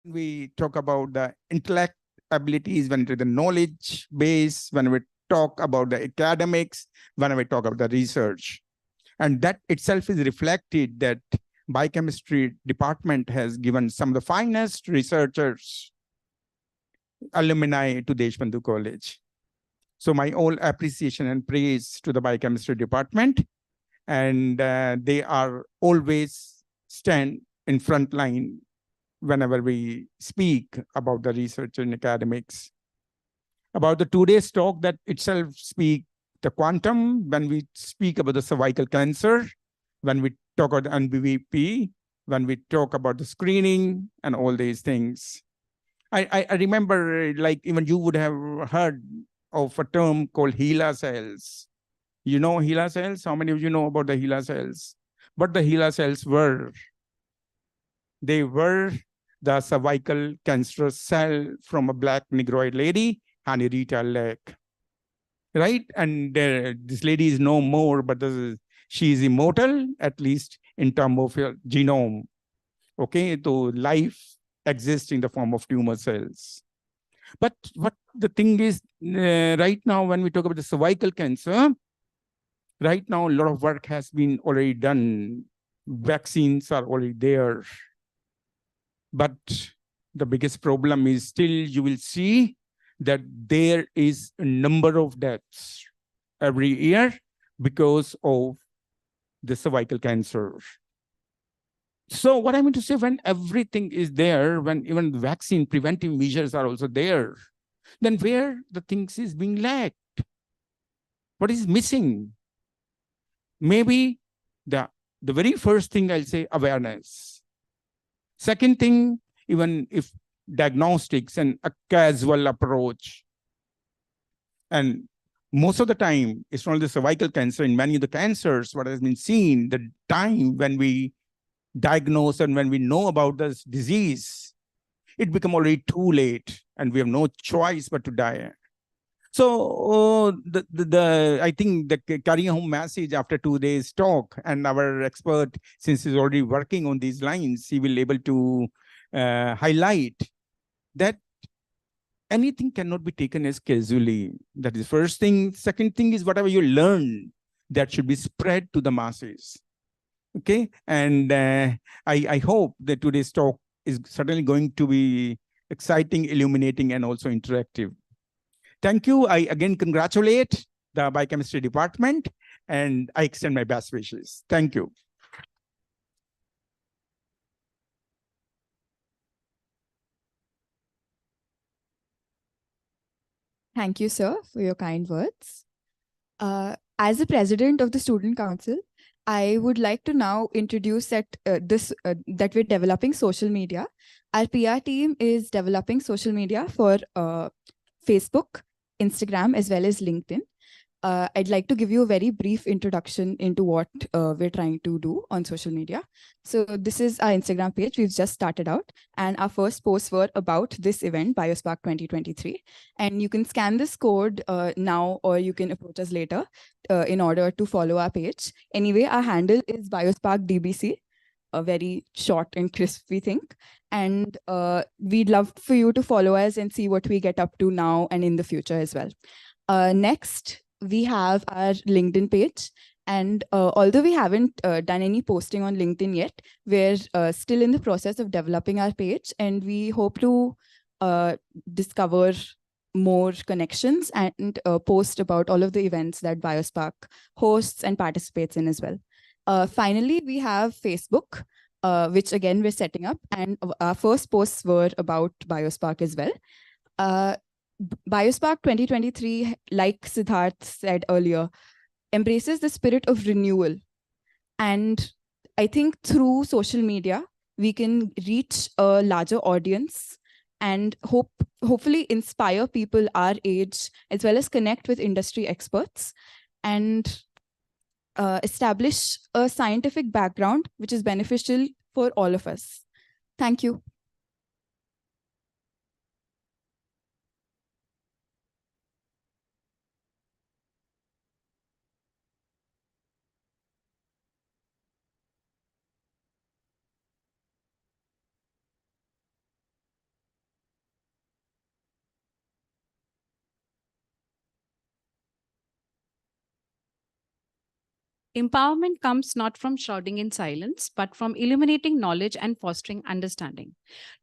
We talk about the intellect abilities, when it is the knowledge base, when we talk about the academics, when we talk about the research. And that itself is reflected that biochemistry department has given some of the finest researchers, alumni to Deshbandhu College. So my all appreciation and praise to the biochemistry department. And they are always stand in front line whenever we speak about the research and academics. About the today's talk that itself speak the quantum, when we speak about the cervical cancer, when we talk about the NBVP, when we talk about the screening and all these things. I remember, like, even you would have heard of a term called HeLa cells. You know HeLa cells? How many of you know about the HeLa cells? What the HeLa cells were? They were the cervical cancerous cell from a black Negroid lady, Henrietta Lake, right? And this lady is no more, but she is immortal, at least in terms of her genome. Okay, so life exists in the form of tumor cells. But what the thing is, right now, when we talk about the cervical cancer, right now, a lot of work has been already done. Vaccines are already there. But the biggest problem is still you will see that there is a number of deaths every year because of the cervical cancer. So what I mean to say, when everything is there, when even vaccine preventive measures are also there, then where the things is being lacked? What is missing? Maybe the very first thing I'll say, awareness. Second thing, even if diagnostics and a casual approach. And most of the time, it's not only the cervical cancer, in many of the cancers, what has been seen, the time when we diagnose and when we know about this disease, it become already too late and we have no choice but to die. So I think the carrying home message after 2 days talk, and our expert, since he's already working on these lines, he will able to highlight that anything cannot be taken as casually. That is first thing. Second thing is whatever you learn, that should be spread to the masses. Okay, and I hope that today's talk is certainly going to be exciting, illuminating, and also interactive. Thank you. I again congratulate the biochemistry department, and I extend my best wishes. Thank you. Thank you, sir, for your kind words. As the president of the Student Council, I would like to now introduce that that we're developing social media. Our PR team is developing social media for Facebook, Instagram, as well as LinkedIn. I'd like to give you a very brief introduction into what we're trying to do on social media. So this is our Instagram page. We've just started out, and our first posts were about this event, Biospark 2023. And you can scan this code now, or you can approach us later in order to follow our page. Anyway, our handle is Biospark DBC, a very short and crisp, we think. And we'd love for you to follow us and see what we get up to now and in the future as well. Next, we have our LinkedIn page. And although we haven't done any posting on LinkedIn yet, we're still in the process of developing our page, and we hope to discover more connections and post about all of the events that Biospark hosts and participates in as well. Finally, we have Facebook, which again we're setting up, and our first posts were about Biospark as well. Biospark 2023, like Siddharth said earlier, embraces the spirit of renewal. And I think through social media, we can reach a larger audience and hopefully inspire people our age, as well as connect with industry experts and establish a scientific background which is beneficial for all of us. Thank you. Empowerment comes not from shouting in silence, but from illuminating knowledge and fostering understanding.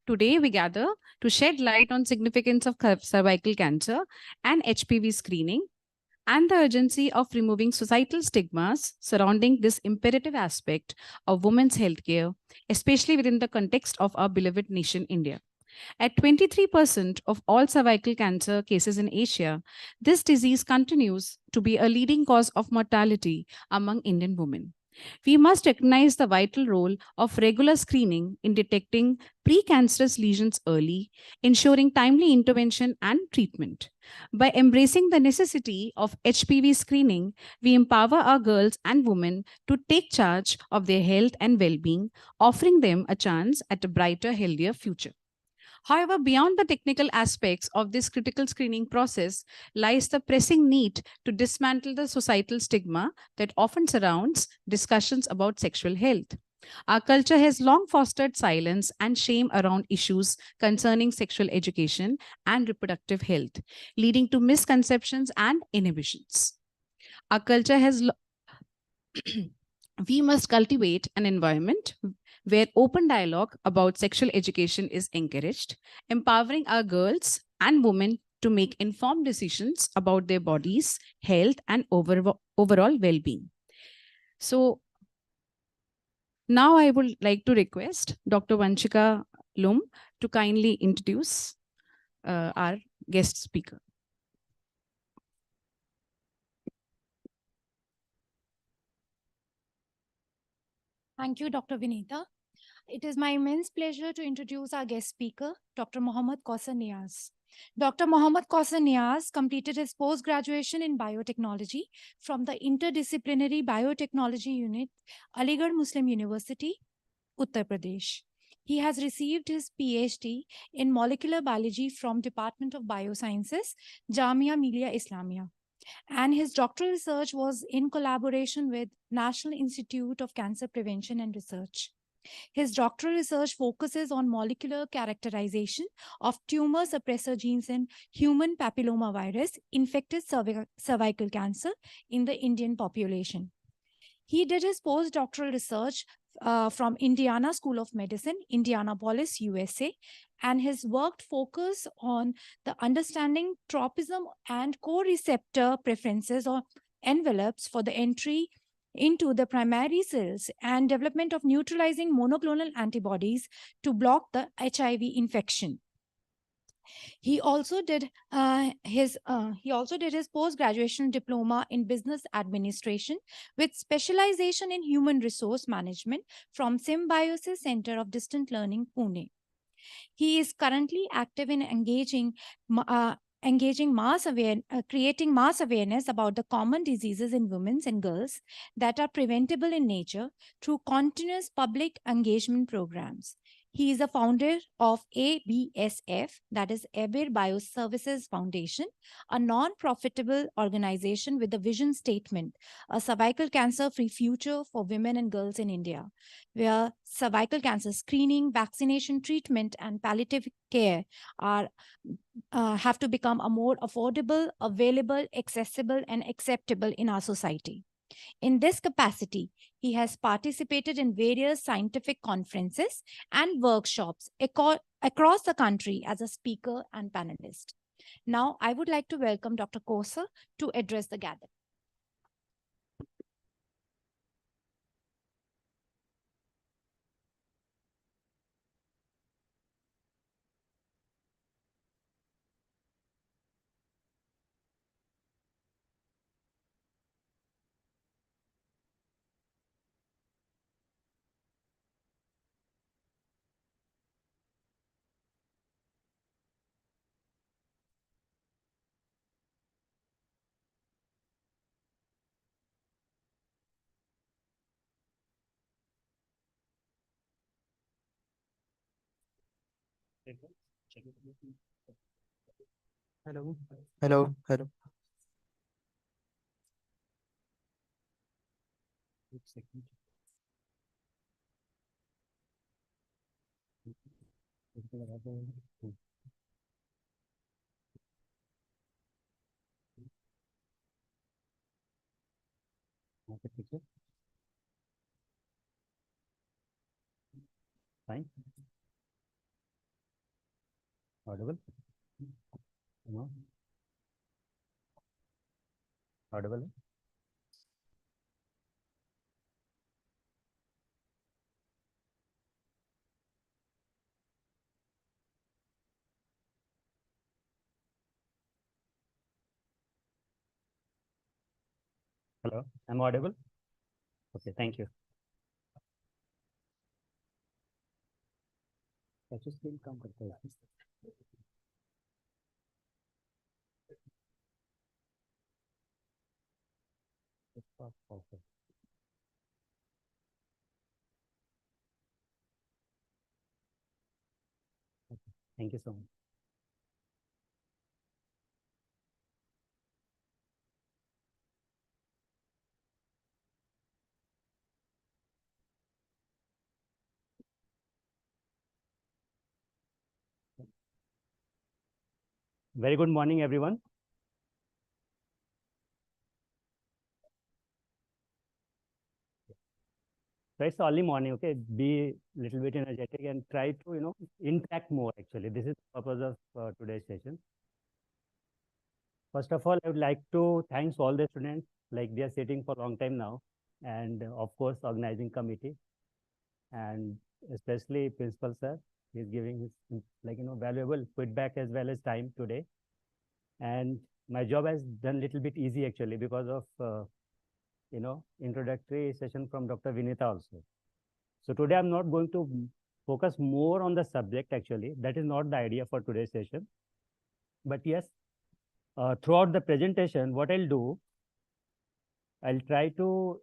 Today, we gather to shed light on significance of cervical cancer and HPV screening and the urgency of removing societal stigmas surrounding this imperative aspect of women's healthcare, especially within the context of our beloved nation, India. At 23% of all cervical cancer cases in Asia, this disease continues to be a leading cause of mortality among Indian women. We must recognize the vital role of regular screening in detecting precancerous lesions early, ensuring timely intervention and treatment. By embracing the necessity of HPV screening, we empower our girls and women to take charge of their health and well being, offering them a chance at a brighter, healthier future. However, beyond the technical aspects of this critical screening process lies the pressing need to dismantle the societal stigma that often surrounds discussions about sexual health. Our culture has long fostered silence and shame around issues concerning sexual education and reproductive health, leading to misconceptions and inhibitions. Our culture has we must cultivate an environment where open dialogue about sexual education is encouraged, empowering our girls and women to make informed decisions about their bodies, health, and overall well being. So, now I would like to request Dr. Vanshika Lum to kindly introduce our guest speaker. Thank you, Dr. Vinita. It is my immense pleasure to introduce our guest speaker, Dr. Mohammad Kausar Niaz. Dr. Mohammad Kausar Niaz completed his post-graduation in biotechnology from the Interdisciplinary Biotechnology Unit, Aligarh Muslim University, Uttar Pradesh. He has received his PhD in molecular biology from Department of Biosciences, Jamia Millia Islamia. And his doctoral research was in collaboration with National Institute of Cancer Prevention and Research. His doctoral research focuses on molecular characterization of tumor suppressor genes in human papillomavirus infected cervical cancer in the Indian population. He did his postdoctoral research from Indiana School of Medicine, Indianapolis, USA, and his work focused on the understanding tropism and co-receptor preferences or envelopes for the entry into the primary cells and development of neutralizing monoclonal antibodies to block the HIV infection. He also did his post-graduation diploma in business administration with specialization in human resource management from Symbiosis Center of Distant Learning, Pune. He is currently active in creating mass awareness about the common diseases in women and girls that are preventable in nature through continuous public engagement programs. He is a founder of ABSF, that is Abir Bioservices Foundation, a non-profitable organization with a vision statement, a cervical cancer-free future for women and girls in India, where cervical cancer screening, vaccination, treatment, and palliative care have to become a more affordable, available, accessible, and acceptable in our society. In this capacity, he has participated in various scientific conferences and workshops across the country as a speaker and panelist. Now, I would like to welcome Dr. Kausar to address the gathering. Hello. Hello. Hello. Fine. Audible? No? Audible? Hello, I'm audible? Okay, thank you. touch screen काम करता है Thank you so much. Very good morning, everyone. So it's early morning, okay? Be a little bit energetic and try to, interact more actually. This is the purpose of today's session. First of all, I would like to thank all the students, like they are sitting for a long time now, and of course, organizing committee, and especially principal sir. He's giving his valuable feedback as well as time today. And my job has done a little bit easy actually because of introductory session from Dr. Vinita also. So today I'm not going to focus more on the subject actually. That is not the idea for today's session. But yes, throughout the presentation, what I'll do, I'll try to,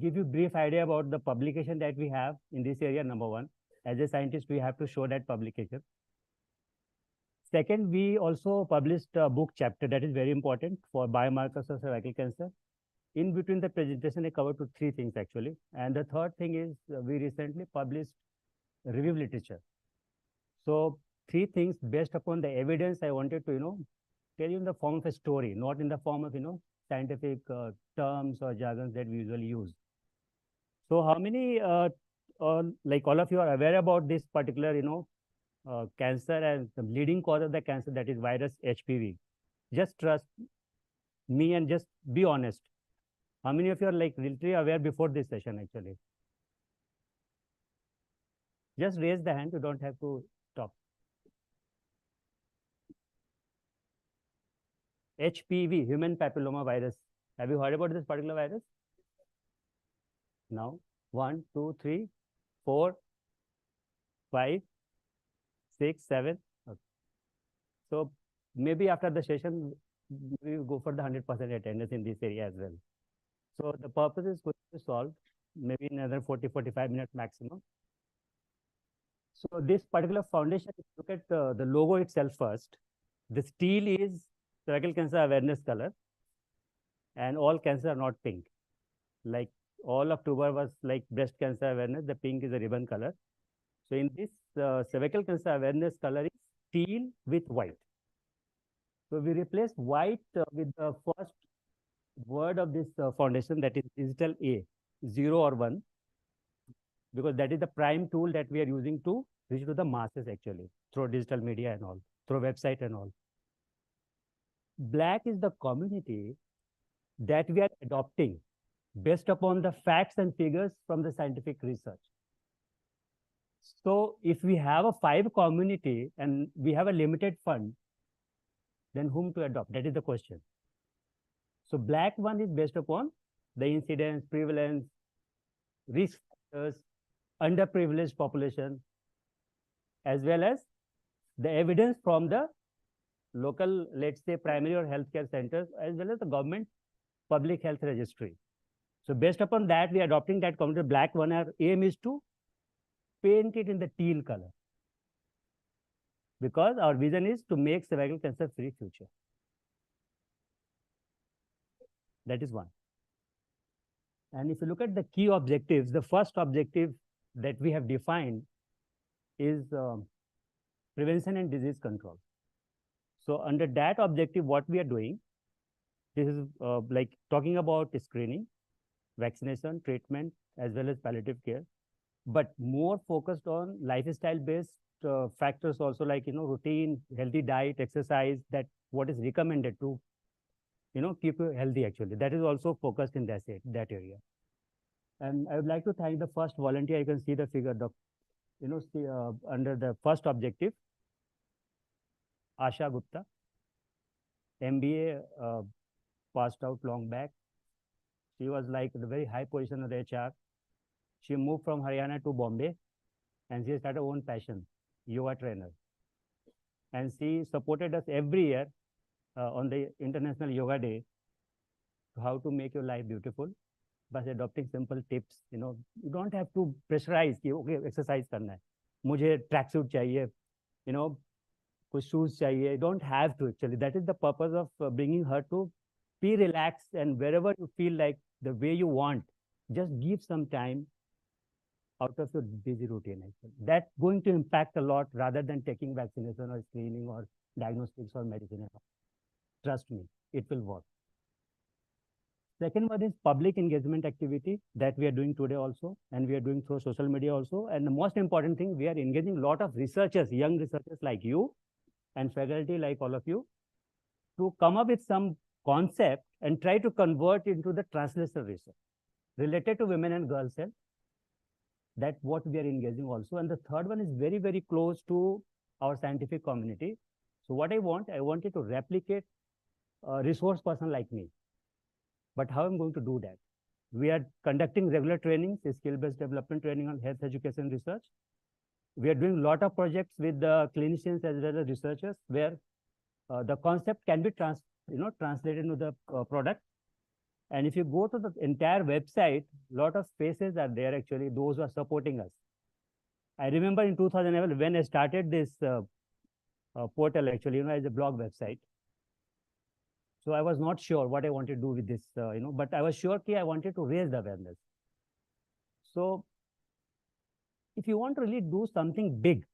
give you brief idea about the publication that we have in this area, number one. As a scientist, we have to show that publication. Second, we also published a book chapter that is very important for biomarkers of cervical cancer. In between the presentation, I covered three things actually. And the third thing is we recently published review literature. So three things based upon the evidence I wanted to, tell you in the form of a story, not in the form of, scientific terms or jargons that we usually use. So how many, like all of you are aware about this particular, cancer and the leading cause of the cancer, that is virus HPV. Just trust me and just be honest. How many of you are like really aware before this session actually? Just raise the hand, you don't have to talk. HPV, human papilloma virus. Have you heard about this particular virus? Now, 1, 2, 3, 4, 5, 6, 7. Okay. So maybe after the session, we will go for the 100% attendance in this area as well. So the purpose is going to solve maybe in another 40, 45 minutes maximum. So this particular foundation, look at the logo itself first. The steel is cervical cancer awareness color, and all cancer are not pink. Like all October was like breast cancer awareness, the pink is a ribbon color. So in this cervical cancer awareness color is steel with white. So we replace white with the first word of this foundation, that is digital A, 0 or 1, because that is the prime tool that we are using to reach to the masses actually, through digital media and all, through website and all. Black is the community that we are adopting based upon the facts and figures from the scientific research. So if we have a 5 community and we have a limited fund, then whom to adopt? That is the question. So black one is based upon the incidence, prevalence, risk factors, underprivileged population, as well as the evidence from the local, let's say, primary or healthcare centers, as well as the government public health registry. So based upon that, we are adopting that community black one. Our aim is to paint it in the teal color, because our vision is to make cervical cancer free future. That is one. And if you look at the key objectives, the first objective that we have defined is prevention and disease control. So under that objective, what we are doing, this is like talking about screening, vaccination, treatment, as well as palliative care. but more focused on lifestyle based factors also, like, routine, healthy diet, exercise, that what is recommended to, keep you healthy actually. That is also focused in that area. And I would like to thank the first volunteer. You can see the figure, under the first objective, Asha Gupta, MBA, passed out long back. She was like the very high position of the HR. She moved from Haryana to Bombay, and she started her own passion, yoga trainer. And she supported us every year on the International Yoga Day, how to make your life beautiful by adopting simple tips. You don't have to pressurize कि okay exercise करना है, मुझे track suit चाहिए, कुछ shoes चाहिए. You don't have to actually. That is the purpose of bringing her to be relaxed, and wherever you feel like the way you want, just give some time out of your busy routine. Actually. That's going to impact a lot rather than taking vaccination or screening or diagnostics or medicine. Trust me, it will work. Second one is public engagement activity that we are doing today also, and we are doing through social media also. And the most important thing, we are engaging a lot of researchers, young researchers like you and faculty like all of you, to come up with some concept and try to convert into the translational research related to women and girls health. That's what we are engaging also. And the third one is very, very close to our scientific community. So what I wanted to replicate a resource person like me. But how I'm going to do that? We are conducting regular trainings, skill-based development training on health education research. We are doing a lot of projects with the clinicians as well as researchers, where the concept can be translated into the product. And if you go to the entire website, a lot of spaces are there actually, those who are supporting us. I remember in 2011 when I started this portal actually, as a blog website. So I was not sure what I wanted to do with this, but I was sure that I wanted to raise the awareness. So if you want to really do something big,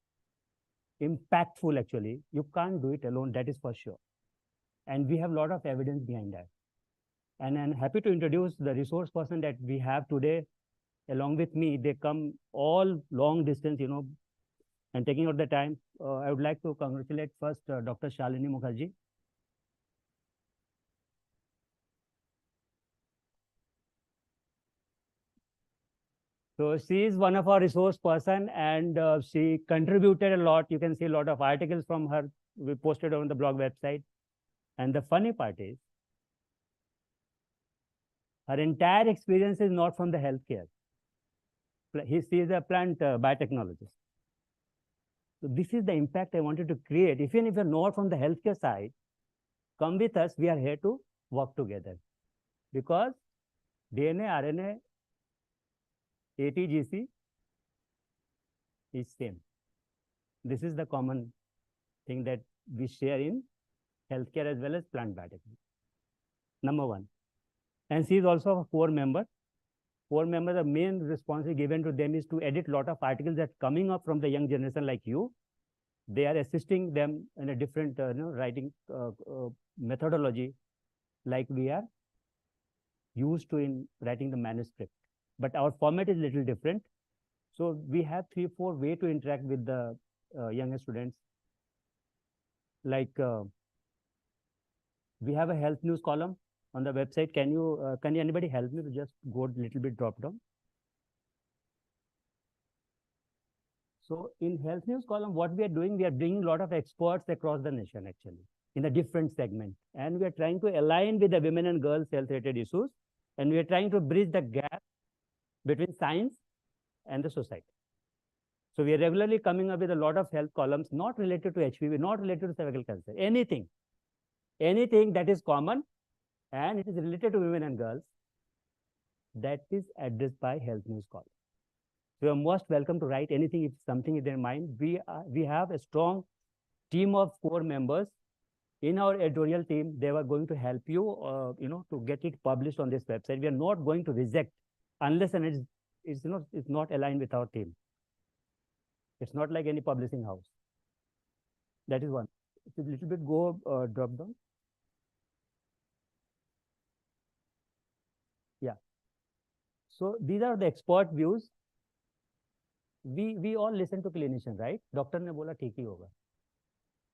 impactful actually, you can't do it alone, that is for sure. And we have a lot of evidence behind that. And I'm happy to introduce the resource person that we have today along with me. They come all long distance, and taking out the time. I would like to congratulate first Dr. Shalini Mukherjee. So she is one of our resource person, and she contributed a lot. You can see a lot of articles from her. We posted on the blog website. And the funny part is, her entire experience is not from the healthcare. She is a plant biotechnologist. So this is the impact I wanted to create. Even if you're not from the healthcare side, come with us. We are here to work together. Because DNA, RNA, ATGC is same. This is the common thing that we share in healthcare as well as plant biotechnology. Number one. And she is also a core member. Core member, the main responsibility given to them is to edit a lot of articles that coming up from the young generation like you. They are assisting them in a different writing methodology like we are used to in writing the manuscript. But our format is a little different. So we have 3-4 ways to interact with the younger students. Like we have a health news column on the website. Can anybody help me to just go a little bit drop down? So in health news column, what we are doing, we are bringing a lot of experts across the nation actually in a different segment. And we are trying to align with the women and girls health related issues. And we are trying to bridge the gap between science and the society. So we are regularly coming up with a lot of health columns, not related to HPV, not related to cervical cancer, anything that is common and it is related to women and girls, that is addressed by health news column. So you're most welcome to write anything if something in their mind. We have a strong team of core members in our editorial team. They were going to help you, to get it published on this website. We are not going to reject unless and it's not aligned with our team. It's not like any publishing house. That is one. It's a little bit go drop down. Yeah. So these are the expert views. we all listen to clinician, right? Doctor ने बोला ठीक ही होगा.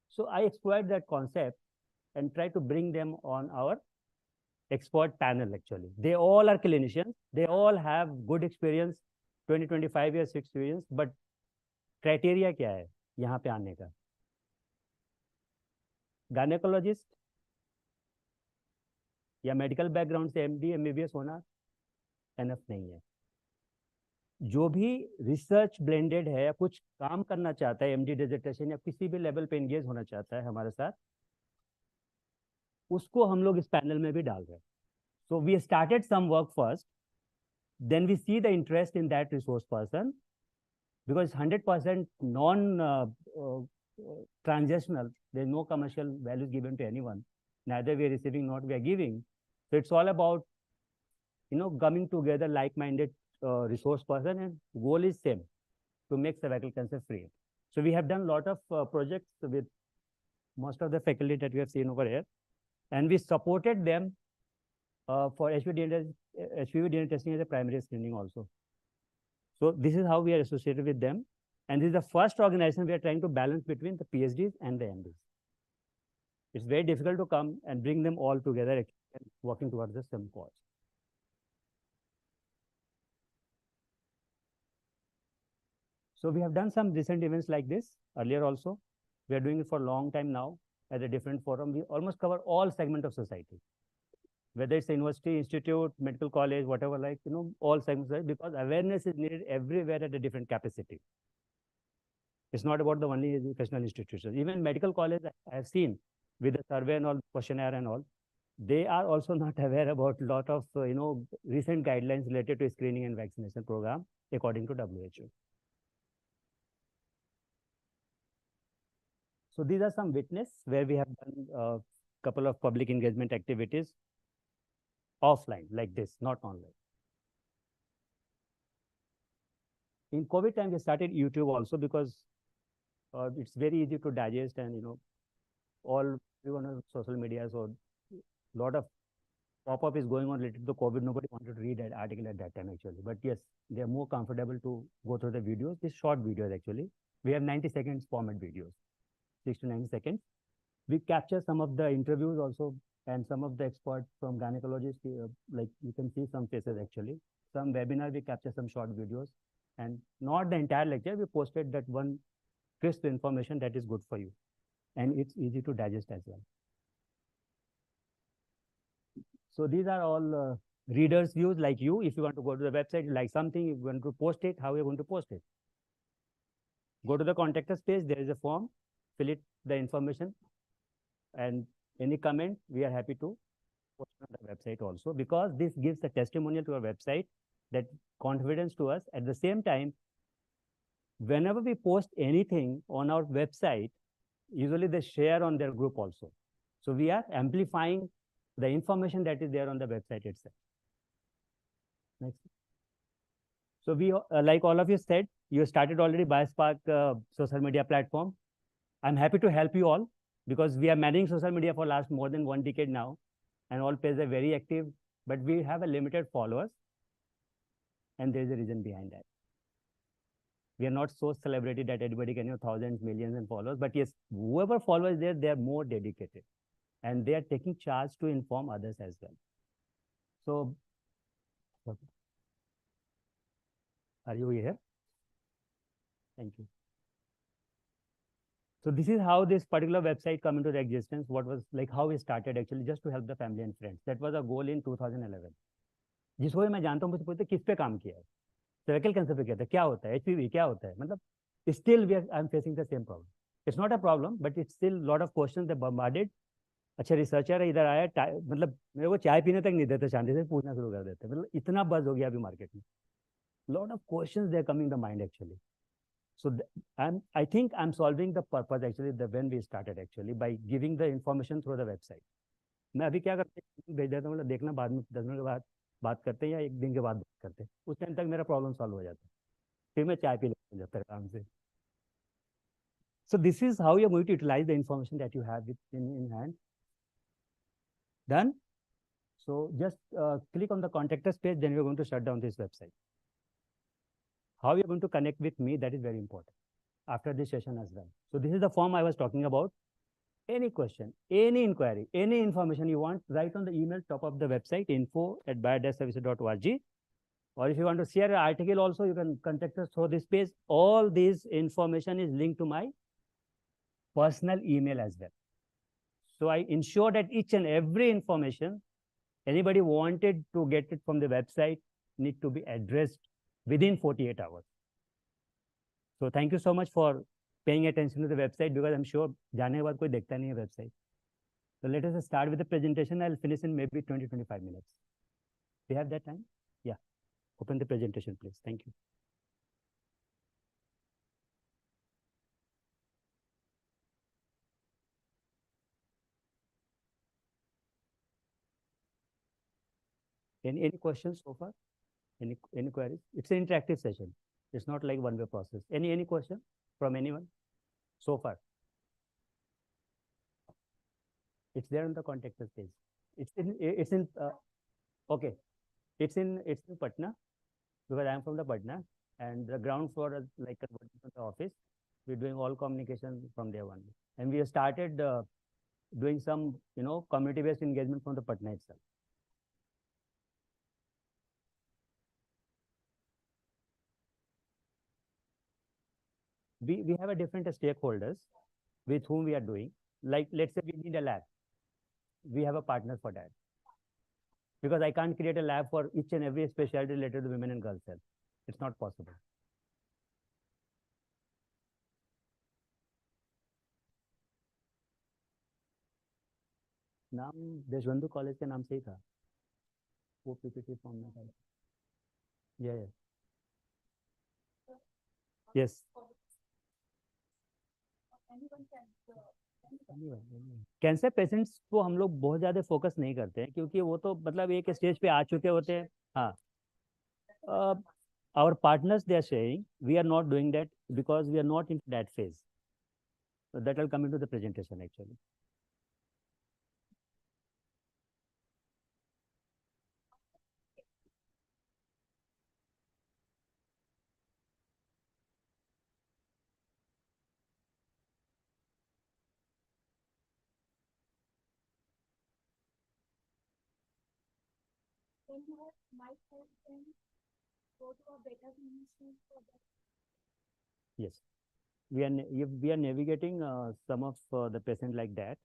So I exploit that concept and try to bring them on our expert panel. Actually, they all are clinicians. They all have good experience, 20-25 years experience. But criteria क्या है यहाँ पे आने का? Gynecologist या मेडिकल बैकग्राउंड से MD MBBS होना enough नहीं है. जो भी रिसर्च ब्लेंडेड है या कुछ काम करना चाहता है, MD डिसर्टेशन या किसी भी लेवल पे एंगेज होना चाहता है हमारे साथ, उसको हम लोग इस पैनल में भी डाल रहे हैं. So we started some work first, then we see the interest in that resource person, because 100% non transactional, there is no commercial value given to anyone, neither we are receiving nor we are giving. So it's all about, coming together like-minded resource person, and goal is same, to make cervical cancer free. So we have done a lot of projects with most of the faculty that we have seen over here, and we supported them for HPV DNA testing as a primary screening also. So this is how we are associated with them. And this is the first organization we are trying to balance between the PhDs and the MDs. It's very difficult to come and bring them all together and working towards the same cause. So we have done some recent events like this earlier also. We are doing it for a long time now at a different forum. We almost cover all segments of society, whether it's a university, institute, medical college, whatever, like, all segments, right? Because awareness is needed everywhere at a different capacity. It's not about the only educational institutions. Even medical college, I have seen with the survey and all, questionnaire and all, they are also not aware about a lot of, recent guidelines related to screening and vaccination program, according to WHO. So these are some witness where we have done a couple of public engagement activities offline like this, not online. In COVID time, we started YouTube also because it's very easy to digest, and everyone on social media, so a lot of pop-up is going on related to COVID. Nobody wanted to read that article at that time actually, but yes, they are more comfortable to go through the videos. These short videos actually, we have 90 seconds format videos, 6 to 90 seconds. We capture some of the interviews also, and some of the experts from gynecologists, like you can see some faces actually. Some webinar, we capture some short videos, and not the entire lecture. We posted that one crisp information that is good for you, and it's easy to digest as well. So these are all readers' views like you. If you want to go to the website, you like something, you want to post it, how are you going to post it? Go to the contact us page, there is a form, fill it, the information, and any comment, we are happy to post on the website also, because this gives a testimonial to our website, that confidence to us. At the same time, whenever we post anything on our website, usually they share on their group also. So we are amplifying the information that is there on the website itself. Next. So we, like all of you said, you started already Biospark social media platform. I'm happy to help you all, because we are managing social media for last more than 1 decade now, and all pages are very active, but we have a limited followers, and there is a reason behind that. We are not so celebrated that everybody can have thousands, millions and followers, but yes, whoever follows there, they are more dedicated, and they are taking charge to inform others as well. So, are you here? Thank you. So this is how this particular website come into the existence. What was like how we started actually, just to help the family and friends. That was our goal in 2011. जिसको भी मैं जानता हूँ मुझे पूछते किस पे काम किया है, सर्वाइकल कैंसर पे किया था, क्या होता है, HPV क्या होता है, मतलब still I am facing the same problem. It's not a problem, but it's still a lot of questions that bombarded. अच्छा रिसर्चर इधर आया, मतलब मेरे को चाय पीने तक नहीं देते, शांति से पूछना शुरू कर देते, मतलब इतना बज हो गया अभी मार्केट में. Lot of questions they are coming in the mind actually. So I think I'm solving the purpose actually when we started actually by giving the information through the website. मैं अभी क्या करते हैं, भेज देता हूँ, मतलब देखना बाद में 10 मिनट के बाद बात करते हैं या 1 दिन के बाद बात करते हैं, उस टाइम तक मेरा प्रॉब्लम सॉल्व हो जाता है, फिर मैं चाय पी लेता हूँ जब तक आराम से. So this is how you're going to utilize the information that you have in hand. Done. So just click on the contact us page, then we're going to shut down this website. how you're going to connect with me, that is very important after this session as well. So this is the form I was talking about. Any question, any inquiry, any information you want, write on the email top of the website, info@biodaservices.org. Or if you want to share an article also, you can contact us through this page. All this information is linked to my personal email as well. So I ensure that each and every information anybody wanted to get it from the website need to be addressed within 48 hours. So thank you so much for paying attention to the website, because I'm sure जाने के बाद कोई देखता नहीं है website. So let us start with the presentation. I'll finish in maybe 20-25 minutes. Do you have that time? Yeah. Open the presentation, please. Thank you. Any questions so far? Any queries? It's an interactive session. It's not like one-way process. Any question from anyone so far? It's there on the contact us page. Okay. It's in Patna, because I am from the Patna, and the ground floor is like the office. We're doing all communication from there only, and we have started doing some community-based engagement from the Patna itself. We have a different stakeholders with whom we are doing. Like, let's say we need a lab. We have a partner for that. Because I can't create a lab for each and every specialty related to women and girls health. It's not possible. नाम Deshbandhu college के नाम से ही था, वो PPT form में था. Yeah. Yes. Cancer patients को हम लोग बहुत ज्यादा फोकस नहीं करते हैं, क्योंकि वो तो मतलब एक स्टेज पे आ चुके होते हैं. हाँ. Our partners, they are saying we are not doing that because we are not in that phase. So that will come into the presentation actually. Yes, we are navigating some of the patient like that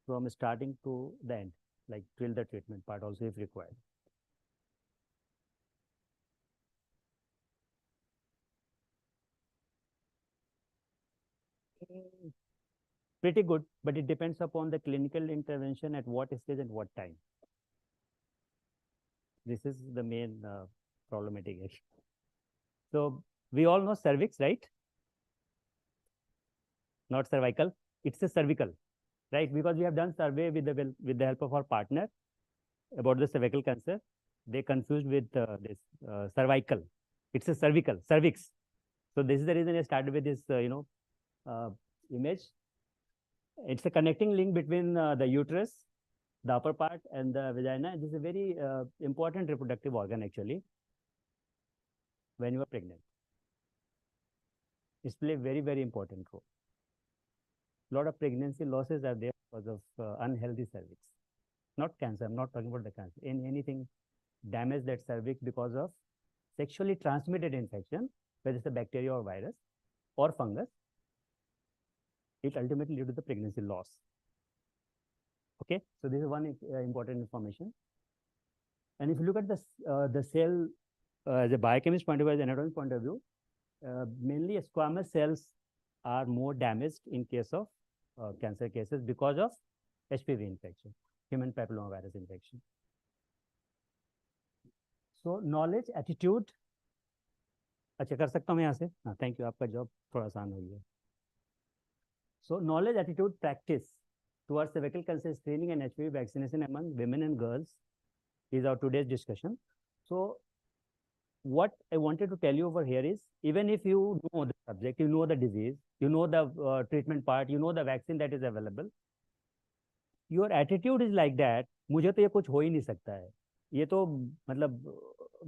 from starting to the end, like till the treatment part also if required. Pretty good, but it depends upon the clinical intervention at what stage and what time. This is the main problematic issue. So we all know cervix, right? Not cervical, it's a cervical, right? Because we have done survey with the help of our partner about the cervical cancer. They confused with this cervical. It's a cervical, cervix. So this is the reason I started with this, image. It's a connecting link between the uterus, the upper part, and the vagina. This is a very important reproductive organ actually when you are pregnant. It's play a very, very important role. A lot of pregnancy losses are there because of unhealthy cervix. Not cancer, I'm not talking about the cancer. Anything damage that cervix because of sexually transmitted infection, whether it's a bacteria or virus or fungus, it ultimately leads to the pregnancy loss. Okay, so this is one important information. And if you look at the cell as a biochemist point of view, as an anatomy point of view, mainly squamous cells are more damaged in case of cancer cases because of HPV infection, human papillomavirus infection. So knowledge, attitude. अच्छा कर सकता हूँ मैं यहाँ से? हाँ, thank you. आपका job थोड़ा आसान हो गया. So knowledge, attitude, practice towards cervical cancer screening and HPV vaccination among women and girls is our today's discussion. So what I wanted to tell you over here is, even if you know the subject, you know the disease, you know the treatment part, you know the vaccine that is available, your attitude is like that, मुझे तो ये कुछ हो ही नहीं सकता है, ये तो मतलब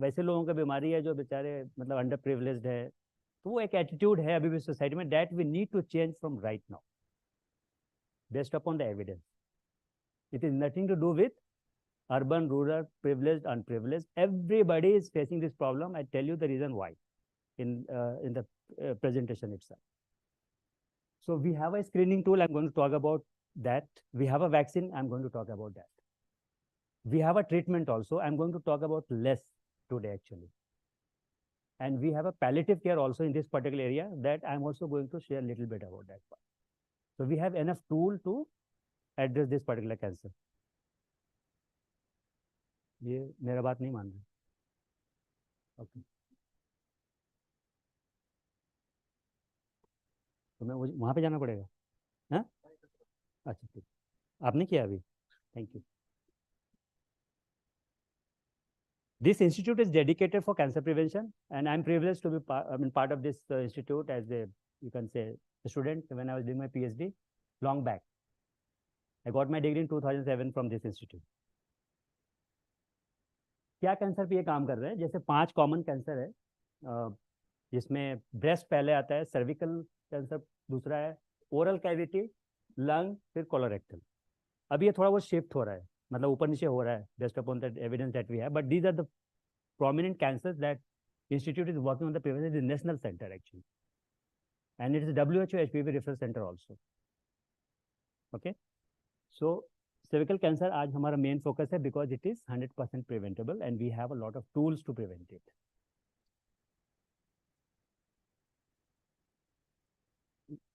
वैसे लोगों की बीमारी है जो बेचारे मतलब अंडर प्रिविलेज्ड है, तो वो एक एटीट्यूड है अभी भी सोसाइटी में, that we need to change from right now based upon the evidence. It is nothing to do with urban, rural, privileged, unprivileged. Everybody is facing this problem. I tell you the reason why in the presentation itself. So we have a screening tool. I'm going to talk about that. We have a vaccine. I'm going to talk about that. We have a treatment also. I'm going to talk about less today actually. And we have a palliative care also in this particular area that I'm also going to share a little bit about that part. So we have enough tool to address this particular cancer. ये मेरा बात नहीं मान रहे. Okay, तो मैं वहाँ पे जाना पड़ेगा. हाँ, अच्छा ठीक, आपने किया अभी. Thank you. This institute is dedicated for cancer prevention, and I'm privileged to be part of this institute as a, you can say, a student when I was doing my PhD long back. I got my degree in 2007 from this institute. क्या cancer पे ये काम कर रहे हैं? जैसे 5 common cancer है, जिसमें ब्रेस्ट पहले आता है, सर्विकल कैंसर दूसरा है, ओरल कैविटी, लंग, फिर कोलोरेक्टल. अभी ये थोड़ा बहुत शिफ्ट हो रहा है, मतलब ऊपर नीचे हो रहा है based upon the evidence that we have, but these are the prominent cancers that institute is working on the prevention. Is national center actually, and it is WHO HPV reference center also. Okay, so cervical cancer आज हमारा main focus है because it is 100% preventable and we have a lot of tools to prevent it.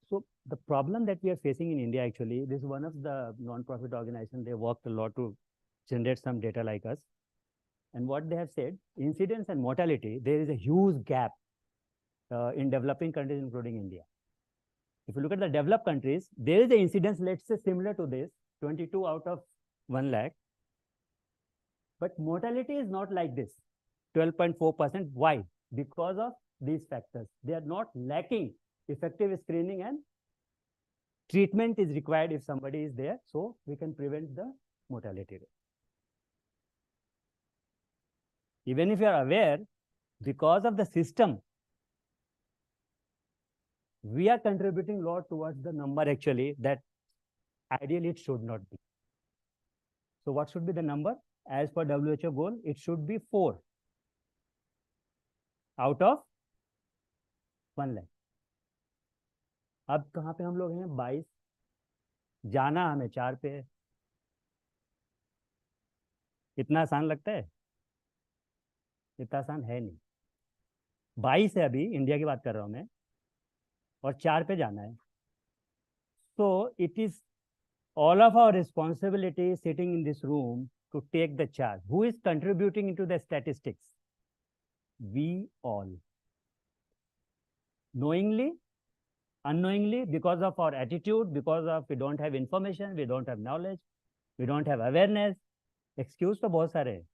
So the problem that we are facing in India actually, this is one of the non-profit organizations. They worked a lot to generate some data like us. And what they have said, incidence and mortality, there is a huge gap in developing countries, including India. If you look at the developed countries, there is an incidence, let's say similar to this, 22 out of 1 lakh. But mortality is not like this, 12.4%. Why? Because of these factors. They are not lacking effective screening, and treatment is required if somebody is there, so we can prevent the mortality rate. Even if you are aware, because of the system, we are contributing a lot towards the number actually that ideally it should not be. So what should be the number? As per WHO goal, it should be 4 out of 1 lakh. अब कहाँ पे हम लोग हैं? 22. जाना हमें 4 पे है. इतना आसान लगता है? इतना आसान है नहीं. 22 है अभी, इंडिया की बात कर रहा हूं मैं, और 4 पे जाना है. So it is all of our responsibility sitting in this room to take the charge. Who is contributing into the statistics? We all. Knowingly, unknowingly, because of our attitude, because of we don't have information, we don't have knowledge, we don't have awareness. Excuse तो बहुत सारे हैं.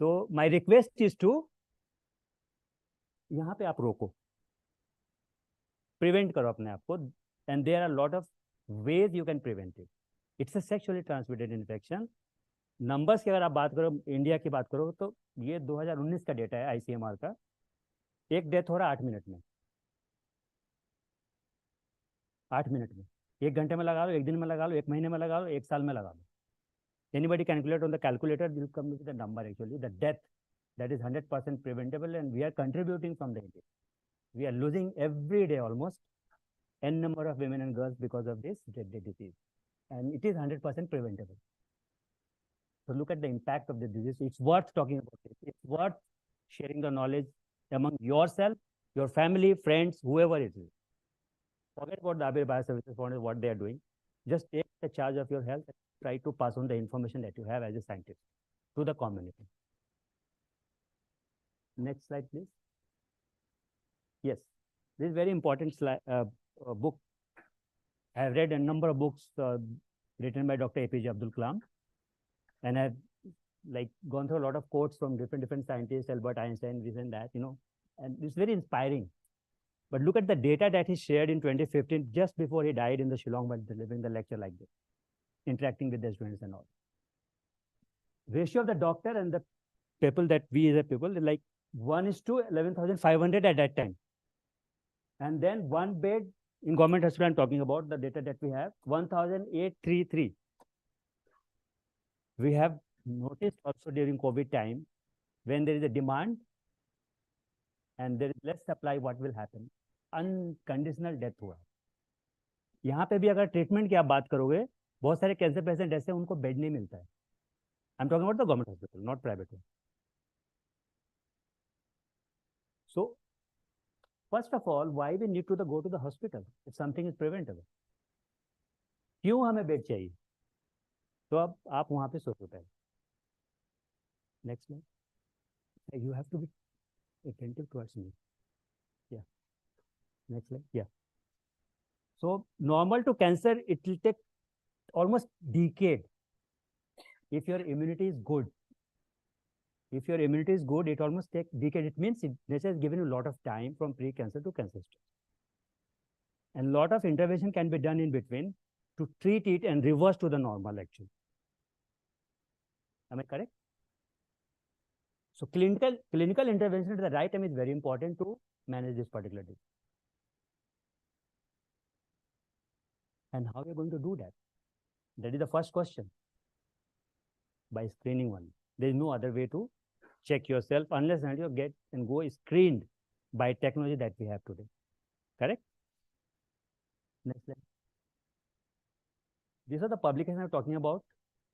So my request is to, यहाँ पे आप रोको, prevent करो अपने आप को, and there are a lot of ways you can prevent it. It's a sexually transmitted infection. Numbers की अगर आप बात करो, इंडिया की बात करो, तो ये 2019 का डेटा है ICMR का. एक डेथ हो रहा है 8 मिनट में. 8 मिनट में, 1 घंटे में लगा लो, 1 दिन में लगा लो, 1 महीने में लगा लो, 1 साल में लगा लो. Anybody calculate on the calculator, will come with the number actually, the death that is 100% preventable, and we are contributing from the India. We are losing every day almost n number of women and girls because of this deadly disease, and it is 100% preventable. So look at the impact of the disease. It's worth talking about it. It's worth sharing the knowledge among yourself, your family, friends, whoever it is. Forget about the Abir Bioservices Foundation, what they are doing. Just take the charge of your health and try to pass on the information that you have as a scientist to the community. Next slide, please. Yes, this is very important slide, book. I have read a number of books written by Dr. APJ Abdul Kalam, and I've gone through a lot of quotes from different scientists, Albert Einstein, this and that, and it's very inspiring. But look at the data that he shared in 2015, just before he died in the Shillong, while delivering the lecture like this, interacting with the students and all. ratio of the doctor and the people that we as a people, like 1:11,500 at that time. And then one bed in government hospital, I'm talking about the data that we have, 1,833. We have noticed also during COVID time, when there is a demand and there is less supply, what will happen? Unconditional death हुआ. यहाँ पे भी अगर treatment की आप बात करोगे, बहुत सारे कैंसर पेशेंट ऐसे उनको बेड नहीं मिलता है. I'm talking about the government hospital, not private one. So, first of all, why we need to go to the hospital if something is preventable? क्यों हमें बेड चाहिए? तो अब आप वहां पे सोचो पहले. Next slide. You have to be attentive towards me. Yeah. Next slide. Yeah. So normal to cancer, it will take almost decade. If your immunity is good, it almost takes decade. It means nature has given you a lot of time from pre-cancer to cancer stage. And a lot of intervention can be done in between to treat it and reverse to the normal actually. Am I correct? So clinical intervention at the right time is very important to manage this particular disease. And how are you going to do that? That is the first question. By screening one. There is no other way to check yourself unless you get and go screened by technology that we have today. Correct? Next slide. These are the publications I'm talking about.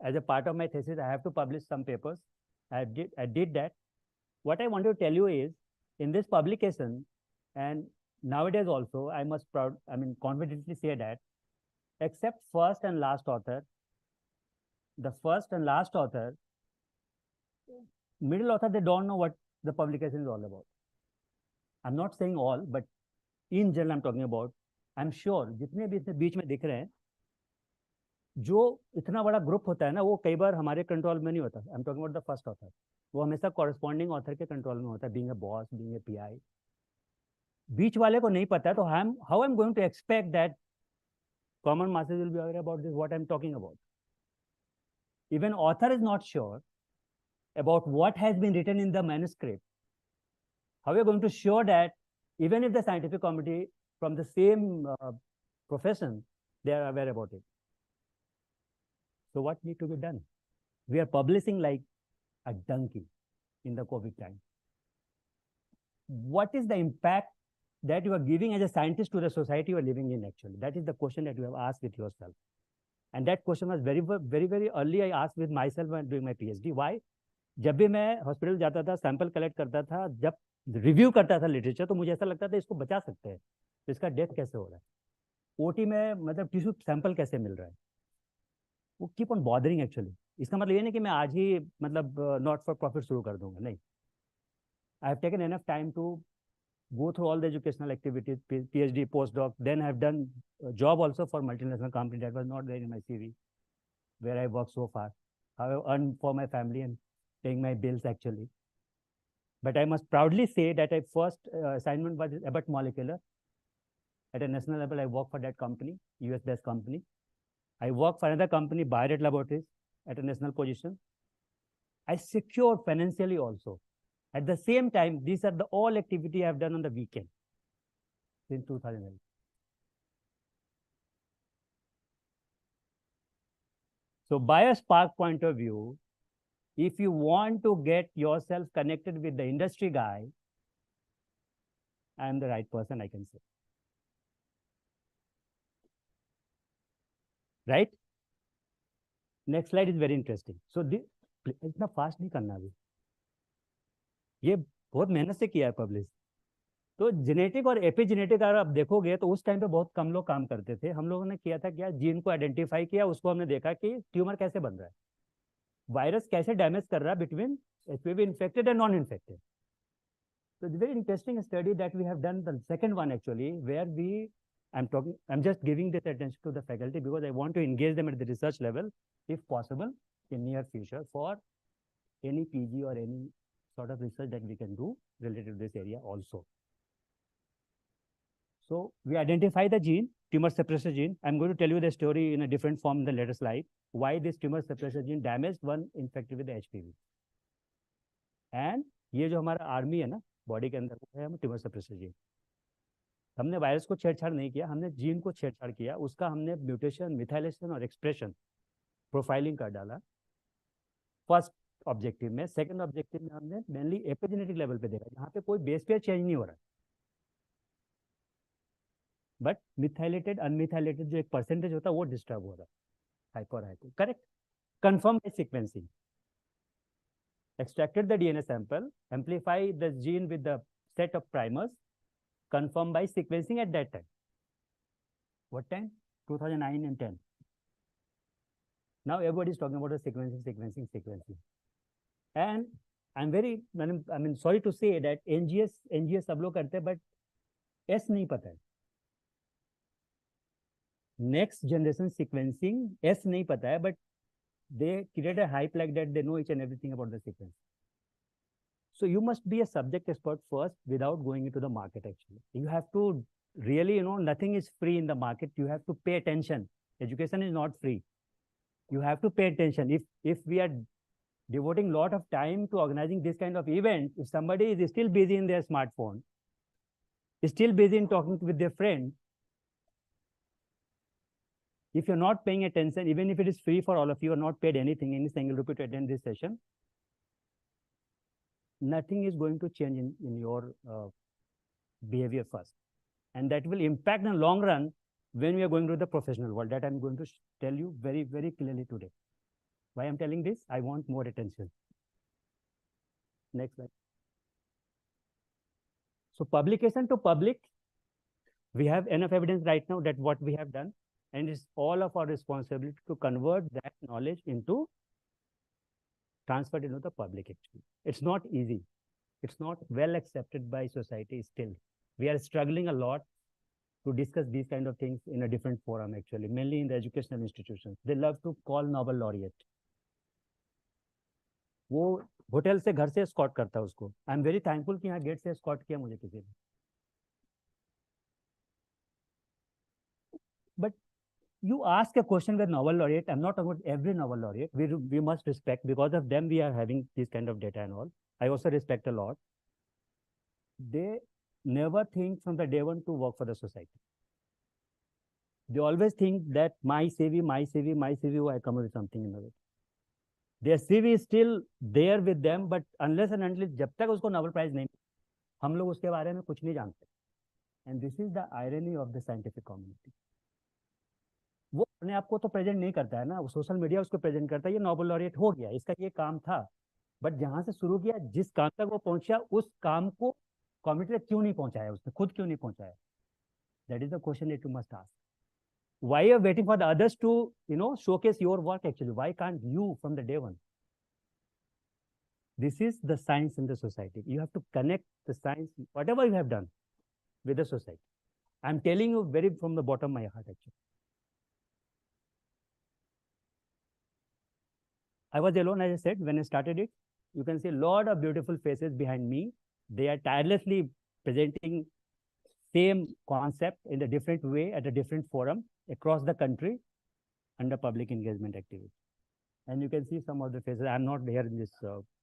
As a part of my thesis, I have to publish some papers. I did that. What I want to tell you is, in this publication, and nowadays also, I must confidently say that, except first and last author, the first and last author, middle author, they don't know what the publication is all about. I'm not saying all, but in general, I'm talking about, I'm sure, जितने भी इसमें बीच में दिख रहे हैं, जो इतना बड़ा ग्रुप होता है ना, वो कई बार हमारे कंट्रोल में नहीं होता. I'm talking about the first author. वो हमेशा corresponding author के कंट्रोल में होता है, being a boss, being a PI. बीच वाले को नहीं पता है, तो how I'm going to expect that common masses will be aware about this, what I'm talking about. Even author is not sure about what has been written in the manuscript. How are you going to show that even if the scientific committee from the same profession, they are aware about it? So what needs to be done? We are publishing like a donkey in the COVID time. What is the impact that you are giving as a scientist to the society you are living in actually? That is the question that you have asked with yourself. And that question was very, very, very early I asked with myself when doing my PhD. Why? जब भी मैं hospital जाता था, sample collect करता था, जब review करता था लिटरेचर, तो मुझे ऐसा लगता था इसको बचा सकते हैं, तो इसका डेथ कैसे हो रहा है, ओटी में मतलब टिश्यू सैंपल कैसे मिल रहा है, वो कीप ऑन बॉदरिंग एक्चुअली. इसका मतलब ये नहीं कि मैं आज ही मतलब नॉट फॉर प्रॉफिट शुरू कर दूंगा, नहीं. I have taken enough time to go through all the educational activities, PhD, postdoc. Then I have done a job also for multinational company that was not there in my CV, where I worked so far. I have earned for my family and paying my bills actually. But I must proudly say that my first assignment was about molecular. At a national level, I worked for that company, US-based company. I worked for another company, Biospark Laboratories, at a national position. I secured financially also. At the same time, these are the all activity I have done on the weekend since 2008. So Biospark point of view, if you want to get yourself connected with the industry guy, I am the right person, I can say. Right? Next slide is very interesting. So this, इतना fast नहीं करना अभी. ये बहुत मेहनत से किया है पब्लिश. तो जेनेटिक और एपिजेनेटिक अगर आप देखोगे तो उस टाइम पे बहुत कम लोग काम करते थे. हम लोगों ने किया था क्या, जीन को आइडेंटिफाई किया, उसको हमने देखा कि ट्यूमर कैसे बन रहा है, वायरस कैसे डैमेज कर रहा है between HPV infected and non infected. So it's a very interesting study that we have done, the second one actually, where I'm just giving this attention to the faculty because I want to engage them at the research level, if possible, in near future for any PG or any sort of research that we can do related to this area also. So we identify the gene, tumor suppressor gene. I'm going to tell you the story in a different form in the later slide. Why this tumor suppressor gene damaged one infected with HPV. And ये जो हमारा army है ना body के अंदर वो है हम ट्यूमर सप्रेसर जीन. हमने वायरस को छेड़छाड़ नहीं किया, हमने जीन को छेड़छाड़ किया, उसका हमने म्यूटेशन, मिथाइलेशन और एक्सप्रेशन प्रोफाइलिंग कर डाला फर्स्ट ऑब्जेक्टिव में. सेकंड ऑब्जेक्टिव में हमने मेनली एपिजेनेटिक लेवल पे देखा, यहाँ पे कोई बेस पेयर चेंज नहीं हो रहा, बट मिथाइलेटेड अनमिथाइलेटेड जो एक परसेंटेज होता है वो डिस्टर्ब हो रहा है, hyper hyper. Correct. Confirm by sequencing. Extracted the DNA sample, amplify the gene with the set of primers, confirmed by sequencing at that time. What time? 2009 and 10. Now everybody is talking about the sequencing. And I'm very, sorry to say that NGS सब लोग करते हैं, but S नहीं पता है. Next generation sequencing S नहीं पता है, but they create a hype like that they know each and everything about the sequence. So you must be a subject expert first without going into the market. Actually, you have to really, nothing is free in the market. You have to pay attention. Education is not free. You have to pay attention. If we are devoting a lot of time to organizing this kind of event, if somebody is still busy in their smartphone, is still busy in talking with their friend, if you're not paying attention, even if it is free for all of you, or not paid anything, any single rupee to attend this session, nothing is going to change in your behavior first. And that will impact in the long run when we are going to the professional world. That I'm going to tell you very, very clearly today. Why I'm telling this? I want more attention. Next slide. So publication to public, we have enough evidence right now that what we have done, and it's all of our responsibility to convert that knowledge into transferred into the public. Actually, it's not easy. It's not well accepted by society still. We are struggling a lot to discuss these kind of things in a different forum, actually, mainly in the educational institutions. They love to call Nobel laureate. वो hotel से घर से escort करता है उसको. I'm very thankful कि यहाँ gate से escort किया मुझे किसी ने. But you ask a question with Nobel laureate. I'm not talking about every Nobel laureate. We must respect, because of them we are having this kind of data and all. I also respect a lot. They never think from the day one to work for the society. They always think that my CV, I come up with something in the way. Their CV is still there with them, but unless and until जब तक उसको Nobel Prize नहीं, हम लोग उसके बारे में कुछ नहीं जानते. And this is the irony of the scientific community. वो अपने आप को तो प्रेजेंट नहीं करता है ना, वो सोशल मीडिया उसको प्रेजेंट करता है, ये नोबेल लॉरिएट हो गया, इसका ये काम था. बट जहां से शुरू किया, जिस काम तक वो पहुंचा, उस काम को कम्युनिटी तक क्यों नहीं पहुंचाया, उसने खुद क्यों नहीं पहुंचाया? That is the question that you must ask. Why you are waiting for the others to, showcase your work actually? Why can't you from the day one? This is the science in the society. You have to connect the science, whatever you have done, with the society. I'm telling you very from the bottom of my heart actually. I was alone, as I said, when I started it. You can see a lot of beautiful faces behind me. They are tirelessly presenting same concept in a different way at a different forum across the country under public engagement activity. And you can see some of the faces. I'm not here in this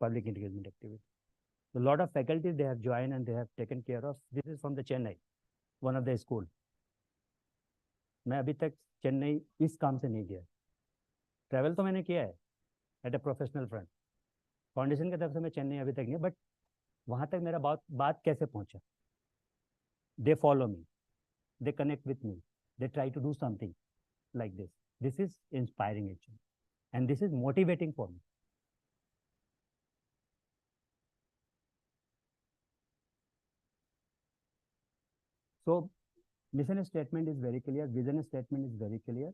public engagement activity. So a lot of faculty, they have joined and they have taken care of. This is from the Chennai, one of the school. मैं अभी तक चेन्नई इस काम से नहीं गया. Travel तो मैंने किया है at a professional front. Foundation की तरफ से मैं चेन्नई अभी तक नहीं, बट वहाँ तक मेरा बात कैसे पहुँचा? They follow me, they connect with me, they try to do something like this. This is inspiring actually, and this is motivating for me. So mission statement is very clear, vision statement is very clear.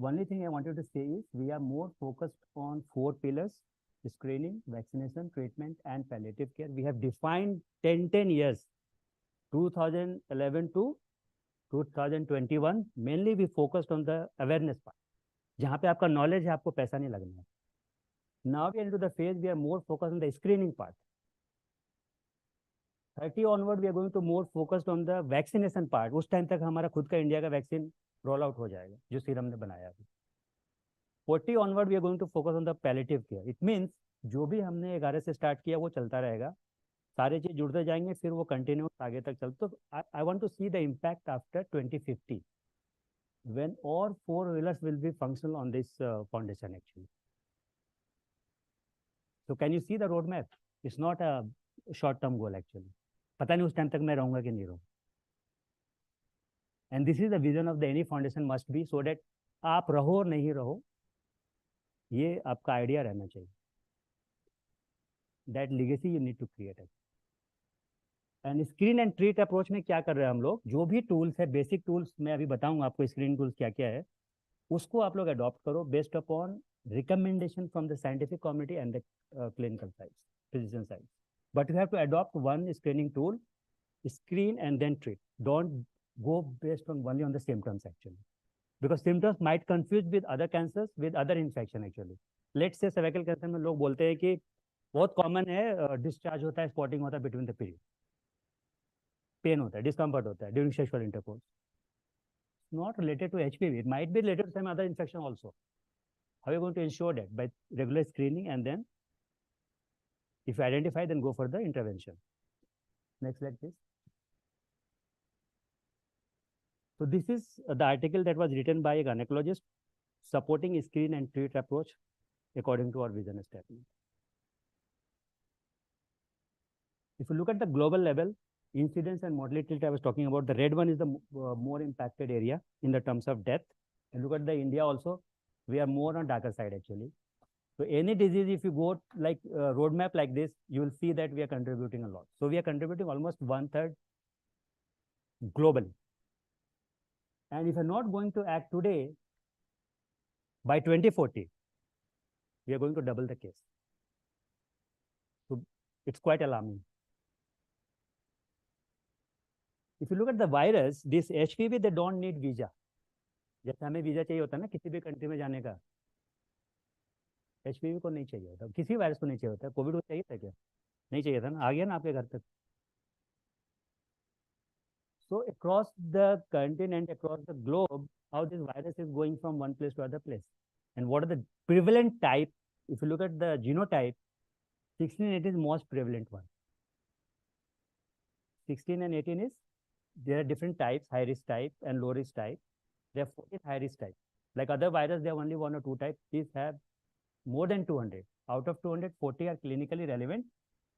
Only thing I wanted to say is we are more focused on 4 pillars: screening, vaccination, treatment, and palliative care. We have defined 10 years, 2011 to 2021. Mainly we focused on the awareness part. जहाँ पे आपका knowledge है, आपको पैसा नहीं लगना है. Now we are into the phase we are more focused on the screening part. 30 onward we are going to more focused on the vaccination part. उस टाइम तक हमारा खुद का इंडिया का वैक्सीन रोल आउट हो जाएगा जो सीरम ने बनाया अभी. 40 onward we are going to focus on the palliative care. It means जो भी हमने 11 से स्टार्ट किया वो चलता रहेगा, सारे चीज जुड़ते जाएंगे, फिर वो कंटिन्यूस आगे तक चलते. तो I want to see the impact after 2050 when all four wheelers will be functional on this foundation actually. So can you see the roadmap? It's not a short term goal actually. पता नहीं उस time तक मैं रहूंगा कि नहीं रहूँ. And this is the vision of the any foundation must be, so that आप रहो नहीं रहो ये आपका आइडिया रहना चाहिए. That legacy you need to create it. And screen and treat approach में क्या कर रहे हैं हम लोग, जो भी टूल्स है, बेसिक टूल्स मैं अभी बताऊंगा आपको, स्क्रीन टूल्स क्या क्या है, उसको आप लोग अडॉप्ट करो based upon recommendation from the scientific community and the clinical sides, physician sides. But you have to adopt one screening tool, screen and then treat. Don't go based on only on the symptoms actually, because symptoms might confuse with other cancers, with other infection actually. Let's say cervical cancer में लोग बोलते हैं कि बहुत common है, discharge होता है, spotting होता है बिटवीन द पीरियड, पेन होता है, डिस्कम्फर्ट होता है during sexual intercourse. Not related to HPV. It might be related to some other infection also. How are you going to ensure that? By regular screening, and then if you identify, then go for the intervention. Next slide, please. So this is the article that was written by a gynecologist supporting screen and treat approach according to our vision statement. If you look at the global level, incidence and mortality I was talking about, the red one is the more impacted area in the terms of death. And look at the India also, we are more on darker side actually. So any disease, if you go like roadmap like this, you will see that we are contributing a lot. So we are contributing almost 1/3 globally. And if you're not going to act today, by 2040, we are going to double the case. So it's quite alarming. If you look at the virus, this HPV, they don't need visa. जैसे हमें visa चाहिए होता है ना किसी भी country में जाने का, HPV को नहीं चाहिए होता, किसी वायरस को नहीं चाहिए होता. कोविड को चाहिए था क्या? नहीं चाहिए था ना, आ गया ना आपके घर तक. So across the continent, across the globe, how this virus is going from one place to other place, and what are the prevalent type? If you look at the genotype, 16 and 18 is most prevalent one. 16 and 18 is, there are different types, high risk type and low risk type. There are 14 high risk type. Like other virus, they have only 1 or 2 types. These have more than 200. Out of 200, 40 are clinically relevant,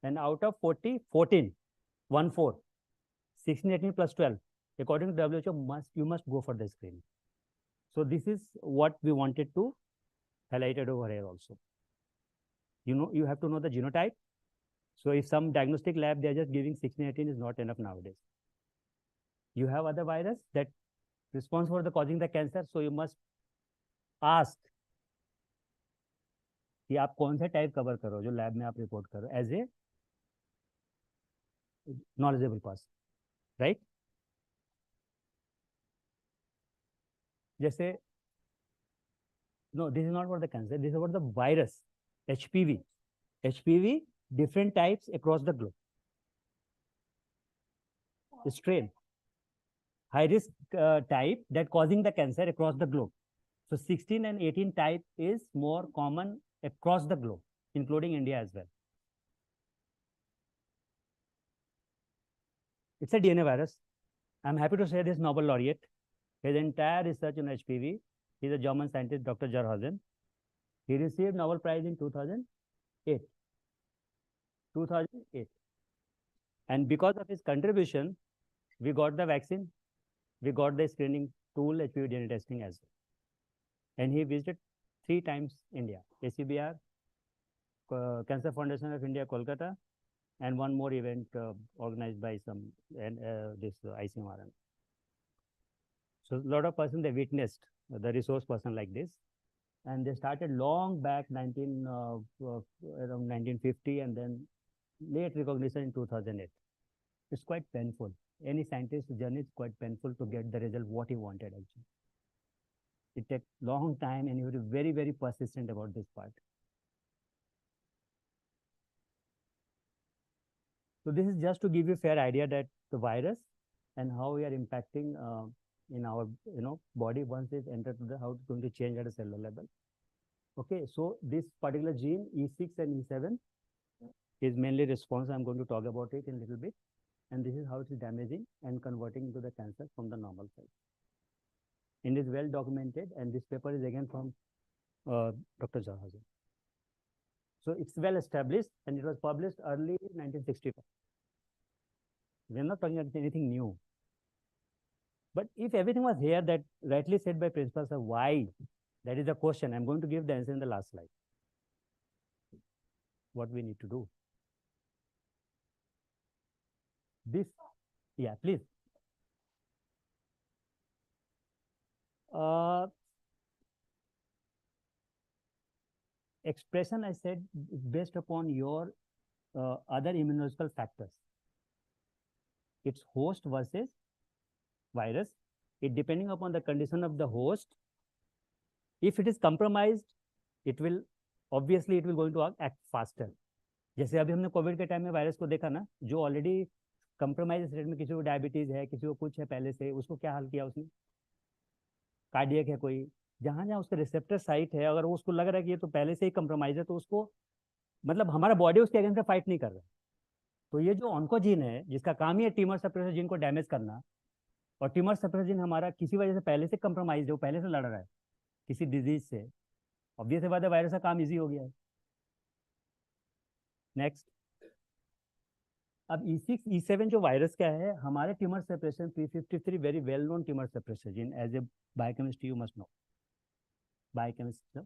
and out of 40, 14, 1/4. 16, 18 plus 12. According to WHO, you must go for the screening. So this is what we wanted to highlight it over here also. You know, you have to know the genotype. So if some diagnostic lab, they're just giving 16, 18 is not enough nowadays. You have other virus that responsible for the causing the cancer. So you must ask कि आप कौन सा type cover करो जो lab में आप report करो as a knowledgeable person, right? जैसे no, this is not about the cancer, this is about the virus, HPV. HPV, different types across the globe. Strain, high risk type that causing the cancer across the globe. So 16 and 18 type is more common across the globe, including India as well. It's a DNA virus. I'm happy to say this Nobel laureate, his entire research on HPV, he's a German scientist, Dr. Jarhausen. He received Nobel Prize in 2008. 2008. And because of his contribution, we got the vaccine, we got the screening tool, HPV DNA testing as well. And he visited 3 times India, ACBR, Cancer Foundation of India, Kolkata, and one more event organized by some this ICMRN. So a lot of persons, they witnessed the resource person like this, and they started long back around 1950, and then late recognition in 2008. It's quite painful. Any scientist's journey is quite painful to get the result what he wanted actually. It takes long time, and you have to be very, very persistent about this part. So this is just to give you a fair idea that the virus and how we are impacting in our body once it entered to the how it's going to change at a cellular level. Okay, so this particular gene E6 and E7 is mainly responsible. I'm going to talk about it in a little bit, and this is how it is damaging and converting into the cancer from the normal cell. And it is well documented, and this paper is again from Dr. Jahazi. So it's well established, and it was published early 1965. We're not talking about anything new. But if everything was here that rightly said by Principal Sir, why? That is the question. I'm going to give the answer in the last slide. What we need to do. This, yeah, please. Expression, I said, is based upon your other immunological factors. It's host versus virus. It depending upon the condition of the host. If it is compromised, it will obviously it will going to act faster. जैसे अभी हमने Covid के time में virus को देखा ना, जो already compromise state में किसी को डायबिटीज है, किसी को कुछ है पहले से, उसको क्या हाल किया उसने? कार्डियक है कोई, जहां जहां उसका रिसेप्टर साइट है, अगर उसको लग रहा है कि ये तो पहले से ही कंप्रोमाइज है, तो उसको मतलब हमारा बॉडी उसके अगेंस्ट फाइट नहीं कर रहा। तो ये जो ऑन्कोजीन है, जिसका काम ही है ट्यूमर सप्रेसर जीन को डैमेज करना, और ट्यूमर सप्रेसर जीन हमारा किसी वजह से पहले से कंप्रोमाइज है, वो पहले से लड़ रहा है किसी डिजीज से, ऑब्वियस बात है वायरस का काम इजी हो गया है। नेक्स्ट, अब E6 E7 जो वायरस क्या है, हमारे tumour separation P53 very well known tumour separation gene, as a biochemistry you must know, biochemistry,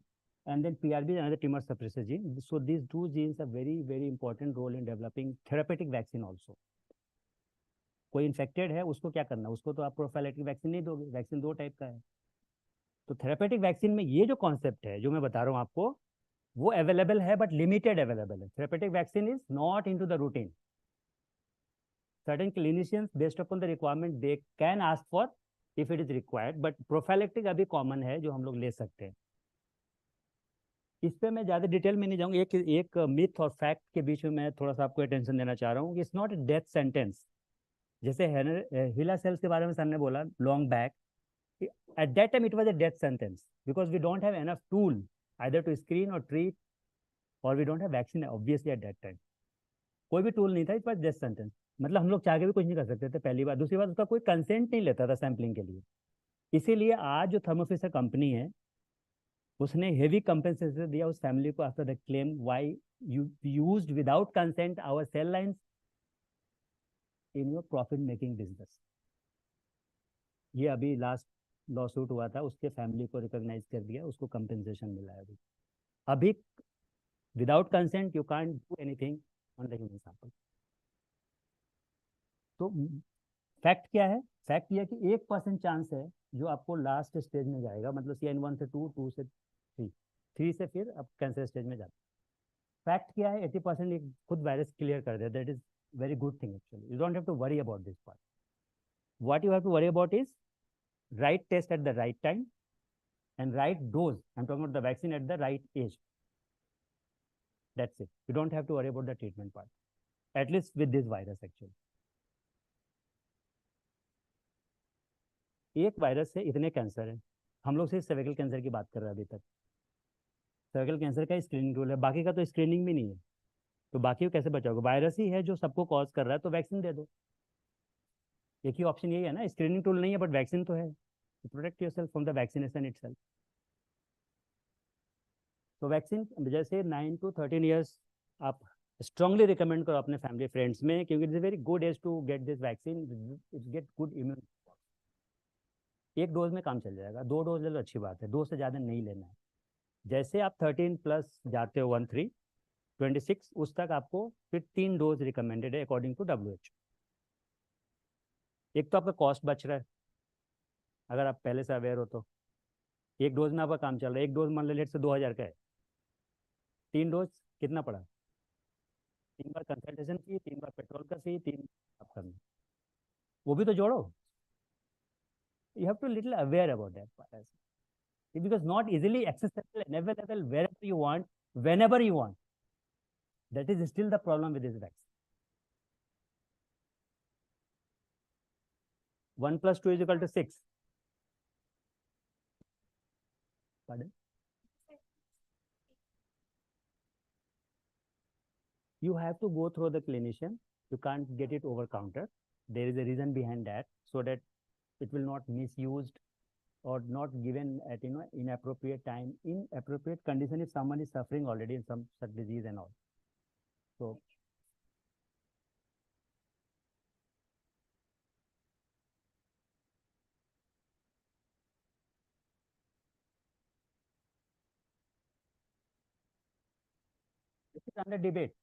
and then PRB is another tumor suppressor gene. So these two genes are very important role in developing therapeutic vaccine also. कोई infected है, उसको क्या करना, उसको तो आप प्रोफाइलेटिक vaccine नहीं दोगे, वैक्सीन दो टाइप का है। तो थेरापेटिक वैक्सीन में ये जो कॉन्सेप्ट है जो मैं बता रहा हूँ आपको, वो अवेलेबल है बट लिमिटेड अवेलेबल है। Therapeutic vaccine is not into the routine. Certain clinicians based upon the requirement they can ask for if it is required, but prophylactic अभी कॉमन है जो हम लोग ले सकते हैं। इस पे मैं ज्यादा डिटेल में नहीं जाऊंगा। एक मिथ और फैक्ट के बीच में मैं थोड़ा सा आपको अटेंशन देना चाह रहा हूँ। It's not a death sentence. जैसे हिला सेल्स के बारे में सर ने बोला long back, at that time it was a death sentence because we don't have enough tool either to screen और ट्रीट, और we don't have vaccine obviously at that time. कोई भी tool नहीं था, इट वाज डेथ सेंटेंस। मतलब हम लोग चाह के भी कुछ नहीं कर सकते थे, पहली बात। दूसरी बात, उसका कोई कंसेंट नहीं लेता था सैम्पलिंग के लिए। इसीलिए आज जो थर्मो फिशर कंपनी है, उसने हेवी कंपेंसेशन दिया उस फैमिली को after the claim why you used without consent our cell lines in your profit making business. ये अभी लास्ट लॉ सूट हुआ था, उसके फैमिली को रिकॉग्नाइज कर दिया, उसको कंपेंसेशन मिला है अभी। Without consent you can't do anything on the human sample. तो फैक्ट क्या है? फैक्ट यह कि 1% चांस है जो आपको लास्ट स्टेज में जाएगा, मतलब CN1 से 2, 2 से 3, 3 से फिर अब कैंसर स्टेज में जाता है। फैक्ट क्या है? 80% खुद वायरस क्लियर कर दे। That is very good thing actually. You don't have to worry about this part. What you have to worry about is right test at the right time and right dose. I'm talking about the vaccine at the right age. That's it. You don't have to worry about the treatment part, at least with this virus actually. एक virus से इतने cancer है। हम लोग सिर्फ cervical cancer की बात कर रहे हैं अभी तक। सर्वाइकल कैंसर का स्क्रीनिंग टूल है, बाकी का तो स्क्रीनिंग भी नहीं है। तो बाकी को कैसे बचाओगे? वायरस ही है जो सबको कॉज कर रहा है, तो वैक्सीन दे दो। एक ही ऑप्शन यही है ना, स्क्रीनिंग टूल नहीं है बट वैक्सीन तो है। To protect yourself from the vaccination itself. तो वैक्सीन जैसे 9 to 13 years आप स्ट्रांगली रिकमेंड करो अपने फैमिली फ्रेंड्स में, क्योंकि it's a very good age to get this vaccine. It's get good immune. एक डोज में काम चल जाएगा, 2 डोज ले लो अच्छी बात है, 2 से ज़्यादा नहीं लेना है। जैसे आप 13+ जाते हो 13, 26 उस तक आपको फिर 3 डोज रिकमेंडेड है अकॉर्डिंग टू WHO। एक तो आपका कॉस्ट बच रहा है अगर आप पहले से अवेयर हो तो। एक डोज में आपका काम चल रहा है, एक डोज मान लेट से 2000 का है, 3 डोज कितना पड़ा? 3 बार कंसल्टेशन की, 3 बार पेट्रोल का फी, 3 आप करना, वो भी तो जोड़ो। You have to little aware about that because not easily accessible and available wherever you want, whenever you want. That is still the problem with this vaccine. 1 plus 2 is equal to 6. Pardon? You have to go through the clinician. You can't get it over counter. There is a reason behind that, so that it will not misused or not given at inappropriate time, inappropriate condition if someone is suffering already in some such disease and all. So this is under debate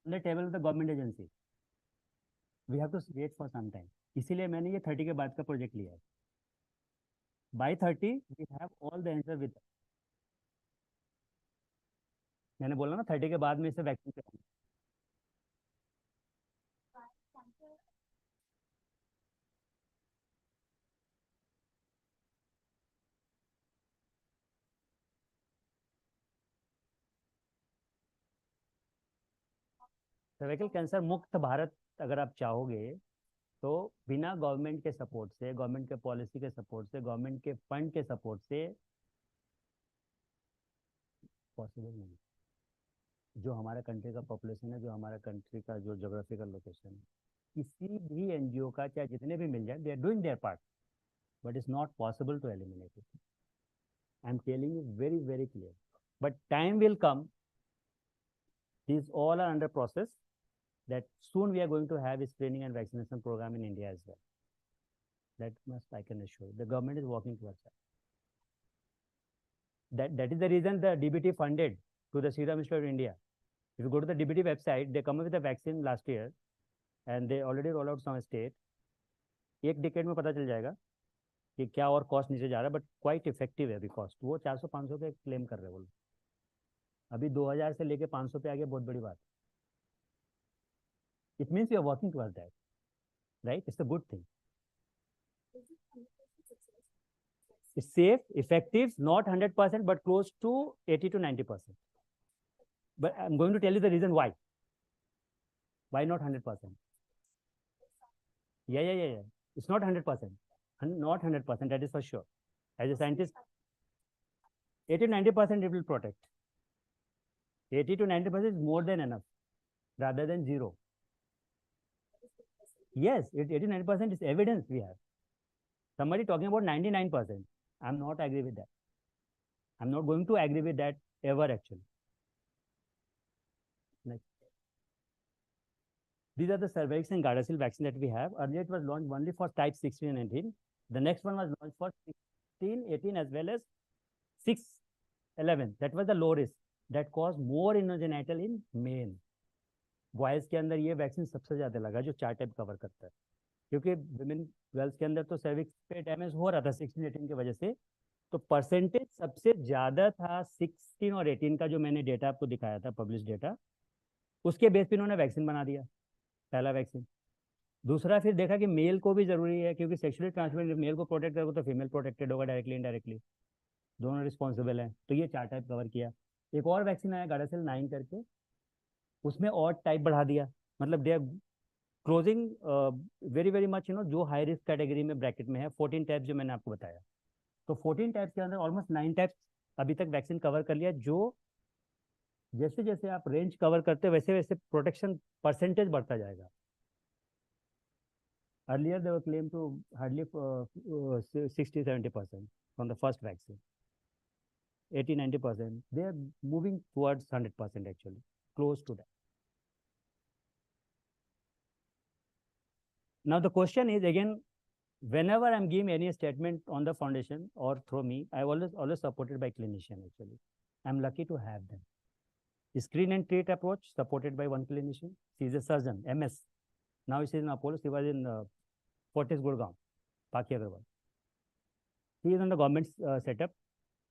on the table of the government agency. We have to wait for some time. इसीलिए मैंने ये 30 के बाद का project लिया है. By 30 we have all the answer with us. मैंने बोला ना 30 के बाद में इसे वैक्सीन कराएंगे. सर्वाइकल कैंसर मुक्त भारत अगर आप चाहोगे तो बिना गवर्नमेंट के सपोर्ट से, गवर्नमेंट के पॉलिसी के सपोर्ट से, गवर्नमेंट के फंड के सपोर्ट से पॉसिबल नहीं. जो हमारा कंट्री का पॉपुलेशन है, जो हमारा कंट्री का जो जोग्राफिकल लोकेशन है, किसी भी एनजीओ का चाहे जितने भी मिल जाए, they are doing their part, but it's not possible to eliminate it. I am telling you very very clear. But time will come. These all are under process. That soon we are going to have a screening and vaccination program in India as well. That must I can assure you. The government is working towards that. That is the reason the DBT funded to the Serum Institute of India. If you go to the DBT website, they come up with a vaccine last year, and they already roll out some state. एक decade में पता चल जाएगा कि क्या और cost नीचे जा रहा है, बट क्वाइट इफेक्टिव है अभी कॉस्ट. वो 400-500 पे क्लेम कर रहे हैं वो लोग. अभी 2000 से लेके 500 पे आ गया, बहुत बड़ी बात. It means we are working towards that, right? It's a good thing. It's safe, effective, not 100%, but close to 80 to 90%. But I'm going to tell you the reason why. Why not 100%? Yeah. It's not 100%. Not 100%, that is for sure. As a scientist, 80 to 90% it will protect. 80 to 90% is more than enough, rather than zero. Yes, 80 to 90% is evidence we have. Somebody talking about 99%. I'm not agree with that. I'm not going to agree with that ever actually. Next. These are the cervix and Gardasil vaccine that we have. Earlier it was launched only for type 16 and 18. The next one was launched for 16, 18 as well as 6, 11. That was the low risk. That caused more immunogenital in male. Boys के अंदर ये vaccine सबसे ज्यादा लगा जो 4 type cover करता है, क्योंकि विमेन गर्ल्स के अंदर तो सर्विक्स पे डैमेज हो रहा था 16-18 की वजह से. तो परसेंटेज सबसे ज्यादा था 16 और 18 का, जो मैंने डेटा आपको दिखाया था, पब्लिश डेटा. उसके बेस पे इन्होंने वैक्सीन बना दिया, पहला वैक्सीन. दूसरा फिर देखा कि मेल को भी जरूरी है, क्योंकि सेक्सुअली ट्रांसमिटेड मेल को प्रोटेक्ट करोगे तो फीमेल प्रोटेक्टेड होगा डायरेक्टली इनडायरेक्टली, दोनों रिस्पॉन्सिबल हैं. तो ये 4 टाइप कवर किया. एक और वैक्सीन आया गार्डासिल 9 करके, उसमें और टाइप बढ़ा दिया. मतलब they are closing very very much जो हाई रिस्क कैटेगरी में ब्रैकेट में है. 14 टाइप्स जो मैंने आपको बताया. तो 14 टाइप्स के अंदर ऑलमोस्ट 9 टाइप्स अभी तक वैक्सीन कवर कर लिया. जो जैसे जैसे आप रेंज कवर करते वैसे वैसे प्रोटेक्शन परसेंटेज बढ़ता जाएगा. Earlier they were claim to hardly 60-70% from the first vaccine. 80-90%. They are moving towards 100% actually, close to that. Now the question is again, whenever I'm giving any statement on the foundation or through me, I always supported by clinician actually. I'm lucky to have them. Screen and treat approach supported by one clinician. She is a surgeon, MS. Now she is in Apollo. She was in Fortis Gurgaon, Paki Agarwal. He is on the government setup.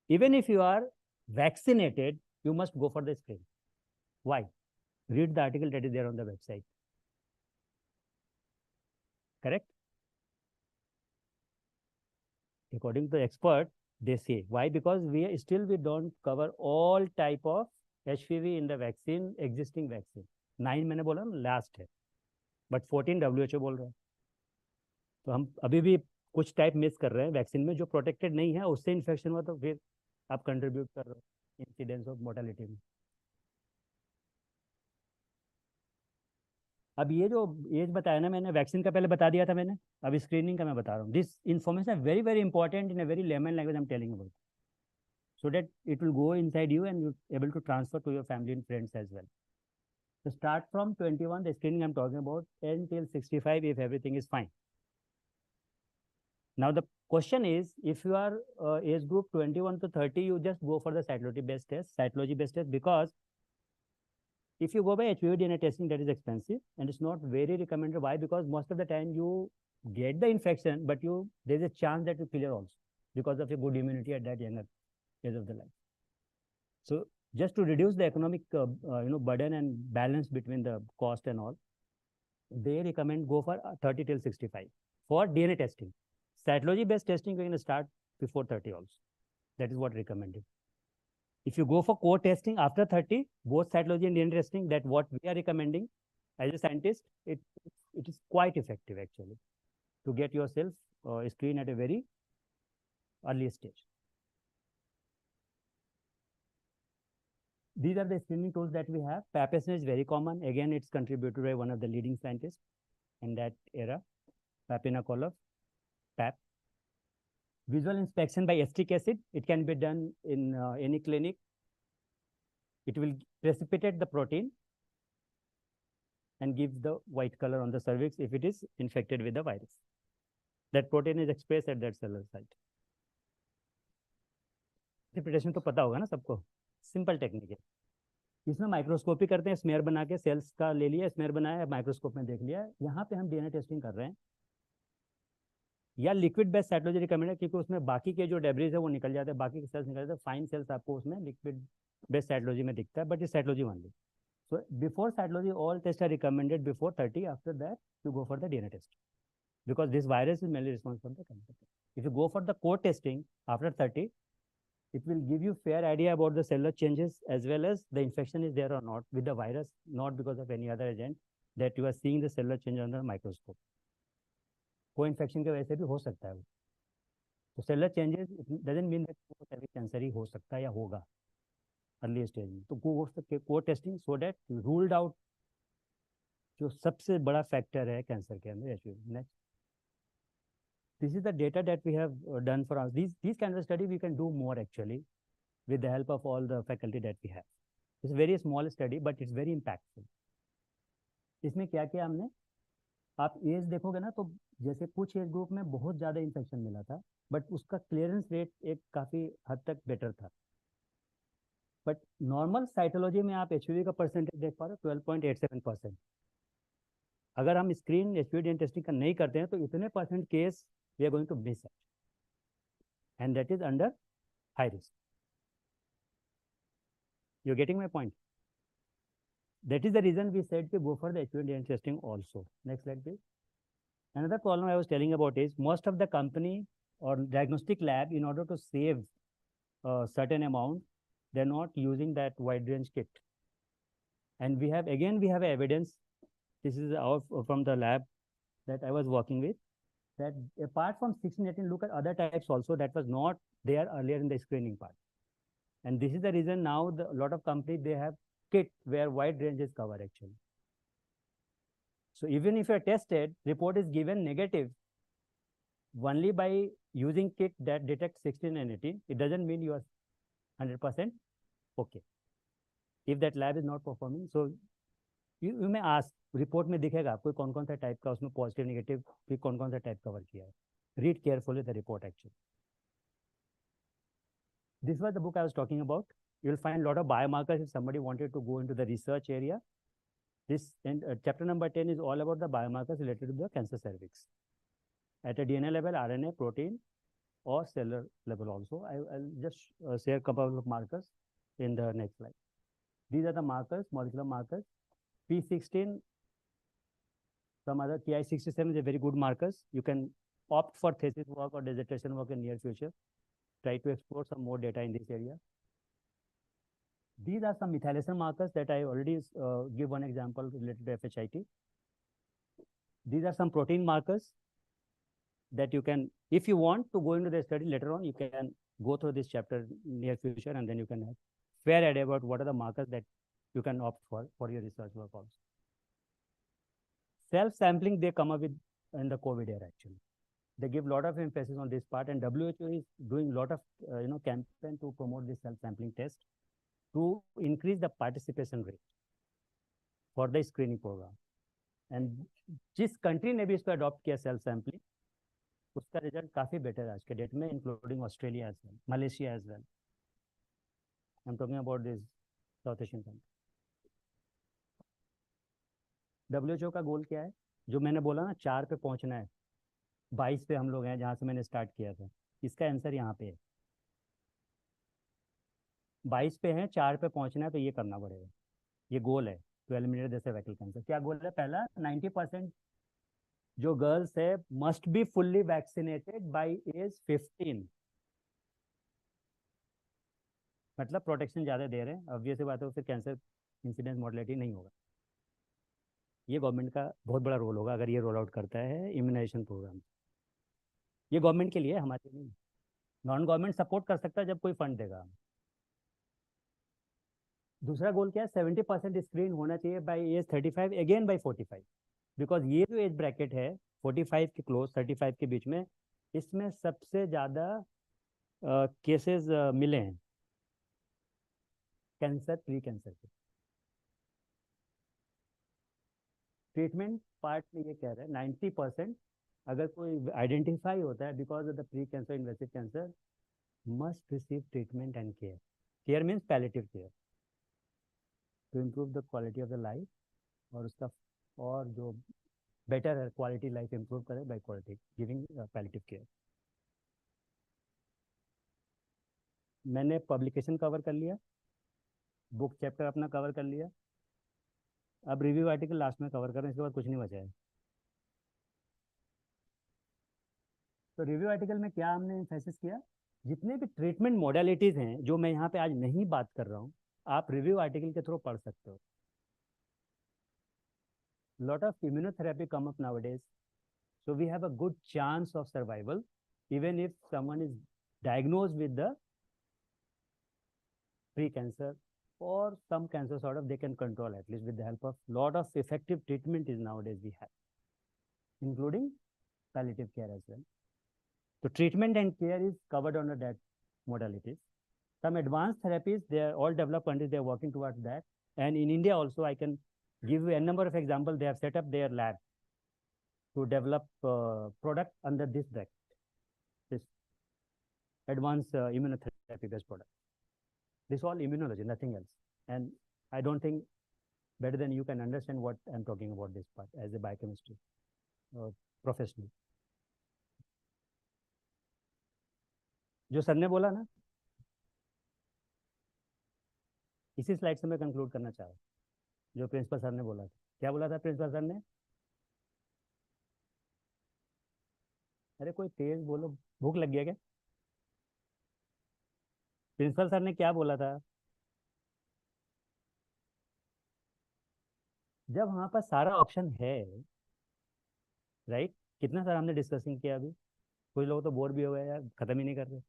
Even if you are vaccinated, you must go for the screen. Why? Read the article that is there on the website. Correct? According to the expert, they say why? Because we don't cover all type of HPV in the vaccine, existing vaccine. 9 मैंने बोला ना last है, but 14 WHO बोल रहा है. तो हम अभी भी कुछ टाइप मिस कर रहे हैं वैक्सीन में, जो प्रोटेक्टेड नहीं है उससे इन्फेक्शन हुआ तो फिर आप कंट्रीब्यूट कर रहे हो इंसिडेंस ऑफ मोर्टेलिटी में। अब ये जो एज बताया ना मैंने, वैक्सीन का पहले बता दिया था मैंने, अब स्क्रीनिंग का मैं बता रहा हूँ। This information very very important in a very layman language I am telling about, so that it will go inside you and you're able to transfer to your family and friends as well. So start from 21, the screening I'm talking about, until 65 if everything is fine. Now the question is, if you are age group 21 to 30, you just go for the cytology based test, because if you go by HPV DNA testing, that is expensive and it's not very recommended. Why? Because most of the time you get the infection, but there's a chance that you clear also because of your good immunity at that younger age of the life. So just to reduce the economic burden and balance between the cost and all, they recommend go for 30 till 65 for DNA testing. Cytology based testing you can start before 30 also. That is what recommended. If you go for core testing after 30, both cytology and DNA testing, that what we are recommending as a scientist, it is quite effective actually to get yourself screened at a very early stage. These are the screening tools that we have. Pap smear is very common. Again, it's contributed by one of the leading scientists in that era, Papinakolov, PAP. Visual inspection by acetic acid, it can be done in any clinic. It will precipitate the protein and give the white color on the cervix if it is infected with the virus. That protein is expressed at that cellular site. Precipitation तो पता होगा ना सबको, simple technique है। इसमें microscopy करते हैं, smear बना के सेल्स का ले लिया, स्मेयर बनाया, माइक्रोस्कोप में देख लिया। यहाँ पे हम डीएनए टेस्टिंग कर रहे हैं, या लिक्विड बेस्ड साइटोलॉजी रिकमेंड है, क्योंकि उसमें बाकी के जो डेब्रीज है वो निकल जाते हैं, बाकी के सेल्स निकल जाते हैं, फाइन सेल्स आपको उसमें लिक्विड बेस्ड साइटोलॉजी में दिखता है, but is cytology only. So before cytology, all tests are recommended before 30. After that, you go for the DNA test, because this virus is mainly responsible for the cancer. If you go for the core testing after 30, it will give you fair idea about the cellular changes as well as the infection is there or not with the virus, not because of any other agent, that you are seeing the cellular change under the microscope. Co-infection के वजह से भी हो सकता है वो. तो cellular changes doesn't mean that cancer ही हो सकता है या होगा अर्ली स्टेज में. तो core testing so that ruled out जो सबसे बड़ा फैक्टर है कैंसर के अंदर HPV. Next, this is the data that we have done for us. These kinds of study we can do more actually with the help of all the faculty that we have. It's a very small study but it's very impactful. इसमें क्या किया हमने, आप as देखोगे ना, तो जैसे कुछ एज ग्रुप में बहुत ज़्यादा इन्फेक्शन मिला था, बट उसका क्लियरेंस रेट एक काफ़ी हद तक बेटर था. बट नॉर्मल साइटोलॉजी में आप एचपीवी का परसेंटेज देख पा रहे हो 12.87%. अगर हम स्क्रीन एचपीवी टेस्टिंग का नहीं करते हैं तो इतने percent case we are going to miss it, and that is under high risk. You getting my point? That is the reason we said to go for the HPV DNA testing also. Next slide, please. Another problem I was telling about is most of the company or diagnostic lab, in order to save a certain amount, they're not using that wide range kit. And we have evidence. This is from the lab that I was working with, that apart from 1618, look at other types also that was not there earlier in the screening part. And this is the reason now a lot of companies, they have kit where wide range is covered actually. So even if you're tested, report is given negative only by using kit that detects 16 and 18, it doesn't mean you are 100% okay. If that lab is not performing, so you may ask, report में दिखेगा आपको कौन कौन सा type का उसमें positive negative फिर कौन कौन सा टाइप कवर किया है. Read carefully the report actually. This was the book I was talking about. You will find a lot of biomarkers if somebody wanted to go into the research area. This and chapter number 10 is all about the biomarkers related to the cancer cervix at a DNA level, RNA, protein, or cellular level also. I'll just share a couple of markers in the next slide. These are the markers, molecular markers. P16, some other Ki67 is a very good markers. You can opt for thesis work or dissertation work in near future. Try to explore some more data in this area. These are some methylation markers that I already give one example related to FHIT. These are some protein markers. that you can, if you want to go into the study later on, you can go through this chapter near future, and then you can have fair idea about what are the markers that you can opt for your research work also. Self-sampling they come up with in the COVID era actually. They give a lot of emphasis on this part, and WHO is doing a lot of campaign to promote this self-sampling test to increase the participation rate for the screening program. And जिस country ने भी इसको adopt किया self sampling, उसका result काफी better है आज के डेट में, including Australia as well, Malaysia as well. I am talking about this South Asian country. WHO का गोल क्या है? जो मैंने बोला ना 4 पे पहुंचना है, 22 पे हम लोग हैं जहां से मैंने स्टार्ट किया था. इसका आंसर यहाँ पे है. 22 पे हैं, 4 पे पहुंचना है, तो ये करना पड़ेगा. ये गोल है to eliminate the cervical cancer. क्या गोल है? पहला 90% जो गर्ल्स है must be fully vaccinated by age 15. मतलब प्रोटेक्शन ज्यादा दे रहे हैं, ऑब्वियस बात है, फिर कैंसर इंसिडेंस मॉर्टेलिटी नहीं होगा. ये गवर्नमेंट का बहुत बड़ा रोल होगा अगर ये रोल आउट करता है इम्यूनाइजेशन प्रोग्राम. ये गवर्नमेंट के लिए, हमारे लिए नहीं. नॉन गवर्नमेंट सपोर्ट कर सकता है जब कोई फंड देगा. दूसरा गोल क्या है? 70% स्क्रीन होना चाहिए by age 35, again by 45. Because ये जो एज ब्रैकेट है 45 के क्लोज 35 के बीच में, इसमें सबसे ज़्यादा केसेस मिले हैं कैंसर, प्री कैंसर के. ट्रीटमेंट पार्ट में ये कह रहे हैं 90% अगर कोई आइडेंटिफाई होता है because of the pre cancer, invasive cancer, must receive treatment and care. Care means palliative care to improve the quality of the life, और उसका और जो बेटर है क्वालिटी लाइफ इम्प्रूव करे by quality giving palliative care. मैंने publication cover कर लिया, book chapter अपना कवर कर लिया. अब रिव्यू आर्टिकल लास्ट में कवर करें, इसके बाद कुछ नहीं बचा है. तो रिव्यू आर्टिकल में क्या हमने एम्फेसिस किया? जितने भी ट्रीटमेंट मोडालिटीज हैं जो मैं यहाँ पे आज नहीं बात कर रहा हूँ, आप रिव्यू आर्टिकल के थ्रू पढ़ सकते हो. Lot of immunotherapy come up nowadays, so we have a good chance of survival even if someone is diagnosed with the pre-cancer or some cancer sort of, they can control at least with the help of lot of effective treatment is nowadays we have, including palliative care as well. So treatment and care is covered under that modalities. Some advanced therapies, they are all developed countries, they are working towards that. And in India also, I can give you a number of examples. They have set up their lab to develop product under this bracket, this advanced immunotherapy based product. This all immunology, nothing else. And I don't think better than you can understand what I'm talking about this part as a biochemistry professional. जो sir ने बोला ना, इसी slide से मैं conclude करना चाह रहा हूँ. जो प्रिंसिपल सर ने बोला था, क्या बोला था प्रिंसिपल सर ने? अरे कोई तेज बोलो, भूख लग गया क्या? प्रिंसिपल सर ने क्या बोला था? जब वहां पर सारा ऑप्शन है, राइट, कितना सारा हमने डिस्कसिंग किया अभी, कुछ लोग तो बोर भी हो गए यार, खत्म ही नहीं कर रहे.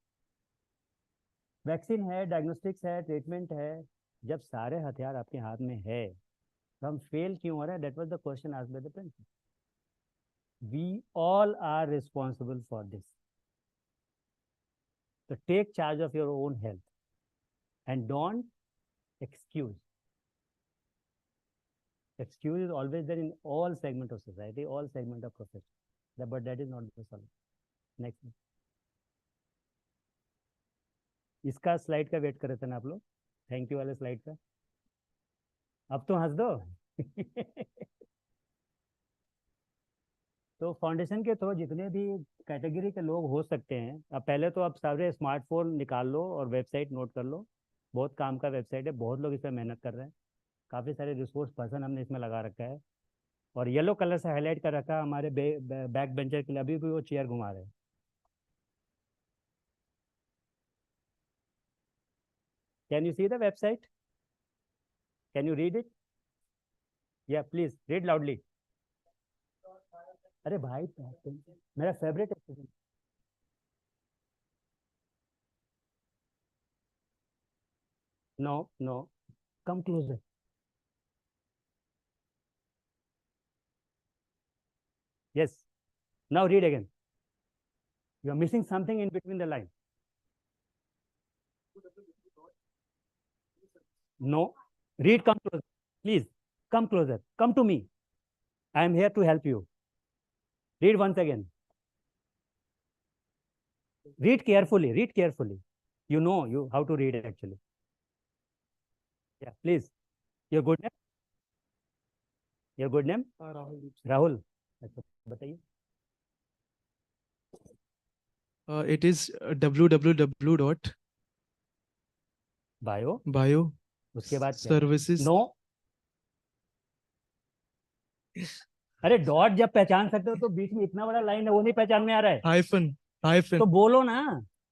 वैक्सीन है, डायग्नोस्टिक्स है, ट्रीटमेंट है, जब सारे हथियार आपके हाथ में है तो हम फेल क्यों हो रहे हैं? That was the question asked by the principal. We all are responsible for this. So take charge of your own health and don't excuse. Excuse is always there in all segments of society, all segments of profession. But that is not the solution. Next. इसका slide का wait कर रहे थे ना आप लोग, thank you वाले slide का. अब तो हंस दो. तो फाउंडेशन के थ्रू जितने भी कैटेगरी के लोग हो सकते हैं, अब पहले तो आप सारे स्मार्टफोन निकाल लो और वेबसाइट नोट कर लो. बहुत काम का वेबसाइट है, बहुत लोग इस पर मेहनत कर रहे हैं, काफ़ी सारे रिसोर्स पर्सन हमने इसमें लगा रखा है, और येलो कलर से हाईलाइट कर रखा है हमारे बैक बेंचर के लिए. अभी भी वो चेयर घुमा रहे हैं. Can you see the website? Can you read it? Yeah, please read loudly. अरे भाई मेरा favourite exercise. No no, come closer. Yes. Now read again. You are missing something in between the line. No. Read, come closer. Please, come closer. Come to me. I am here to help you. Read once again. Read carefully. Read carefully. You know you how to read actually. Yeah, please. Your good name? Your good name? Rahul. Rahul. अच्छा, बताइए. It is www dot Bio. bio उसके बाद क्या? services. No. अरे dot जब पहचान सकते हो तो बीच में इतना बड़ा लाइन है वो नहीं पहचान में आ रहा है. Hyphen. तो बोलो ना.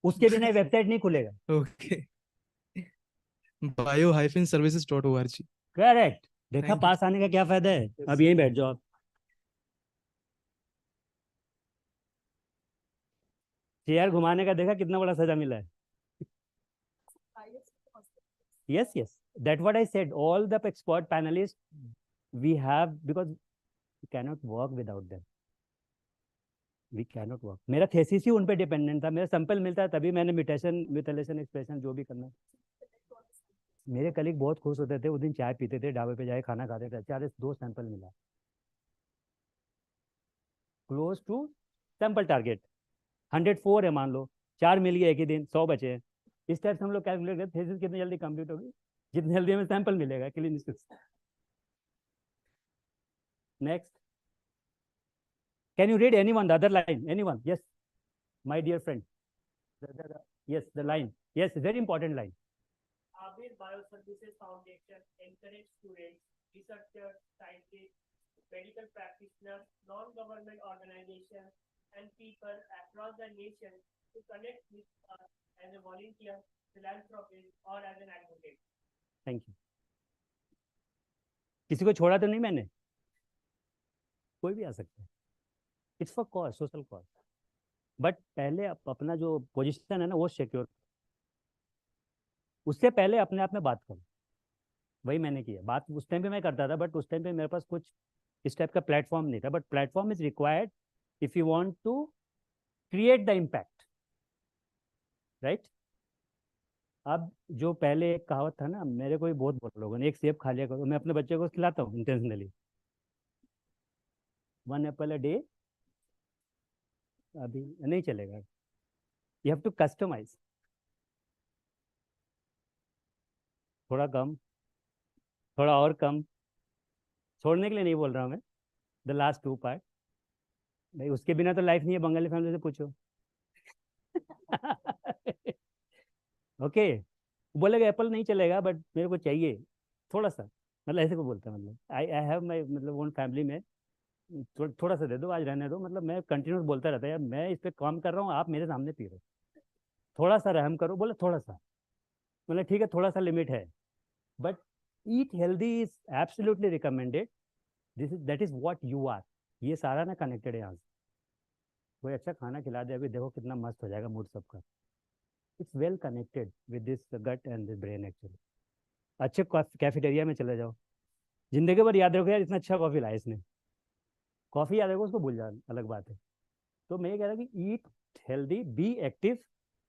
उसके बिना वेबसाइट नहीं खुलेगा. Okay. bio-services.org. करेक्ट. देखा Thank you. पास आने का क्या फायदा है. अब यहीं बैठ जाओ आप. चेयर घुमाने का देखा कितना बड़ा सजा मिला है. Yes, yes. That's what I said. All the expert panelists we have, because we cannot work without them. We cannot work. मेरा थेसिस ही उन पे डिपेंडेंट था. मेरा सैंपल मिलता है तभी मैंने मिथाइलेशन एक्सप्रेशन जो भी करना. मेरे कलीग बहुत खुश होते थे. उस दिन चाय पीते थे, ढाबे पे जाके खाना खाते थे. अच्छा 2 सैंपल मिला. क्लोज टू सैंपल टारगेट 104 है मान लो. 4 मिल गए एक ही दिन, 100 बचे हैं. इस टाइप से हम लोग कैलकुलेट करते थेसिस कितनी जल्दी कंप्लीट होगी, जितनी जल्दी हमें सैंपल मिलेगा क्लिनिसिस. Next. Can you read anyone, the other line? Anyone? Yes, my dear friend. Yes, the line. Yes, very important line. Abir Bioservices Foundation encourage students, researchers, scientists, medical practitioners, non-government organizations, and people across the nation to connect with us as a volunteer, philanthropist, or as an advocate. Thank you. किसी को छोड़ा तो नहीं मैंने. कोई भी आ सकता है. It's for cause, social cause. But पहले अपना जो पोजीशन है ना वो सिक्योर. उससे पहले अपने आप में बात करो. वही मैंने किया. बात उस टाइम पे मैं करता था बट उस टाइम पे मेरे पास कुछ इस टाइप का प्लेटफॉर्म नहीं था. But platform is required if you want to create the impact. Right. अब जो पहले एक कहावत था ना, मेरे को भी बहुत बोल लोगों ने, एक सेब खा लिया करो. मैं अपने बच्चे को खिलाता हूँ इंटेंशनली. 1 एप्पल अ डे अभी नहीं चलेगा. You have to customise. थोड़ा कम, थोड़ा और कम. छोड़ने के लिए नहीं बोल रहा हूँ मैं. द लास्ट 2 पार्ट भाई, उसके बिना तो लाइफ नहीं है. बंगाली फैमिली से पूछो. ओके. बोलेगा एप्पल नहीं चलेगा बट मेरे को चाहिए थोड़ा सा. मतलब ऐसे को बोलता है. मतलब आई हैव माई, मतलब ओन फैमिली में थोड़ा सा दे दो, आज रहने दो. मतलब मैं कंटिन्यूस बोलता रहता है यार मैं इस पर काम कर रहा हूँ, आप मेरे सामने पी रहे हो, थोड़ा सा रहम करो. बोले थोड़ा सा. मतलब ठीक है थोड़ा सा लिमिट है. But eat healthy is absolutely recommended. This is that is what you are. ये सारा ना कनेक्टेड है यहाँ से. कोई अच्छा खाना खिला दे अभी, देखो कितना मस्त हो जाएगा मूड सबका. It's well connected with this gut and this brain actually. अच्छे कैफेटेरिया में चले जाओ, जिंदगी भर याद रखो यार इतना अच्छा कॉफी लाया इसने. कॉफी याद रखो, उसको भूल जाओ अलग बात है. तो मैं ये कह रहा कि eat healthy, be active.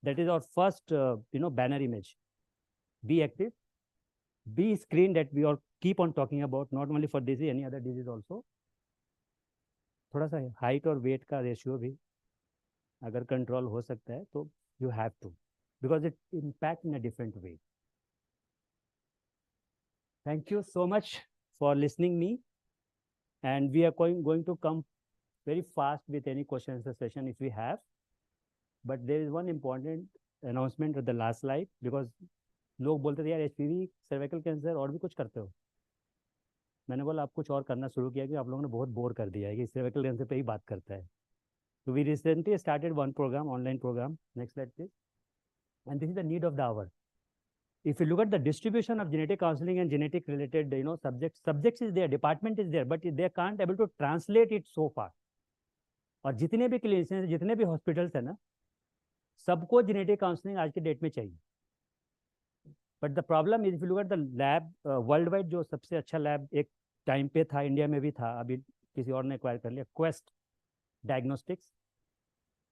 That is our first banner image. Be active, be screen that we are keep on talking about, not only for this any other disease also. थोड़ा सा हाइट और वेट का ratio भी अगर control हो सकता है तो you have to, because it impact in a different way. Thank you so much for listening me, and we are going to come very fast with any question answer session if we have. But there is one important announcement at the last slide, because लोग बोलते थे यार HPV cervical cancer और भी कुछ करते हो. मैंने बोला आप कुछ और करना शुरू किया कि आप लोगों ने बहुत बोर कर दिया है कि सर्वाइकल कैंसर पे ही बात करता है. So we recently started one program, online program. Next slide please. And this is the need of the hour. If you look at the distribution of genetic counseling and genetic related subjects is there, department is there, but they can't able to translate it so far. और जितने भी clinicians, जितने भी hospitals है ना, सबको genetic counselling आज के डेट में चाहिए. But the problem is, if you look at the lab world wide, जो सबसे अच्छा लैब एक टाइम पे था, इंडिया में भी था, अभी किसी और ने एक्वायर कर लिया, क्वेस्ट डायग्नोस्टिक्स,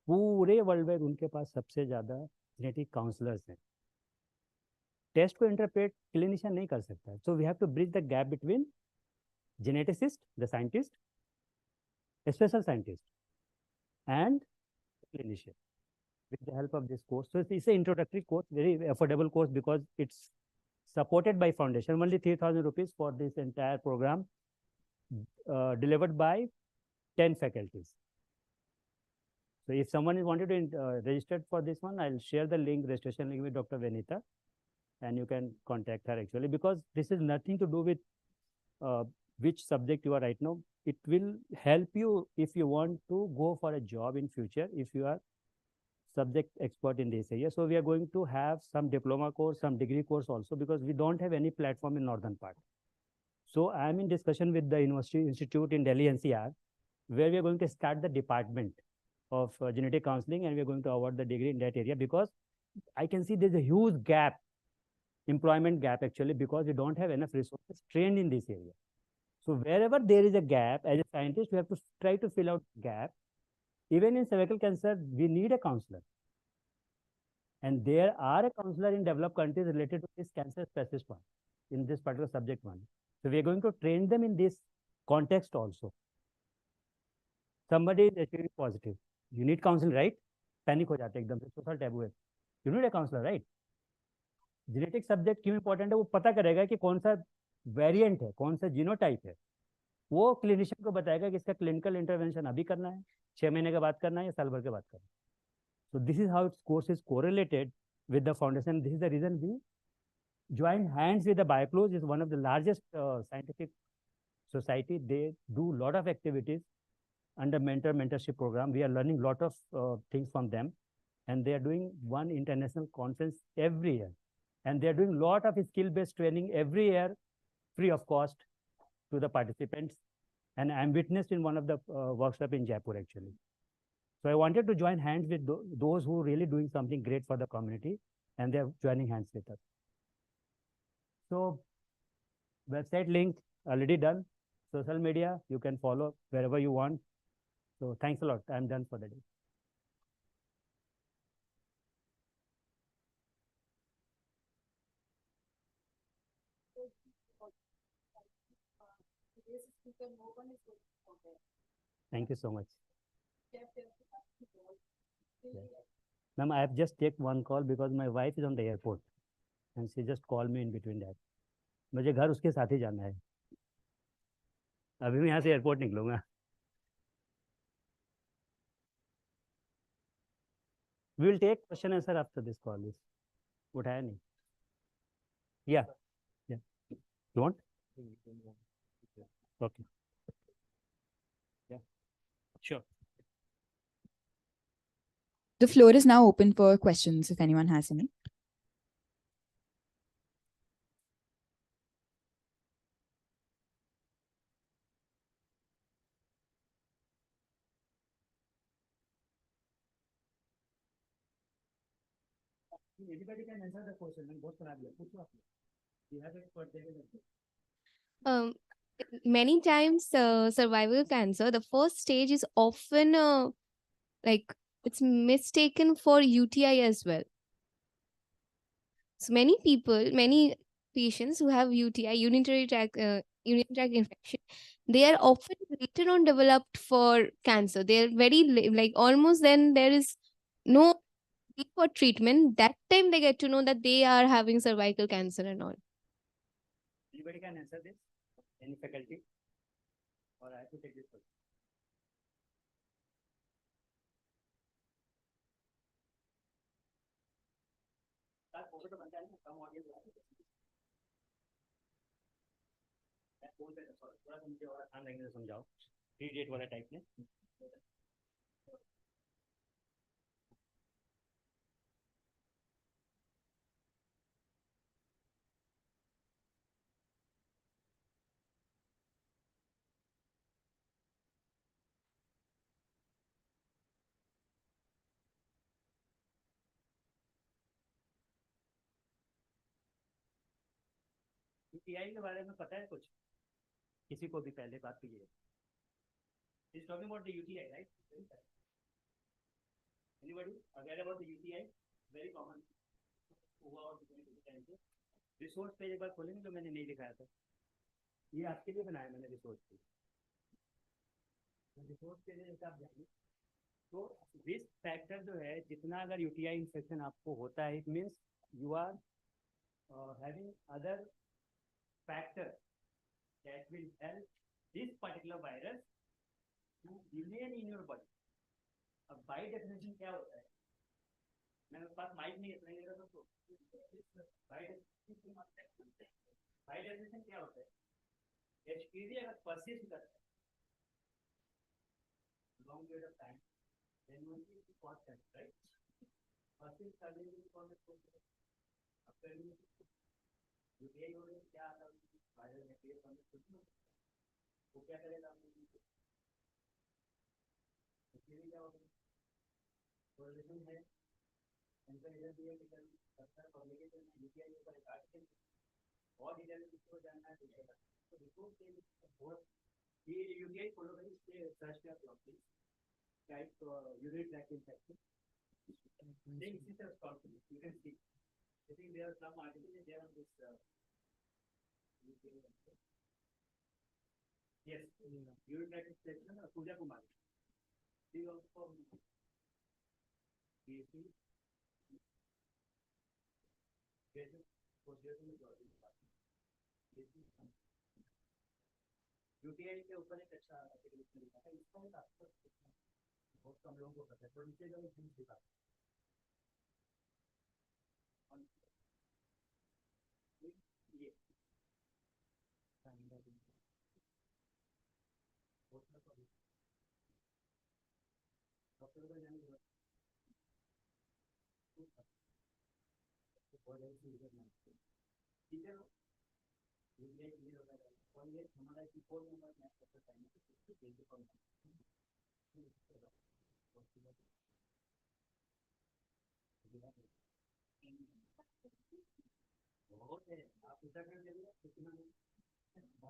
पूरे वर्ल्ड वाइड उनके पास सबसे ज़्यादा जेनेटिक काउंसलर्स हैं. टेस्ट को इंटरप्रेट क्लिनिशियन नहीं कर सकता. So we have to bridge the gap between geneticist, the scientist, special scientist, and clinician with the help of this course. So it's an introductory course, very affordable course, because it's supported by foundation. Only 3,000 rupees for this entire program, delivered by 10 faculties. So if someone is wanted to register for this one, I'll share the link, registration link with Dr. Venita, and you can contact her actually, because this is nothing to do with which subject you are right now. It will help you if you want to go for a job in future, if you are subject expert in this area. So we are going to have some diploma course, some degree course also, because we don't have any platform in northern part. So I am in discussion with the University Institute in Delhi NCR, where we are going to start the department of genetic counseling, and we are going to award the degree in that area, because I can see there's a huge gap, employment gap actually, because we don't have enough resources trained in this area. So wherever there is a gap, as a scientist, we have to try to fill out gap. Even in cervical cancer, we need a counselor. And there are a counselor in developed countries related to this cancer specialist one, in this particular subject one. So we are going to train them in this context also. Somebody is HIV positive. You need counseling, right? Panic हो जाते एकदम से, social taboo है. You need a counselor, right? Genetic subject क्यों important है? वो पता करेगा कि कौन सा वेरिएंट है, कौन सा जीनोटाइप है. वो क्लिनिशियन को बताएगा कि इसका क्लिनिकल इंटरवेंशन अभी करना है, 6 महीने के बाद करना है, या साल भर के बाद करना है. So this is how its course is correlated with the foundation. This is the reason we joined hands with the BioClose. Is one of the largest scientific society. They do a lot of activities under mentorship program. We are learning a lot of things from them, and they are doing one international conference every year, and they are doing a lot of skill-based training every year, free of cost to the participants. And I'm witnessed in one of the workshop in Jaipur actually. So I wanted to join hands with those who are really doing something great for the community, and they're joining hands with us. So website link already done. Social media, you can follow wherever you want. So thanks a lot. I'm done for the day. Thank you so much. Yeah. Ma'am, I have just taken one call because my wife is on the airport, and she just called me in between that. मुझे घर उसके साथ ही जाना है. अभी मैं यहाँ से airport निकलूंगा. We will take question and answer after this call. उठाया नहीं. Yeah. Yeah. You want? Okay. Yeah. Sure. The floor is now open for questions if anyone has any. Anybody can answer the question. बहुत खराब है. पूछो आप. You have expert there. Many times survival cancer, the first stage is often like it's mistaken for UTI as well. So many people, many patients who have UTI, urinary tract infection, they are often later on developed for cancer. They are very like almost then there is no need for treatment. That time they get to know that they are having cervical cancer and all. Anybody can answer this? Any faculty? Or I have to take this question? थोड़ा सा मुझे और आसान language में समझाओ. 3 date वाला type में. UTI के बारे में पता है कुछ किसी को भी? पहले बात तो ये है, is talking about the UTI, right? Anybody aware about the UTI? Very common हुआ और रिसोर्स पेज एक बार खोलेंगे जो मैंने नहीं दिखाया था, ये आपके लिए बनाया मैंने रिसोर्स पेज। रिसोर्स पेज जैसे आप जाएंगे तो रिस्क फैक्टर जो है, जितना अगर यूटीआई इन्फेक्शन आपको होता है, it means you are having other factor that will help this particular virus to remain in your body. अब by definition क्या होता है? मेरे पास माइक नहीं है, नहीं लगा तो by definition क्या होता है? HPV अगर persist करता है long period of time, then only it is constant, right? Persist करने के लिए कौन सा अब करेंगे यूटीआई हो रहे क्या आता है? वायरल बैक्टीरिया फंगस कुछ नहीं, वो क्या करेगा? इसलिए क्या होगा? कोरिलेशन है, इनका इधर दिया कि सर पब्लिकेशन में यूटीआई के ऊपर एक आर्टिकल और डिटेल में किसको जानना है तो रिपोर्ट के बहुत ये यूटीआई फॉलो करें, इसके सर्च पे आप log please type urinary tract infection then इसी तरह सॉल्व करें। You can see I think there are some articles there on this yes, urine tract infection, Pooja Kumar. She also PhD. UTI के ऊपर एक अच्छा article इसमें लिखा है, इसका एक आपको बहुत कम लोगों को पता है, तो नीचे जो लिंक दिखा ये डॉक्टर को जाने की ठीक है, यूटीआई क्लियर होगा और ये हमारा की फोन नंबर मैच करता है बहुत है। आप उत्तराखंड चलिए कितना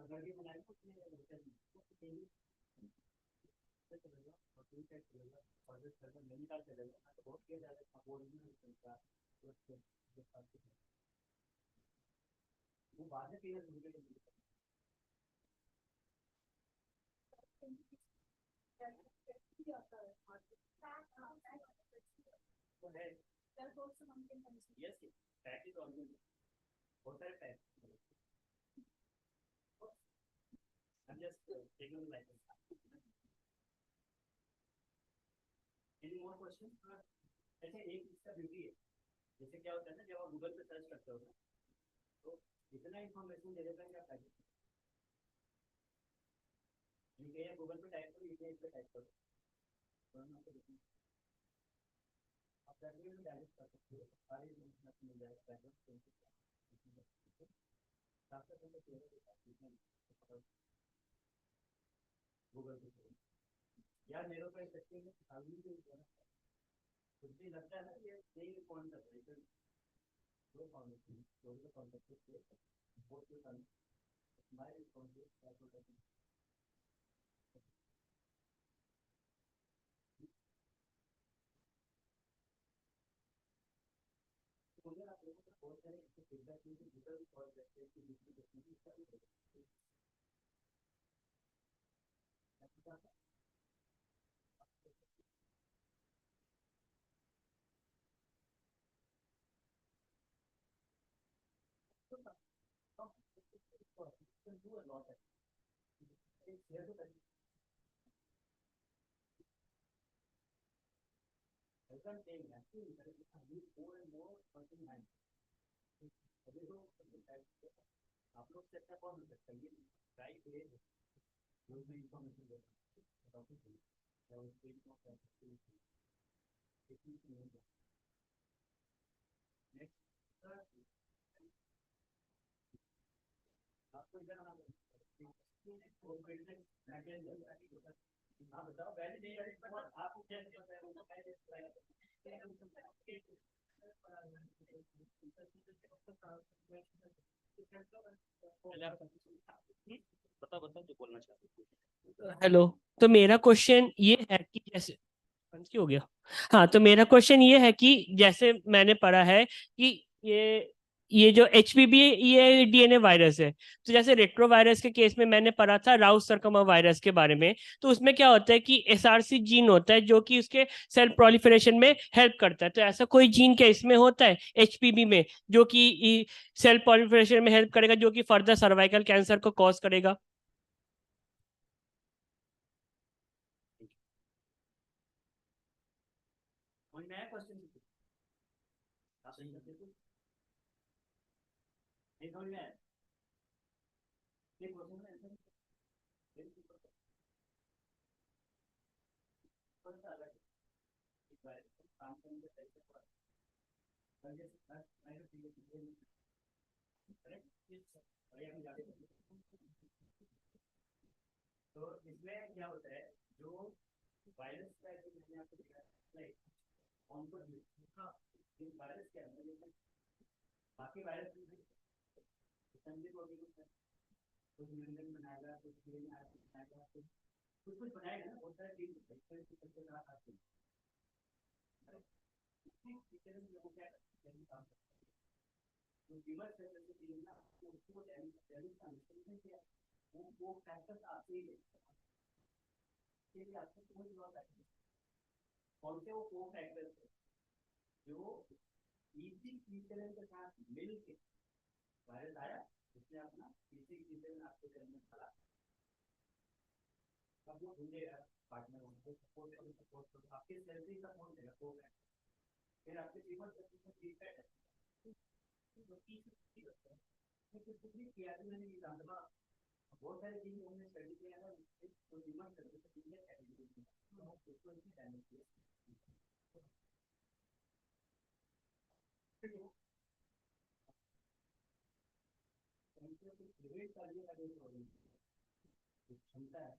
घर के बनाए नैनीताल चलेगा तो बहुत किया जाएगा वो बाद में clear yes, fat is always what are fat? I'm just taking the license. Any more questions? ऐसे एक इसका ब्यूटी है, जैसे क्या होता है ना जब आप गूगल पे सर्च करते हो तो इतना इंफॉर्मेशन दे देता है कि आप टाइप यूटीआई गूगल पे टाइप करो, यूटीआई पे टाइप करो, आप करके भी डायरेक्ट कर सकते हो, सारी इन्फॉर्मेशन मिल जाएगा गूगल पे यार मेरे को सकते हैं कुछ भी लगता है ना ये सही पॉइंट है, दो फाउंडेशन दो कॉन्सेप्ट से बहुत कुछ हमारे कॉन्सेप्ट आप लोगों को बहुत सारे ऐसे फीडबैक मिलते हैं जिधर और जैसे कि दूसरी टेक्नोलॉजी का भी do a lot of it's here to I can't say actually there is more and more something mind अभी तो आप लोग से अच्छा कौन हो सकता है? ये राइट है जो भी इंफॉर्मेशन दे टॉपिक है या उस पेज को नेक्स्ट आपको इधर आना हाँ बताओ वैलिडेट आपको कैसे पता है वो कैसे हेलो, तो मेरा क्वेश्चन ये है कि जैसे हो गया। हाँ, तो मेरा क्वेश्चन ये है कि जैसे मैंने पढ़ा है कि ये जो HPV ये DNA वायरस है। तो जैसे रेट्रो वायरस के केस में मैंने पढ़ा था राउस सरकोमा वायरस के बारे में। तो उसमें क्या होता है कि SRC जीन होता है जो कि उसके सेल प्रोलिफरेशन में हेल्प करता है। तो ऐसा कोई जीन क्या इसमें होता है HPV में जो कि सेल प्रोलिफरेशन में हेल्प करेगा, जो कि फर्दर सर्वाइकल कैंसर को कॉज करेगा? तो इसमें क्या होता है, जो वायरस का जो मैंने आपको दिखाया उनको वायरस के अंदर बाकी वायरस कुछ न्यूनतम बनाएगा, कुछ बनाएगा, कुछ बनाएगा ना, बहुत सारे चीज आते हैं। तो फीवर से ना उसको वो फैक्टर्स आते ही है। आपको कोई लॉस आएगा कौन से वो फैक्टर्स है जो इसी कीटन के साथ मिल के वायरस आया, उसने अपना इसी कीटन आपके शरीर में डाला। अब वो ढूंढेगा पार्टनर, उनको सपोर्ट आपके सेल से सपोर्ट देगा को फिर आपके फीवर से ठीक है। बहुत सारे चीज हमने स्टडी किया है, तो बीमार करते क्षमता है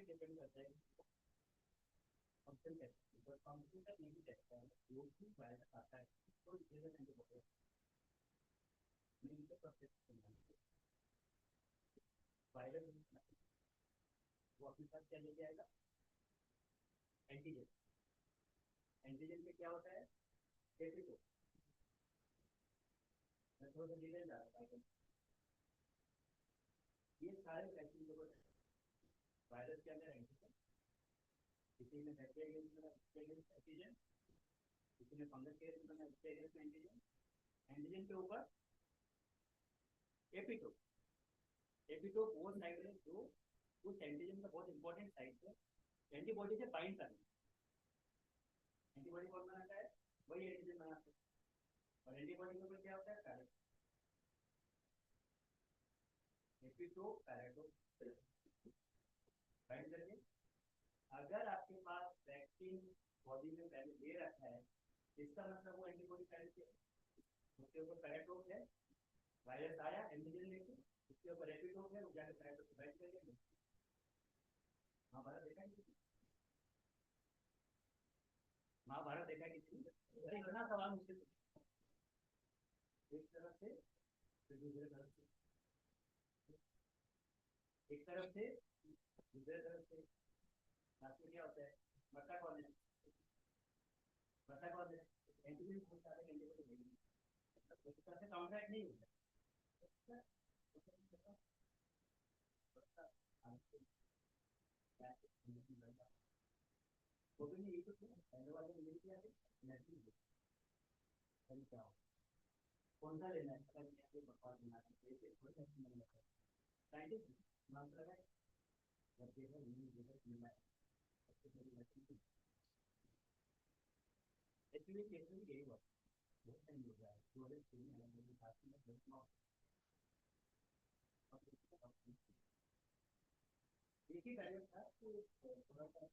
डिपेंड करता है फंक्शन कैसे, तो फंक्शन का नहीं देखता है जो भी वायरस आता है तो इधर एंटीबॉडी नहीं तो प्रोटेक्ट वायरस वो अपने साथ क्या लेके आएगा, एंटीजन। एंटीजन में क्या होता है, एपिटोप। मैं थोड़ा सा डिटेल जा रहा हूँ। ये सारे वैक्सीन वायरस के अंदर एंटीजन, किसी में बैक्टीरिया एंटीजन, किसी में फंगस के एंटीजन, एंटीजन के ऊपर एपिटोप। एपिटोप वो साइड है जो उस एंटीजन का बहुत इंपॉर्टेंट साइड है, एंटीबॉडी से बाइंड करना। एंटीबॉडी कौन बनाता है, वही एंटीजन बनाता है। और एंटीबॉडी के ऊपर क्या होता है, पैरेट। एपिटोप पैरेटोप बाइंड करके अगर आपके पास वैक्सीन बॉडी में पहले ले रखा है, इसका मतलब वो एंटीबॉडी पहले से उसके ऊपर पैरेटोप है, वायरस आया एंटीजन लेके, उसके ऊपर एपिटोप है, वो जाके पैरेटोप से बाइंड करके महाभारत देखा है, महाभारत देखा किसी ने? इतना सवाल मुश्किल एक तरफ से फिर दूसरे तरफ से, एक तरफ से दूसरे तरफ से, लास्ट में क्या होता है, बता कौन है, बता कौन है, एंटीजन बहुत सारे एंटीबॉडी उस तरह से काउंटरैक्ट नहीं होता। वो भी नहीं, पहले वाले में मिल गया कौन सा लेना है, बकवास बना साइंटिस्ट नाम लगा एक्चुअली केस में यही हुआ बहुत टाइम हो गया है 2003 में मेरे साथ में बहुत नॉट एक ही कार्य था तो थोड़ा सा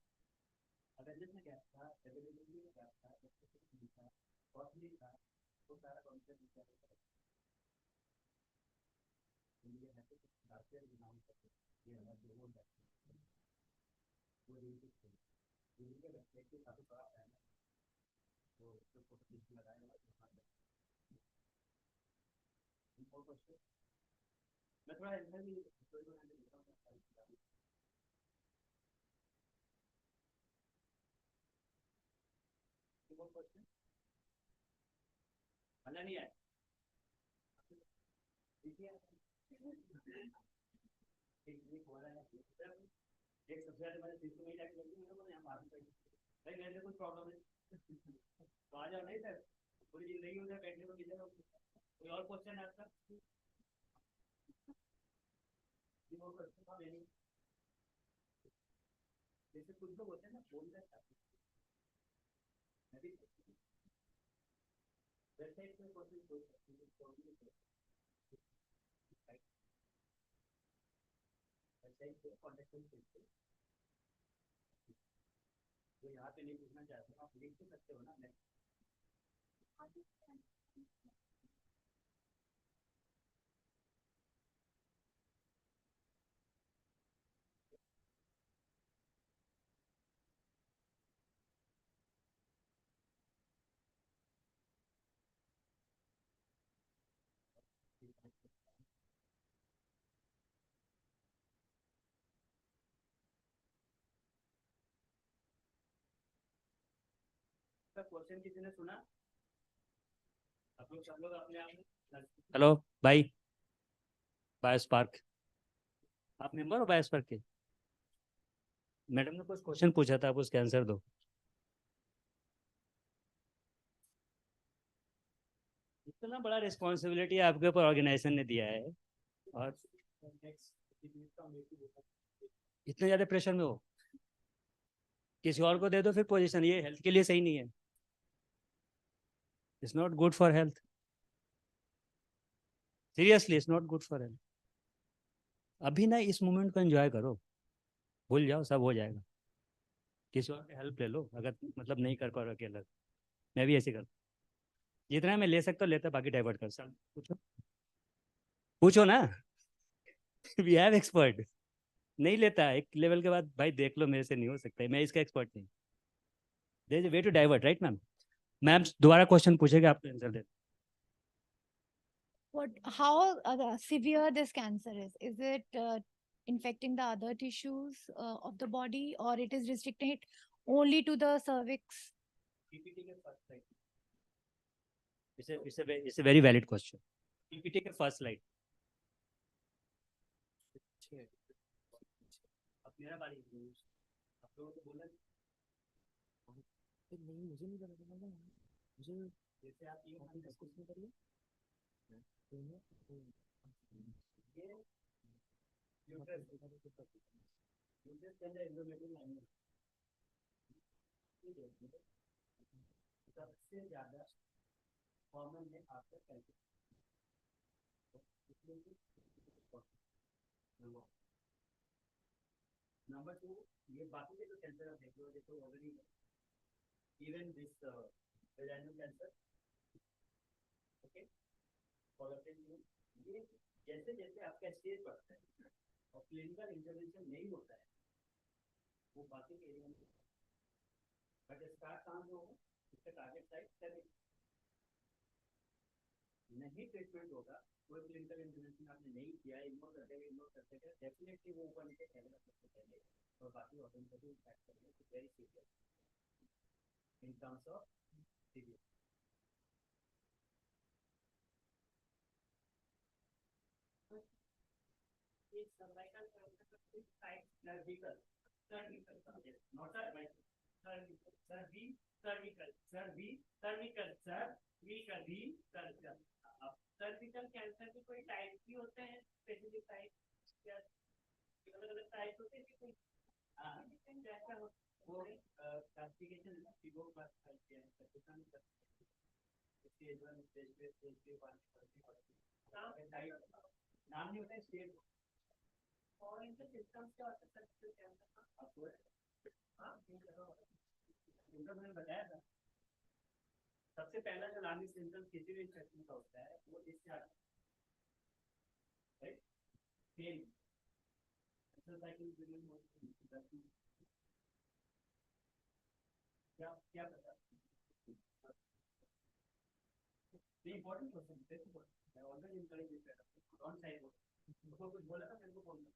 अवेयरनेस में गैप था, अवेलेबिलिटी में गैप था, एक्सेसिबिलिटी था, कॉस्टली था, वो सारा कॉन्सेप्ट विचार करें ये है तो डाक्टर नाम करते ये हमारा जो वो डाक्टर वो रिलेटेड है ये के वेबसाइट के काफी बड़ा है ना तो जो फोटो लिस्ट लगाया हुआ है वहां पे और क्वेश्चन मैं थोड़ा आंसर भी स्टोरी बनाने देता हूं और क्वेश्चन वाला नहीं है देखिए एक हो रहा है एक सबसे ज्यादा मैंने 300 में जाके लगी मैंने यहाँ बात कर भाई मेरे कुछ प्रॉब्लम है तो आ जाओ नहीं सर पूरी जिंदगी उधर बैठने को मिलेगा कोई और क्वेश्चन है आपका वो क्वेश्चन था मेरी जैसे कुछ लोग होते हैं ना बोल रहे हैं वेबसाइट पे क्वेश्चन पूछ सकते हैं वेबसाइट पे कॉन्टेक्ट कर सकते हैं जो यहाँ पे नहीं पूछना चाहते हो आप लिख तो सकते हो ना क्वेश्चन किसी ने सुना आप लोग सब लोग अपने आप हेलो भाई बायोस्पार्क आप मेंबर हो बायोस्पार्क के मैडम ने कुछ क्वेश्चन पूछा था आप उसके आंसर दो इतना बड़ा रिस्पॉन्सिबिलिटी आपके ऊपर ऑर्गेनाइजेशन ने दिया है और इतने ज्यादा प्रेशर में हो किसी और को दे दो फिर पोजीशन ये हेल्थ के लिए सही नहीं है it's not good for health seriously it's not good for health अभी ना इस मोमेंट को एंजॉय करो भूल जाओ सब हो जाएगा किसी और की हेल्प ले लो अगर मतलब नहीं कर पा रहा अकेला मैं भी ऐसे कर जितना मैं ले सकता हूँ लेता बाकी डाइवर्ट कर सब पूछो पूछो ना वी हैव एक्सपर्ट नहीं लेता एक लेवल के बाद भाई देख लो मेरे से नहीं हो सकता मैं इसका एक्सपर्ट नहीं there is way to divert right ma'am ma'am दोबारा क्वेश्चन पूछेगा आप आंसर दे How severe this cancer is? Is it infecting the other tissues of the body, or it is restricted only to the cervix? it's a very valid question PPT के first slide अब मेरा बारी आप लोगों को बोला नहीं मुझे नहीं पता मुझे जैसे आप ये डिस्कशन करिए ये यूट्रस के अंदर एंडोमेट्रियम लाइनिंग सबसे ज्यादा कॉमन है आपका कैंसर नंबर 2 ये बाकी के जो कैंसर आप देख लो देखो already even this vaginal cancer okay ये जैसे जैसे आपका स्टेज बढ़ता है और क्लिनिकल इंटरवेंशन नहीं होता है वो बाकी के एरिया में बट स्टार्ट कहाँ से होगा इसका टारगेट साइट करें नहीं ट्रीटमेंट होगा कोई क्लिनिकल इंटरवेंशन आपने नहीं किया इग्नोर करते गए डेफिनेटली वो ऊपर नीचे फैलेगा सबसे पहले और बाकी ऑर्गन को भी इम्पैक्ट करेगा तो very serious in terms of serious cervical cervical cervical not cervical cervical cervical cervical cancer के कोई टाइप भी होते हैं स्पेसिफिक टाइप या अलग अलग टाइप होते हैं कि कोई जैसा वो क्लासिफिकेशन है ना, पीगो क्लासिफाई किया है, सर्टिफिकेशन स्टेज 1 स्टेज 2 स्टेज 3 1 नाम नहीं होता है स्टेज और इनके सिस्टम्स क्या होता है सर क्या आपको हां इनका मैंने बताया था सबसे पहला जो लार्निंग सिस्टम किसी भी इंस्ट्रक्शन का होता है वो इससे आता है राइट फेल साइकिल क्या पता important question very important I always encourage this don't say वो कुछ बोला था मेरे को बोलना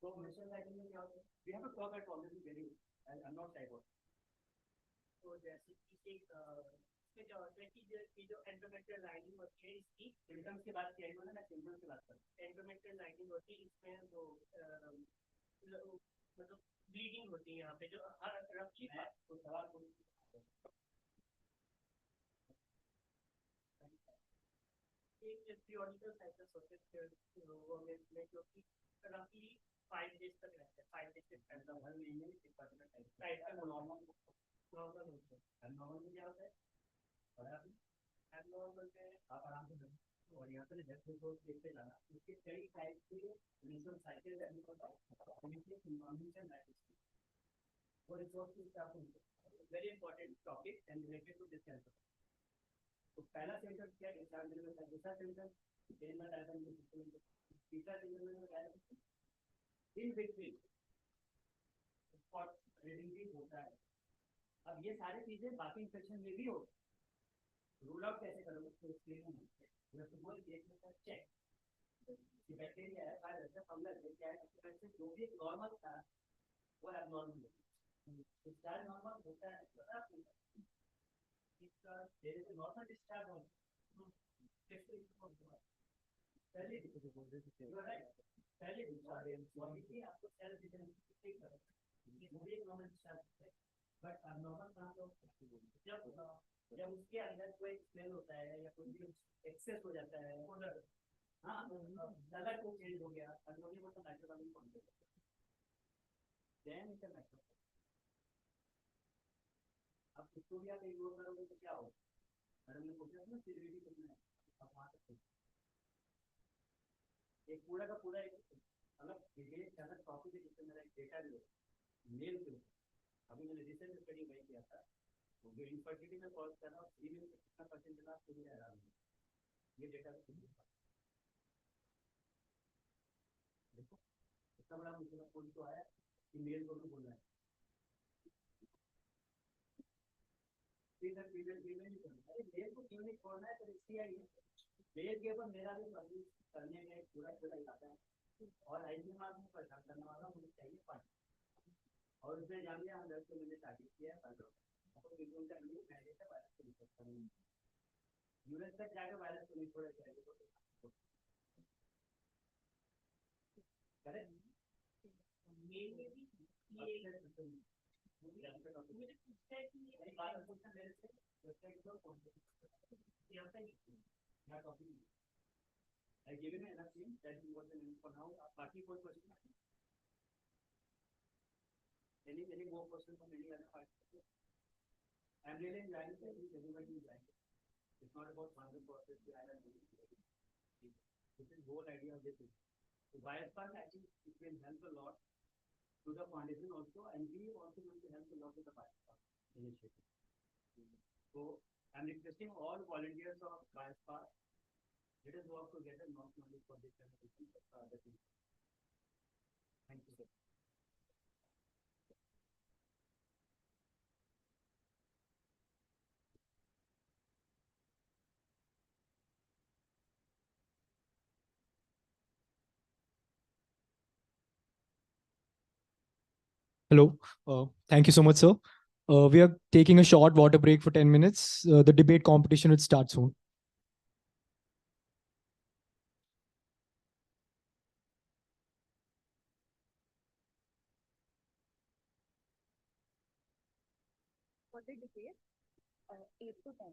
तो मिशन राइटिंग में क्या होता है we have to talk at already very I'm not shy about तो जैसे कि एक इसमें क्या होता है कि जो एंडोमेट्रियल लाइनिंग होती है इसकी सिम्टम्स की बात किया है मैंने मैं सिम्टम्स की बात कर एंडोमेट्रियल लाइनिंग होती है इसमें वो मतलब ब्लीडिंग होती है यहाँ पे जो हर रफ्ती है तो सवाल periodical cycles होते हैं वो में जो कि roughly 5 days तक रहते हैं 5 days तक मतलब हर महीने में एक पर्टिकुलर टाइम राइट का नॉर्मल होता है नॉर्मल में क्या होता है और एबनॉर्मल में आप आराम से और यहाँ पे जब रिपोर्ट देखते जाना उसके कई टाइप के रीजन साइकिल है पता है इन्वायरमेंट एंड और रिपोर्ट की very important topic and related to this cancer तो पहला सेंटर क्या है एग्जाम देने में दूसरा सेंटर देने में आया था तीसरा सेंटर में आया इन बिटवीन स्पॉट रीडिंग होता है अब ये सारी चीजें बाकी इंफेक्शन में भी हो रूल आउट कैसे करोगे तो इसके लिए वो एक चेक कि बैक्टीरिया है वायरस है फंगस है क्या है जो भी नॉर्मल था वो एबनॉर्मल है डिस्चार्ज नॉर्मल होता है there is a normal discharge on पहले पहले आपको सेल डिफरेंशिएट करना ये भी एक नॉर्मल डिस्चार्ज है बट abnormal कहां पे जब उसके अंदर कोई स्मेल होता है या कोई भी एक्सेस हो जाता है हाँ कलर को चेंज हो गया अनोनी को तो माइक्रोबायोम कौन देता है देन इट माइक्रोबायोम अब इसको भी आप इग्नोर करोगे तो क्या होगा मैडम ने पूछा ना सिविलिटी कितना है आप वहां तक एक पूरा का पूरा एक मतलब डिटेल अगर टॉपिक है जिसमें मेरा एक डेटा भी है मेल के अभी मैंने रिसेंट स्टडी वही किया था वो जो इनफर्टिलिटी में कॉल कर रहा हूँ फीमेल में कितना परसेंट का आपको भी आ रहा है ये डेटा देखो इतना बड़ा मुझे कोई तो आया कि मेल को भी बोलना है फीमेल नहीं करना अरे मेल को क्यों नहीं छोड़ना है तो इसकी आई है मेल के ऊपर मेरा भी मर्जी करने में पूरा इलाका है और आईजी मार्क में परेशान करने वाला मुझे चाहिए 5 और उसने जान लिया हम 10 मैंने टारगेट किया 15 आपको बिल्कुल चाहिए पहले से वायरस को रिसर्च करना यूएस तक जाकर वायरस को नहीं छोड़ा चाहिए करेक्ट मेल में भी ये मुझे पूछता है कि ये बात पूछना मेरे से वेबसाइट पर कौन यहाँ पे क्या topic I give you enough thing that you want to know for now. बाकी कोई question any more question from any other participant? I'm really enjoying it. Everybody is enjoying it. It's not about 100%. This is whole idea of this. So Biospark actually it will help a lot to the foundation also, and we also going to help a lot with the Biospark initiative. So I'm requesting all volunteers of Biospark. Let us work together, not only for this kind of thing, but for other things. Thank you, sir. Hello. Thank you so much, sir. We are taking a short water break for 10 minutes. The debate competition will start soon. For the debate, 8 to 10.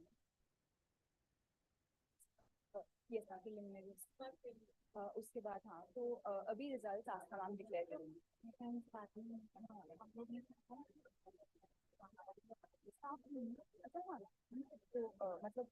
Yes ma'am preliminary उसके बाद हाँ तो अभी result आज का ma'am declare करेंगे अच्छा हाँ तो मतलब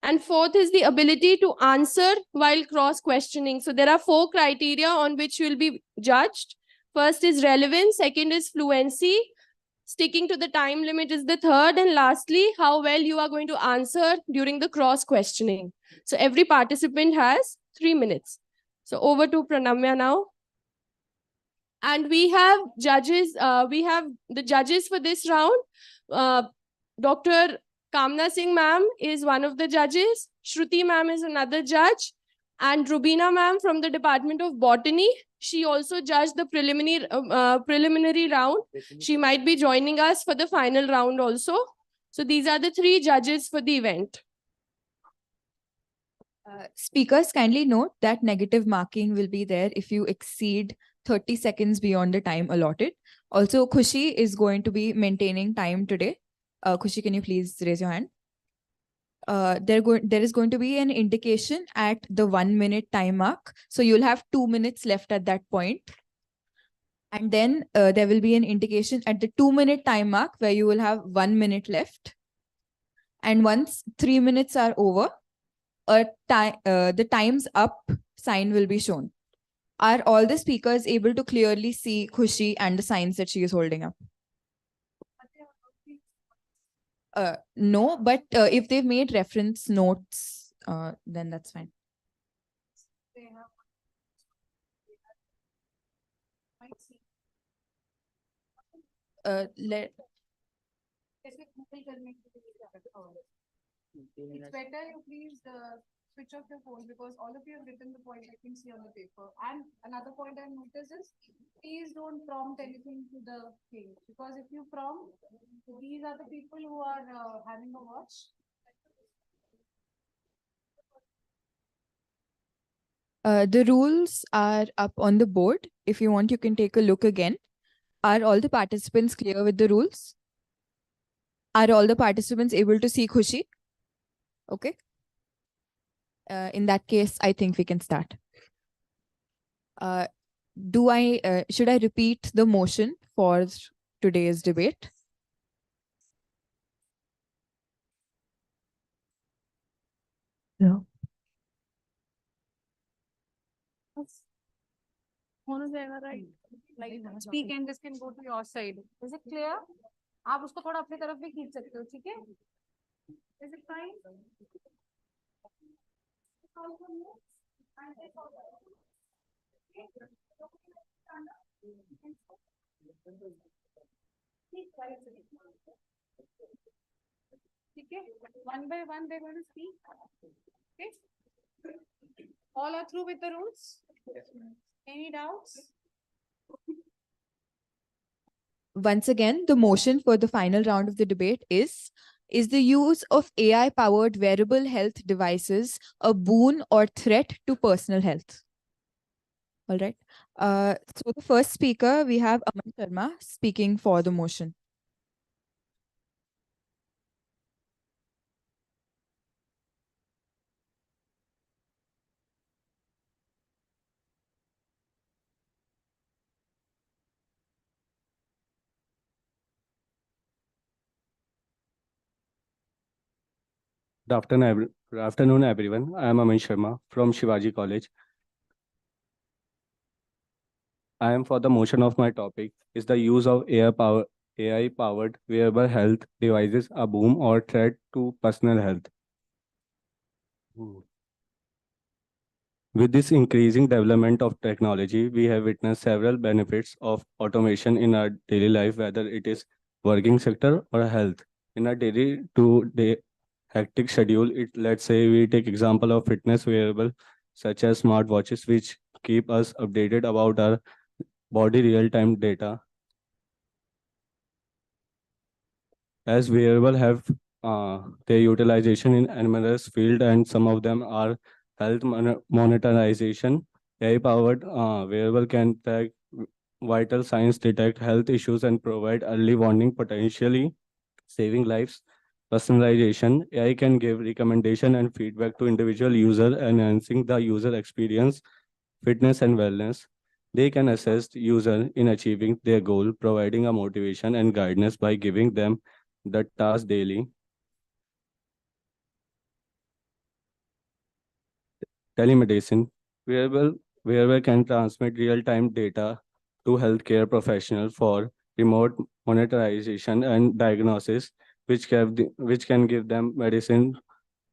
And fourth is the ability to answer while cross questioning. So there are 4 criteria on which you will be judged. First is relevance, second is fluency, sticking to the time limit is the third, and lastly, how well you are going to answer during the cross questioning. So every participant has 3 minutes. So over to Pranamya now. And we have judges, we have the judges for this round. Dr. Kamna Singh ma'am is one of the judges. Shruti ma'am is another judge. And Rubina ma'am from the Department of Botany. She also judged the preliminary round. She might be joining us for the final round also. So these are the 3 judges for the event. Speakers, kindly note that negative marking will be there if you exceed 30 seconds beyond the time allotted. Also, Khushi is going to be maintaining time today. Khushi, can you please raise your hand? There is going to be an indication at the 1 minute time mark. So you'll have 2 minutes left at that point. And then there will be an indication at the 2 minute time mark where you will have 1 minute left. And once 3 minutes are over, the time's up sign will be shown. Are all the speakers able to clearly see Khushi and the signs that she is holding up? No, but if they've made reference notes, then that's fine. It's better you please switch off your phone because all of you have written the point I can see on the paper. And another point I've noticed is please don't prompt anything to the thing because if you prompt, these are the people who are having a watch. The rules are up on the board. If you want, you can take a look again. Are all the participants clear with the rules? Are all the participants able to see Khushi? Okay. In that case, I think we can start. Should I repeat the motion for today's debate? No. Right. Like speak and this can go to your side. Is it clear? आप उसको थोड़ा अपनी तरफ भी खींच सकते हो, ठीक है? Is it fine? Okay. One by one, they're going to speak. Okay. All are through with the rules? Any doubts? Once again, the motion for the final round of the debate is the use of AI-powered wearable health devices a boon or threat to personal health? All right. So the first speaker, we have Aman Sharma speaking for the motion. Good afternoon, everyone. I am Amin Sharma from Shivaji College. I am for the motion of my topic is the use of AI-powered wearable health devices a boom or threat to personal health. With this increasing development of technology, we have witnessed several benefits of automation in our daily life, whether it is working sector or health. In our day-to-day hectic schedule, let's say we take example of fitness wearable such as smartwatches, which keep us updated about our body real-time data. As wearable have their utilization in numerous field, and some of them are health monetization. AI-powered wearable can track vital signs, detect health issues, and provide early warning, potentially saving lives. Personalization, AI can give recommendation and feedback to individual user, enhancing the user experience, fitness, and wellness. They can assist user in achieving their goal, providing a motivation and guidance by giving them the task daily. telemedicine. Wearable can transmit real-time data to healthcare professionals for remote monitoring and diagnosis, which can give them medicine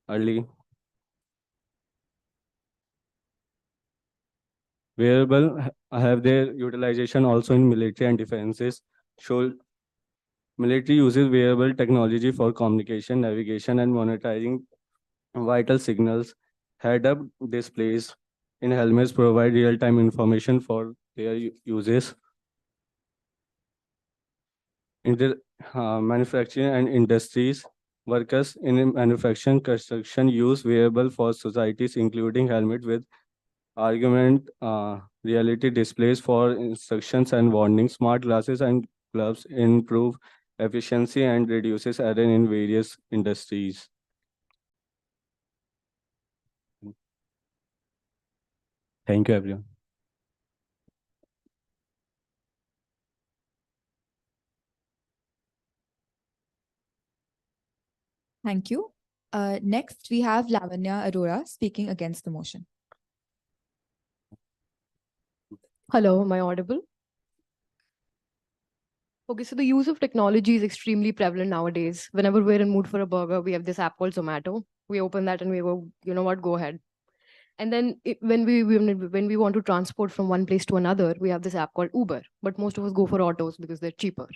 early. Have their utilization also in military and defenses. Show military uses wearable technology for communication, navigation, and monitoring vital signals. Head-up displays in helmets provide real-time information for their uses. In the manufacturing and industries, workers in manufacturing construction use wearable for societies, including helmet with argument reality displays for instructions and warnings. Smart glasses and gloves improve efficiency and reduces error in various industries. Thank you, everyone. Thank you. Next, we have Lavanya Arora speaking against the motion. Hello, am I audible? Okay, so the use of technology is extremely prevalent nowadays. Whenever we're in mood for a burger, we have this app called Zomato. We open that and we go, you know what, go ahead. And then when we want to transport from one place to another, we have this app called Uber. But most of us go for autos because they're cheaper.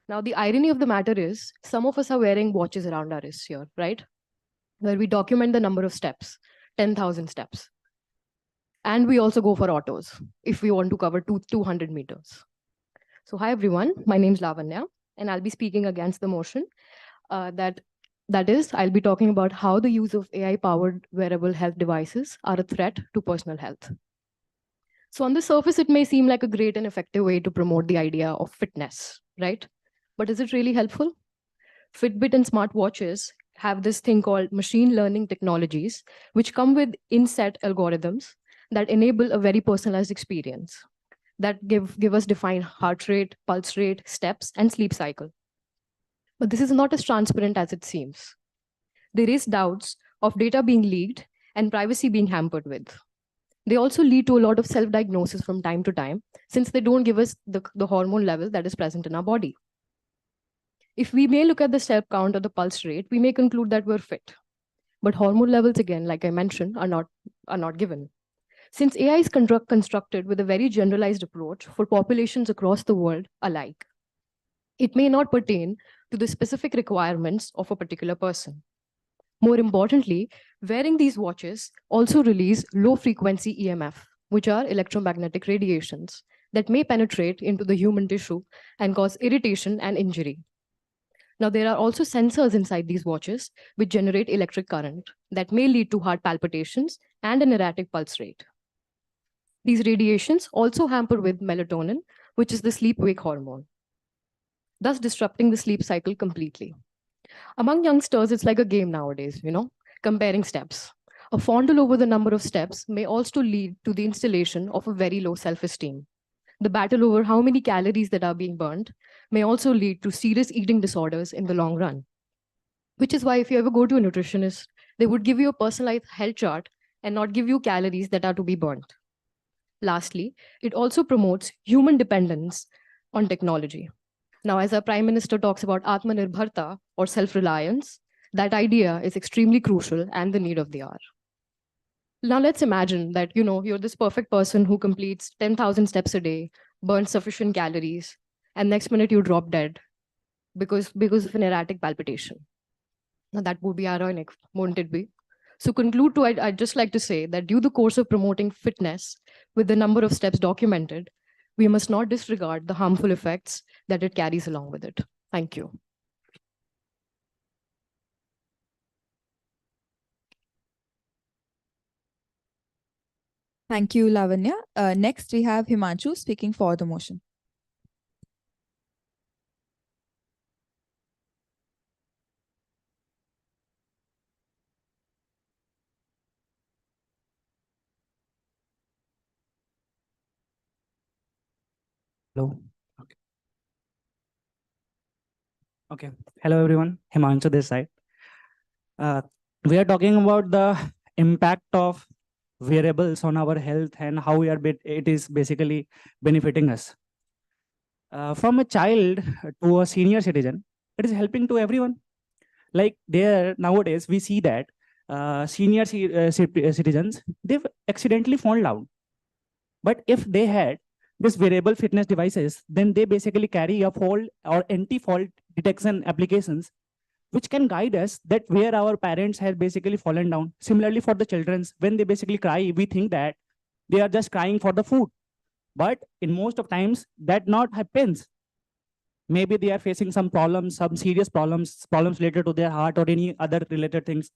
Now, the irony of the matter is, some of us are wearing watches around our wrists here, right? Where we document the number of steps, 10,000 steps. And we also go for autos if we want to cover 200 meters. So hi, everyone. My name is Lavanya, and I'll be speaking against the motion. That is, I'll be talking about how the use of AI-powered wearable health devices are a threat to personal health. So on the surface, it may seem like a great and effective way to promote the idea of fitness, right? But is it really helpful? Fitbit and smartwatches have this thing called machine learning technologies, which come with inset algorithms that enable a very personalized experience that give us defined heart rate, pulse rate, steps, and sleep cycle. But this is not as transparent as it seems. They raise doubts of data being leaked and privacy being hampered with. They also lead to a lot of self-diagnosis from time to time, since they don't give us the hormone level that is present in our body. If we may look at the step count or the pulse rate, we may conclude that we're fit. But hormone levels, again, like I mentioned, are not given. Since AI is constructed with a very generalized approach for populations across the world alike, it may not pertain to the specific requirements of a particular person. More importantly, wearing these watches also release low-frequency EMF, which are electromagnetic radiations that may penetrate into the human tissue and cause irritation and injury. Now, there are also sensors inside these watches which generate electric current that may lead to heart palpitations and an erratic pulse rate. These radiations also hamper with melatonin, which is the sleep-wake hormone, thus disrupting the sleep cycle completely. Among youngsters, it's like a game nowadays, comparing steps. A fondle over the number of steps may also lead to the installation of a very low self-esteem. The battle over how many calories that are being burned may also lead to serious eating disorders in the long run. Which is why if you ever go to a nutritionist, they would give you a personalized health chart and not give you calories that are to be burnt. Lastly, it also promotes human dependence on technology. Now, as our Prime Minister talks about Atmanirbharta or self-reliance, that idea is extremely crucial and the need of the hour. Now, let's imagine that, you're this perfect person who completes 10,000 steps a day, burns sufficient calories, and next minute you drop dead because of an erratic palpitation. Now, that would be ironic, wouldn't it be? So I'd just like to say that due to the course of promoting fitness with the number of steps documented, we must not disregard the harmful effects that it carries along with it. Thank you. Thank you, Lavanya. Next, we have Himanshu speaking for the motion. Hello. Okay. Hello, everyone. Himanshu this side. We are talking about the impact of variables on our health and how it is basically benefiting us. From a child to a senior citizen, it is helping to everyone. Like there nowadays, we see that citizens, they've accidentally fallen down. But if they had this wearable fitness devices, then they basically carry a fall or anti-fall detection applications, which can guide us that where our parents have basically fallen down. Similarly, for the children, when they basically cry, we think that they are just crying for the food. But in most of times, that not happens. Maybe they are facing some problems, some serious problems related to their heart or any other related things.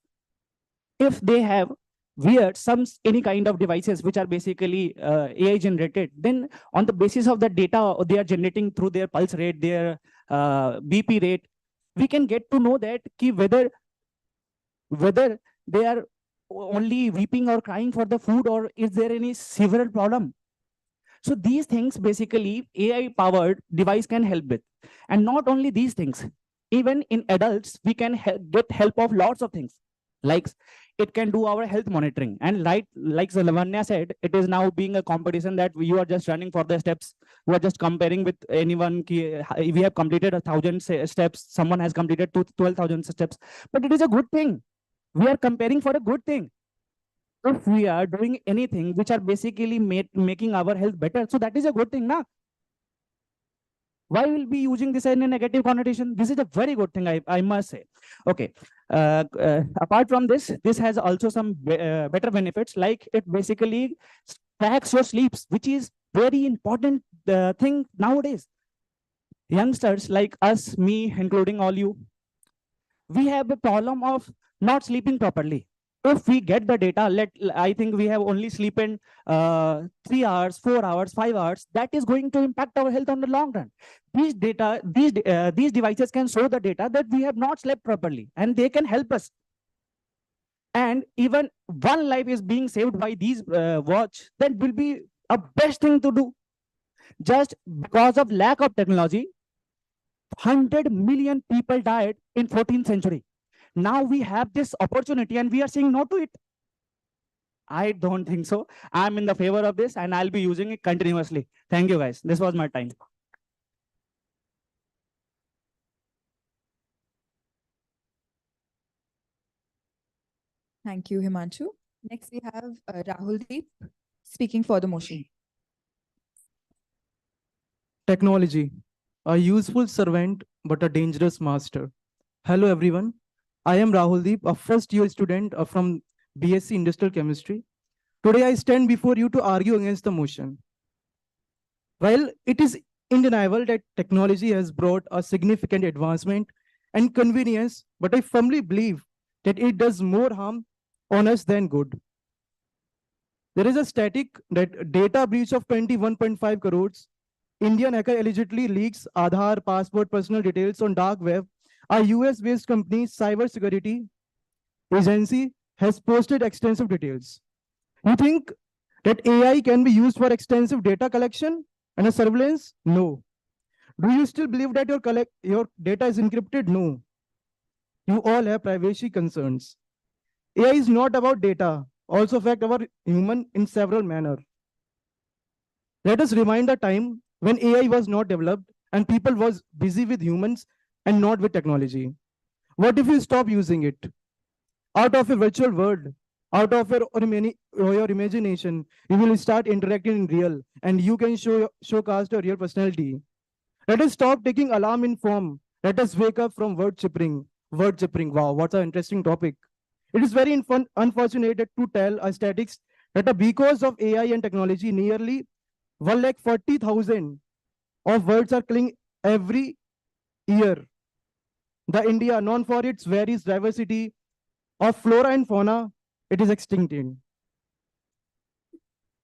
If they have weird any kind of devices which are basically AI generated, then on the basis of the data they are generating through their pulse rate, their BP rate, we can get to know that whether they are only weeping or crying for the food, or is there any severe problem. So these things basically AI powered device can help with. And not only these things, even in adults, we can get help of lots of things. Like it can do our health monitoring. And like Lavanya said, it is now being a competition that you are just running for the steps. We are just comparing with anyone. We have completed 1,000 steps. Someone has completed 12,000 steps. But it is a good thing. We are comparing for a good thing. If we are doing anything which are basically making our health better, so that is a good thing, na? Why will be using this in a negative connotation? This is a very good thing, I must say. Okay. Apart from this has also some better benefits, like it basically tracks your sleeps, which is very important thing nowadays. Youngsters like us, me, including all you, we have a problem of not sleeping properly. If we get the data, I think we have only sleep in 3 hours, 4 hours, 5 hours, that is going to impact our health on the long run. These devices can show the data that we have not slept properly, and they can help us. And even one life is being saved by these watch, that will be a best thing to do. Just because of lack of technology, 100 million people died in 14th century. Now we have this opportunity and we are saying no to it. I don't think so. I'm in the favor of this and I'll be using it continuously. Thank you, guys. This was my time. Thank you, Himanshu. Next, we have Rahul Deep speaking for the motion. Technology, a useful servant but a dangerous master. Hello, everyone. I am Rahul Deep, a first-year student from BSc Industrial Chemistry. Today, I stand before you to argue against the motion. While it is undeniable that technology has brought a significant advancement and convenience, but I firmly believe that it does more harm on us than good. There is a static that data breach of 21.5 crores. Indian hacker allegedly leaks Aadhaar, passport, personal details on dark web. A US-based company, cybersecurity agency, has posted extensive details. You think that AI can be used for extensive data collection and a surveillance? No. Do you still believe that your data is encrypted? No. You all have privacy concerns. AI is not about data, also affect our human in several manners. Let us remind the time when AI was not developed and people was busy with humans and not with technology. What if you stop using it? Out of a virtual world, out of your imagination, you will start interacting in real, and you can showcast your real personality. Let us stop taking alarm in form. Let us wake up from word chippering. Word chippering, wow, what an interesting topic. It is very unfortunate to tell a statistics that because of AI and technology, nearly 140,000 of words are killing every year. The India, known for its various diversity of flora and fauna, it is extincting.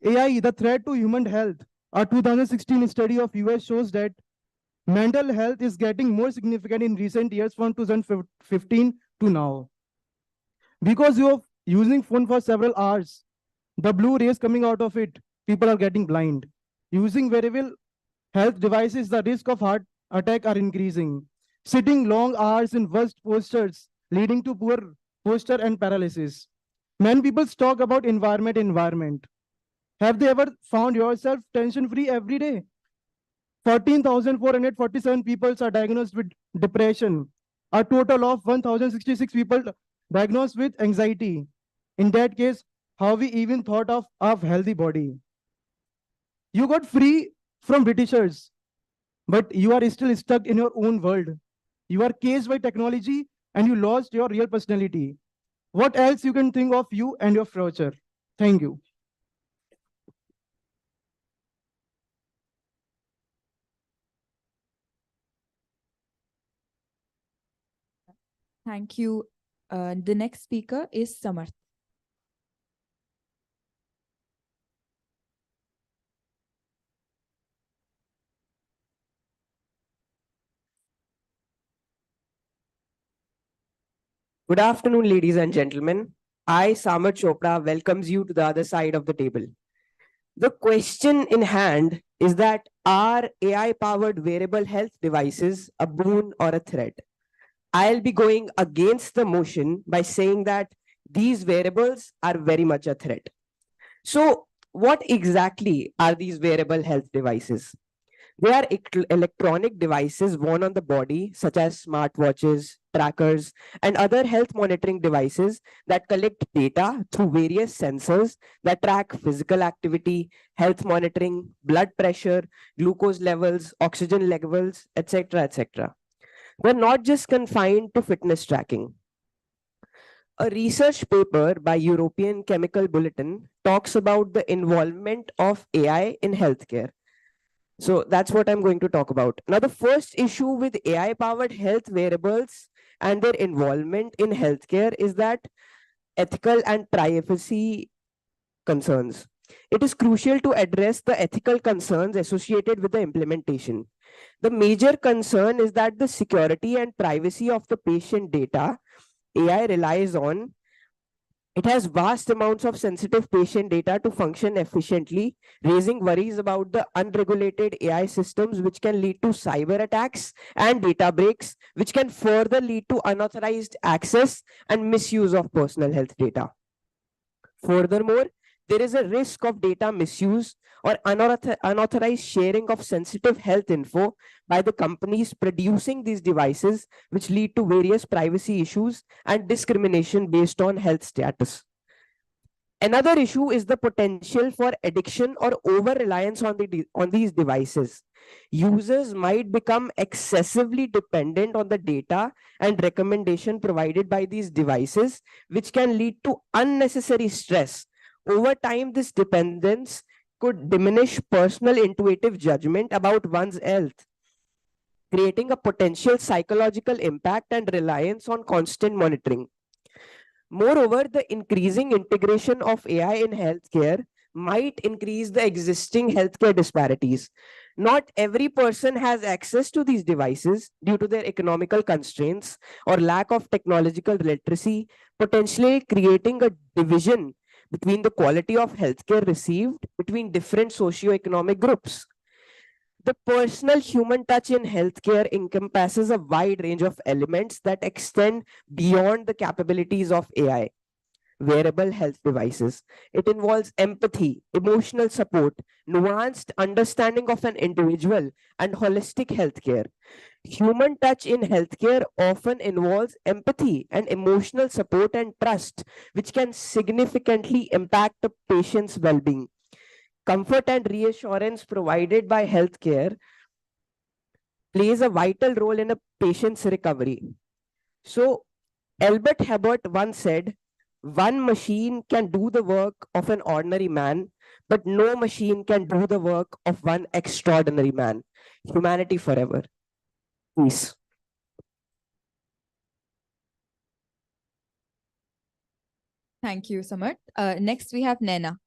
AI, the threat to human health. A 2016 study of US shows that mental health is getting more significant in recent years from 2015 to now. Because you are using phone for several hours, the blue rays coming out of it, people are getting blind. Using wearable health devices, the risk of heart attack are increasing. Sitting long hours in worst postures, leading to poor posture and paralysis. Many people talk about environment. Have they ever found yourself tension-free every day? 14,447 people are diagnosed with depression. A total of 1,066 people diagnosed with anxiety. In that case, how we even thought of a healthy body? You got free from Britishers, but you are still stuck in your own world. You are caged by technology and you lost your real personality. What else you can think of you and your future? Thank you. Thank you. The next speaker is Samarth. Good afternoon, ladies and gentlemen. I, Samarth Chopra, welcomes you to the other side of the table. The question in hand is that are AI-powered wearable health devices a boon or a threat? I'll be going against the motion by saying that these wearables are very much a threat. So, what exactly are these wearable health devices? They are electronic devices worn on the body, such as smartwatches, trackers, and other health monitoring devices that collect data through various sensors that track physical activity, health monitoring, blood pressure, glucose levels, oxygen levels, etc., etc. They're not just confined to fitness tracking. A research paper by European Chemical Bulletin talks about the involvement of AI in healthcare. So that's what I'm going to talk about. Now, the first issue with AI powered health wearables and their involvement in healthcare is that ethical and privacy concerns. It is crucial to address the ethical concerns associated with the implementation. The major concern is that the security and privacy of the patient data AI relies on, it has vast amounts of sensitive patient data to function efficiently, raising worries about the unregulated AI systems, which can lead to cyber attacks and data breaks, which can further lead to unauthorized access and misuse of personal health data. Furthermore, there is a risk of data misuse or unauthorized sharing of sensitive health info by the companies producing these devices, which lead to various privacy issues and discrimination based on health status. Another issue is the potential for addiction or over-reliance on these devices. Users might become excessively dependent on the data and recommendation provided by these devices, which can lead to unnecessary stress. Over time, this dependence could diminish personal intuitive judgment about one's health, creating a potential psychological impact and reliance on constant monitoring. Moreover, the increasing integration of AI in healthcare might increase the existing healthcare disparities. Not every person has access to these devices due to their economical constraints or lack of technological literacy, potentially creating a division between the quality of healthcare received between different socioeconomic groups. The personal human touch in healthcare encompasses a wide range of elements that extend beyond the capabilities of AI. Wearable health devices. It involves empathy, emotional support, nuanced understanding of an individual, and holistic healthcare. Human touch in healthcare often involves empathy and emotional support and trust, which can significantly impact a patient's well being. Comfort and reassurance provided by healthcare plays a vital role in a patient's recovery. So, Albert Hubbard once said, one machine can do the work of an ordinary man, but no machine can do the work of one extraordinary man. Humanity forever. Peace. Thank you, Samarth. Next, we have Nena.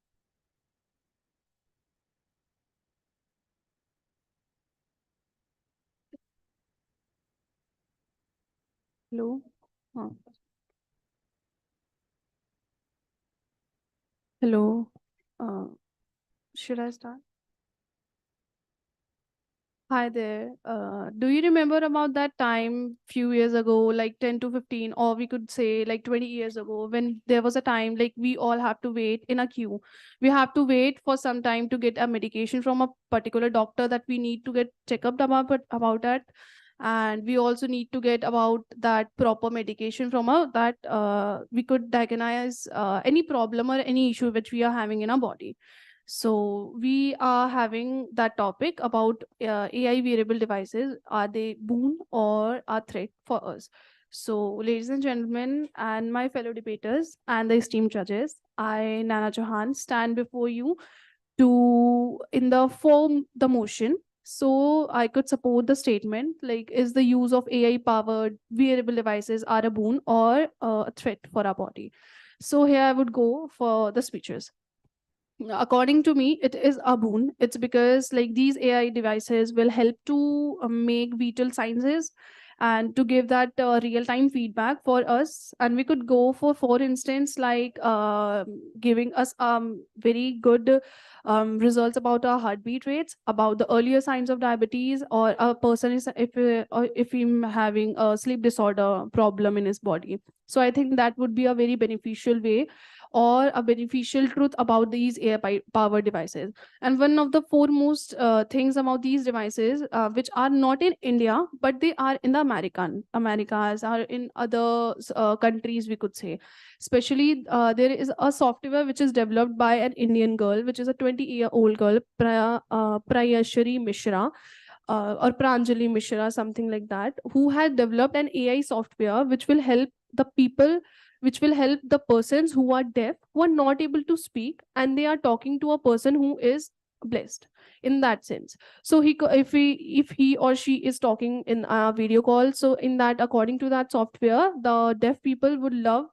Hello. Hello. Should I start? Hi there. Do you remember about that time few years ago, like 10 to 15, or we could say like 20 years ago, when there was a time like we all have to wait in a queue. We have to wait for some time to get a medication from a particular doctor that we need to get checkup about that. And we also need to get about that proper medication from a that we could diagnose any problem or any issue which we are having in our body. So we are having that topic about AI wearable devices. Are they boon or a threat for us? So, ladies and gentlemen, and my fellow debaters and the esteemed judges, I, Nana Chauhan, stand before you to in the form the motion. So I could support the statement like, is the use of AI powered wearable devices are a boon or a threat for our body? So here I would go for the speeches. According to me, it is a boon. It's because like these AI devices will help to make vital sciences and to give that real time feedback for us. And we could go for instance, like giving us very good results about our heartbeat rates, about the earlier signs of diabetes, or a person is if him having a sleep disorder problem in his body. So I think that would be a very beneficial way or a beneficial truth about these AI powered devices. And one of the foremost things about these devices, which are not in India, but they are in the Americas, are in other countries, we could say. Especially, there is a software which is developed by an Indian girl, which is a 20-year-old girl, Prayashari Mishra. Or Pranjali Mishra, something like that, who had developed an AI software which will help the people, which will help the persons who are deaf, who are not able to speak, and they are talking to a person who is blessed in that sense. So if he or she is talking in a video call, so in that, according to that software, the deaf people would love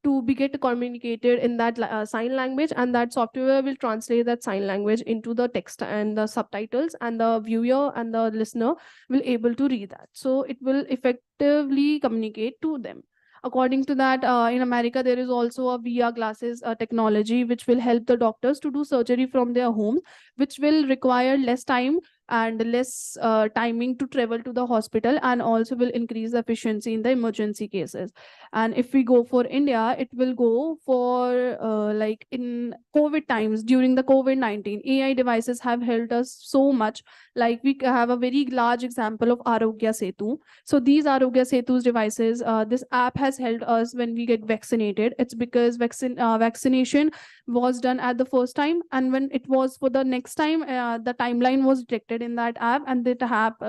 to be get communicated in that sign language, and that software will translate that sign language into the text and the subtitles, and the viewer and the listener will able to read that, so it will effectively communicate to them. According to that, in America, there is also a VR glasses technology which will help the doctors to do surgery from their homes, which will require less time and less timing to travel to the hospital, and also will increase the efficiency in the emergency cases. And if we go for India, it will go for like in COVID times, during the COVID-19, AI devices have helped us so much. Like we have a very large example of Arogya Setu. So these Arogya Setu's devices, this app has helped us when we get vaccinated. It's because vaccination was done at the first time, and when it was for the next time, the timeline was detected in that app, and that app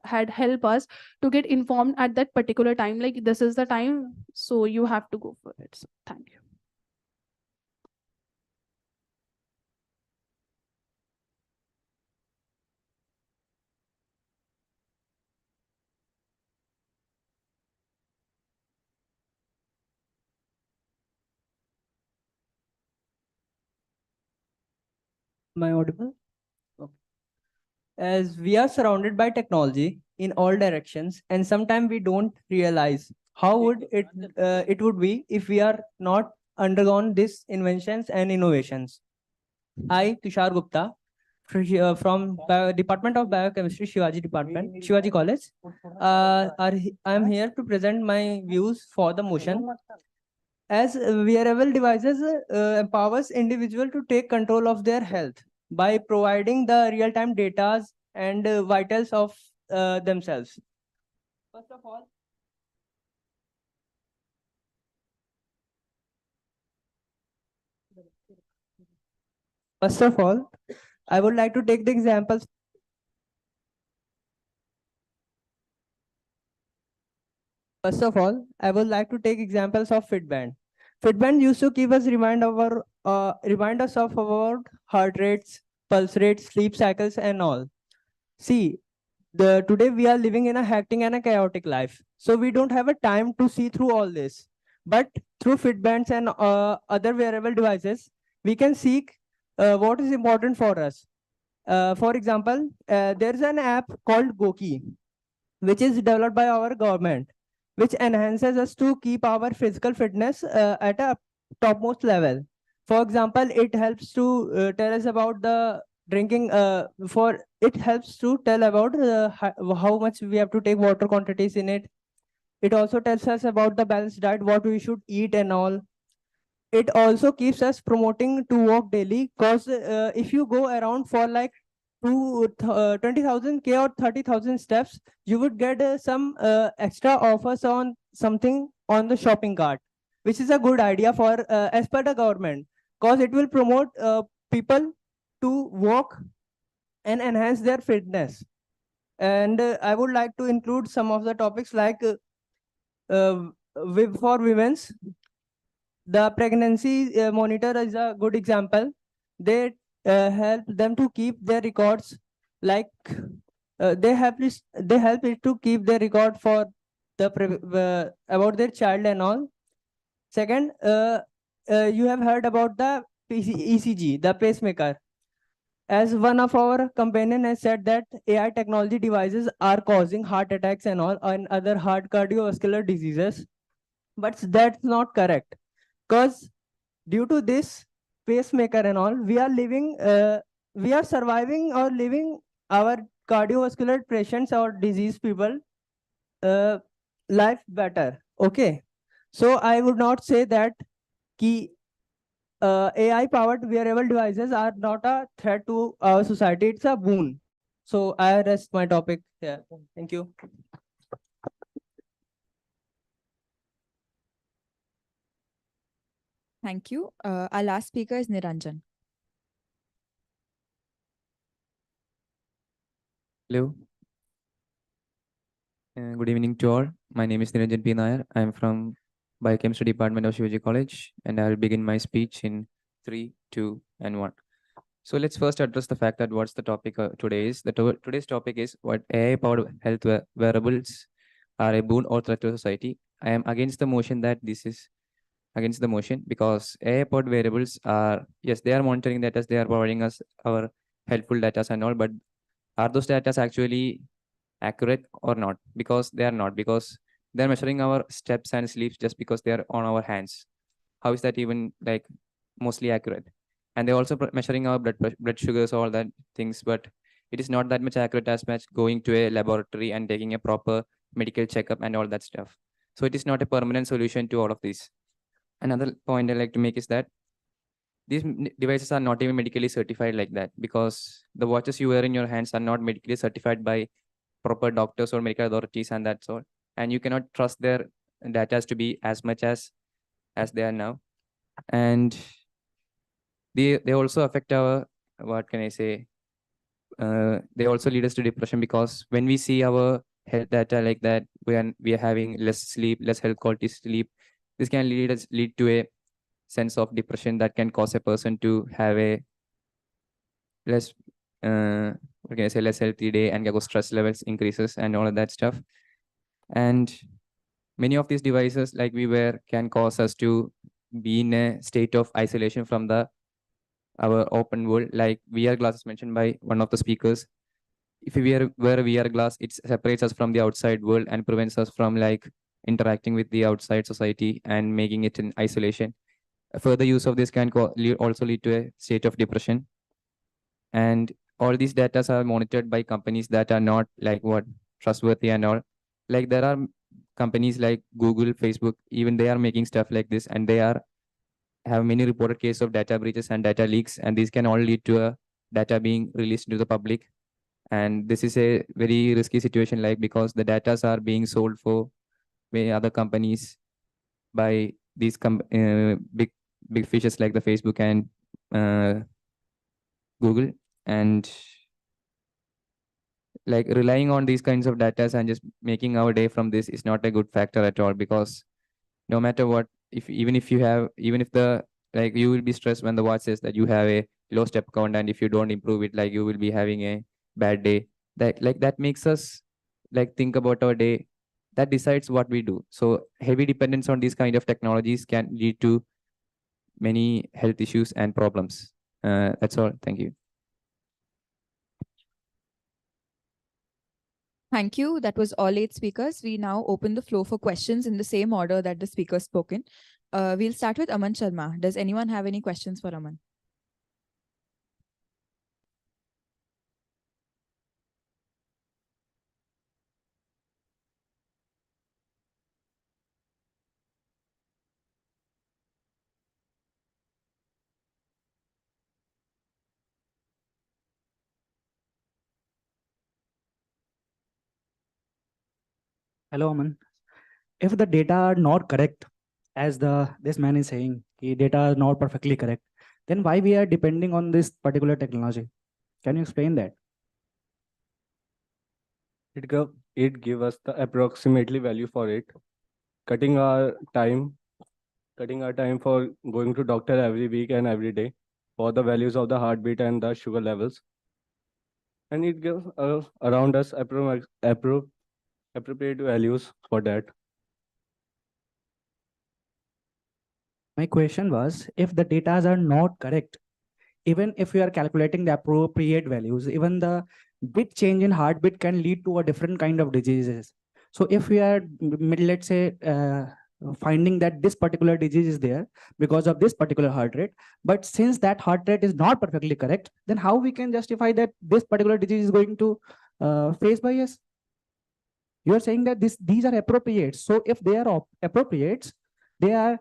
had helped us to get informed at that particular time, like this is the time, so you have to go for it. So thank you. Am I audible? Okay. As we are surrounded by technology in all directions, and sometimes we don't realize how would it would be if we are not undergone these inventions and innovations. I, Tushar Gupta, from Department of Biochemistry, Shivaji College, I am here to present my views for the motion. As wearable devices empowers individual to take control of their health by providing the real-time data and vitals of themselves. First of all, I would like to take the examples. First of all, I would like to take examples of Fitband. Fitband used to keep us remind us of our heart rates, pulse rates, sleep cycles, and all. See, today we are living in a hectic and a chaotic life, so we don't have a time to see through all this. But through Fitbands and other wearable devices, we can seek what is important for us. For example, there's an app called Goki, which is developed by our government, which enhances us to keep our physical fitness at a topmost level. For example, it helps to tell us about the drinking for it helps to tell about how much we have to take water quantities in it. It also tells us about the balanced diet, what we should eat and all. It also keeps us promoting to walk daily, because if you go around for like 20,000 K or 30,000 steps, you would get some extra offers on something on the shopping cart, which is a good idea for as per the government, because it will promote people to walk and enhance their fitness. And I would like to include some of the topics like for women's, the pregnancy monitor is a good example. They help them to keep their records, like they help it to keep their record for about their child and all. Second, you have heard about the ECG, the pacemaker. As one of our companion has said that AI technology devices are causing heart attacks and all and other heart cardiovascular diseases, but that's not correct, because due to this pacemaker and all, we are surviving or living our cardiovascular patients or disease people life better. Okay, so I would not say that ki AI powered wearable devices are not a threat to our society, it's a boon. So I rest my topic here. Thank you. Thank you. Our last speaker is Niranjan. Hello. Good evening to all. My name is Niranjan P. Nair. I am from Biochemistry Department of Shivaji College, and I will begin my speech in 3, 2, and 1. So let's first address the fact that what's the topic today is. Today's topic is what AI-powered health wearables are a boon or threat to society. I am against the motion that this is against the motion, because AI-powered wearables are, yes, they are monitoring data, they are providing us our helpful data and all, but are those data actually accurate or not? Because they are not, because they're measuring our steps and sleeps just because they are on our hands. How is that even like mostly accurate? And they're also measuring our blood sugars, all that things, but it is not that much accurate as much going to a laboratory and taking a proper medical checkup and all that stuff. So it is not a permanent solution to all of this. Another point I like to make is that these devices are not even medically certified like that, because the watches you wear in your hands are not medically certified by proper doctors or medical authorities and that's all. And you cannot trust their data to be as much as they are now. And they also affect our, what can I say, they also lead us to depression, because when we see our health data like that, we are having less sleep, less health quality sleep, this can lead to a sense of depression that can cause a person to have a less what can I say, less healthy day, and go stress levels increases and all of that stuff. And many of these devices like we wear can cause us to be in a state of isolation from our open world, like VR glasses mentioned by one of the speakers. If we wear a VR glass, it separates us from the outside world and prevents us from like interacting with the outside society and making it in isolation. Further use of this can also lead to a state of depression. And all these data are monitored by companies that are not like what trustworthy and all. Like there are companies like Google, Facebook, even they are making stuff like this, and they have many reported cases of data breaches and data leaks, and these can all lead to a data being released to the public. And this is a very risky situation, like because the data are being sold for many other companies by these big fishes like the Facebook and Google. And like relying on these kinds of data and just making our day from this is not a good factor at all, because no matter what, even if the like you will be stressed when the watch says that you have a low step count, and if you don't improve it, like you will be having a bad day. That makes us like think about our day, that decides what we do. So heavy dependence on these kind of technologies can lead to many health issues and problems. That's all. Thank you. Thank you. That was all 8 speakers. We now open the floor for questions in the same order that the speakers spoken. We'll start with Aman Sharma. Does anyone have any questions for Aman? Hello, Aman. If the data are not correct, as this man is saying, the data are not perfectly correct, then why we are depending on this particular technology? Can you explain that? It give us the approximately value for it, cutting our time, for going to doctor every week and every day for the values of the heartbeat and the sugar levels, and it gives around us appropriate values for that. My question was, if the data are not correct, even if we are calculating the appropriate values, even the bit change in heartbeat can lead to a different kind of diseases. So if we are, let's say, finding that this particular disease is there because of this particular heart rate, but since that heart rate is not perfectly correct, then how we can justify that this particular disease is going to face by us? You are saying that these are appropriate. So if they are appropriate, they are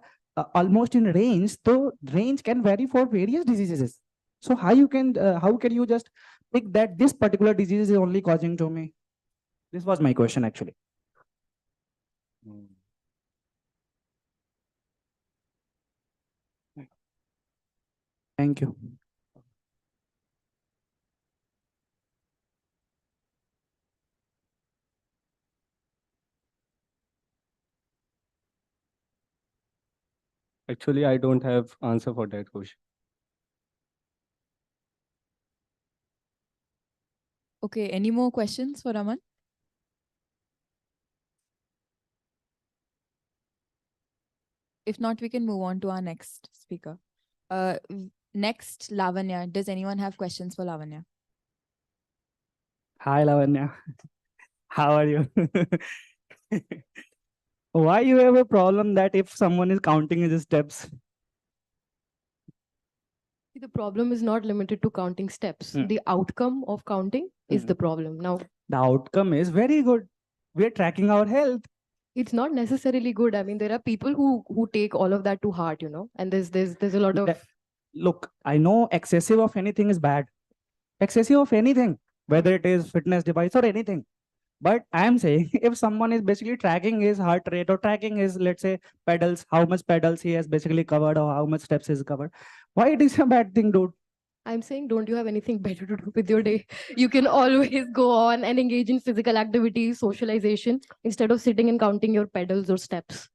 almost in range. So range can vary for various diseases. So how can you just pick that this particular disease is only causing to me? This was my question actually. Thank you. Actually, I don't have answer for that question. Okay, any more questions for Aman? If not, we can move on to our next speaker. Next, Lavanya. Does anyone have questions for Lavanya? Hi, Lavanya. How are you? Why you have a problem that if someone is counting his steps? The problem is not limited to counting steps. The outcome of counting is the problem. Now, the outcome is very good. We are tracking our health. It's not necessarily good. I mean, there are people who take all of that to heart, and there's a lot of Look, I know excessive of anything is bad. Excessive of anything, whether it is fitness device or anything. But I am saying if someone is basically tracking his heart rate or tracking his, let's say, pedals, how much pedals he has basically covered or how much steps is covered, why it is a bad thing, dude? I'm saying, don't you have anything better to do with your day? You can always go on and engage in physical activities, socialization, instead of sitting and counting your pedals or steps.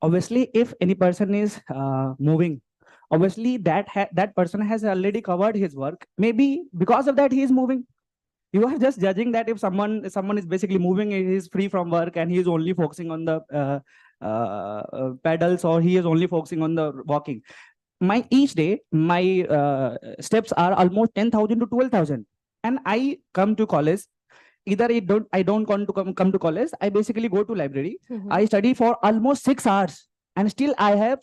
Obviously, if any person is moving, obviously that person has already covered his work. Maybe because of that he is moving. You are just judging that if someone is basically moving, he is free from work and he is only focusing on the pedals, or he is only focusing on the walking. Each day my steps are almost 10,000 to 12,000, and I come to college. Either I don't want to come to college. I basically go to library. I study for almost 6 hours, and still I have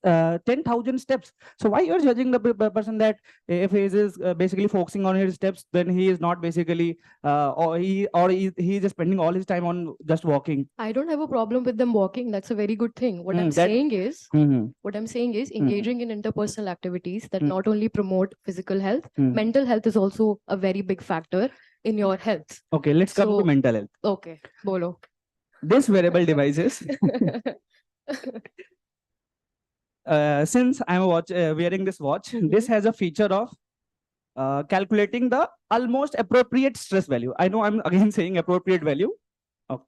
10,000 steps. So why you're judging the person that if he is basically focusing on his steps, then he is not basically or he is just spending all his time on just walking? I don't have a problem with them walking. That's a very good thing. What I'm saying is, engaging in interpersonal activities that not only promote physical health, mental health is also a very big factor in your health. Okay, let's come to mental health. Okay, bolo. This wearable devices. Since I'm wearing this watch, this has a feature of calculating the almost appropriate stress value. I know I'm again saying appropriate value. Oh.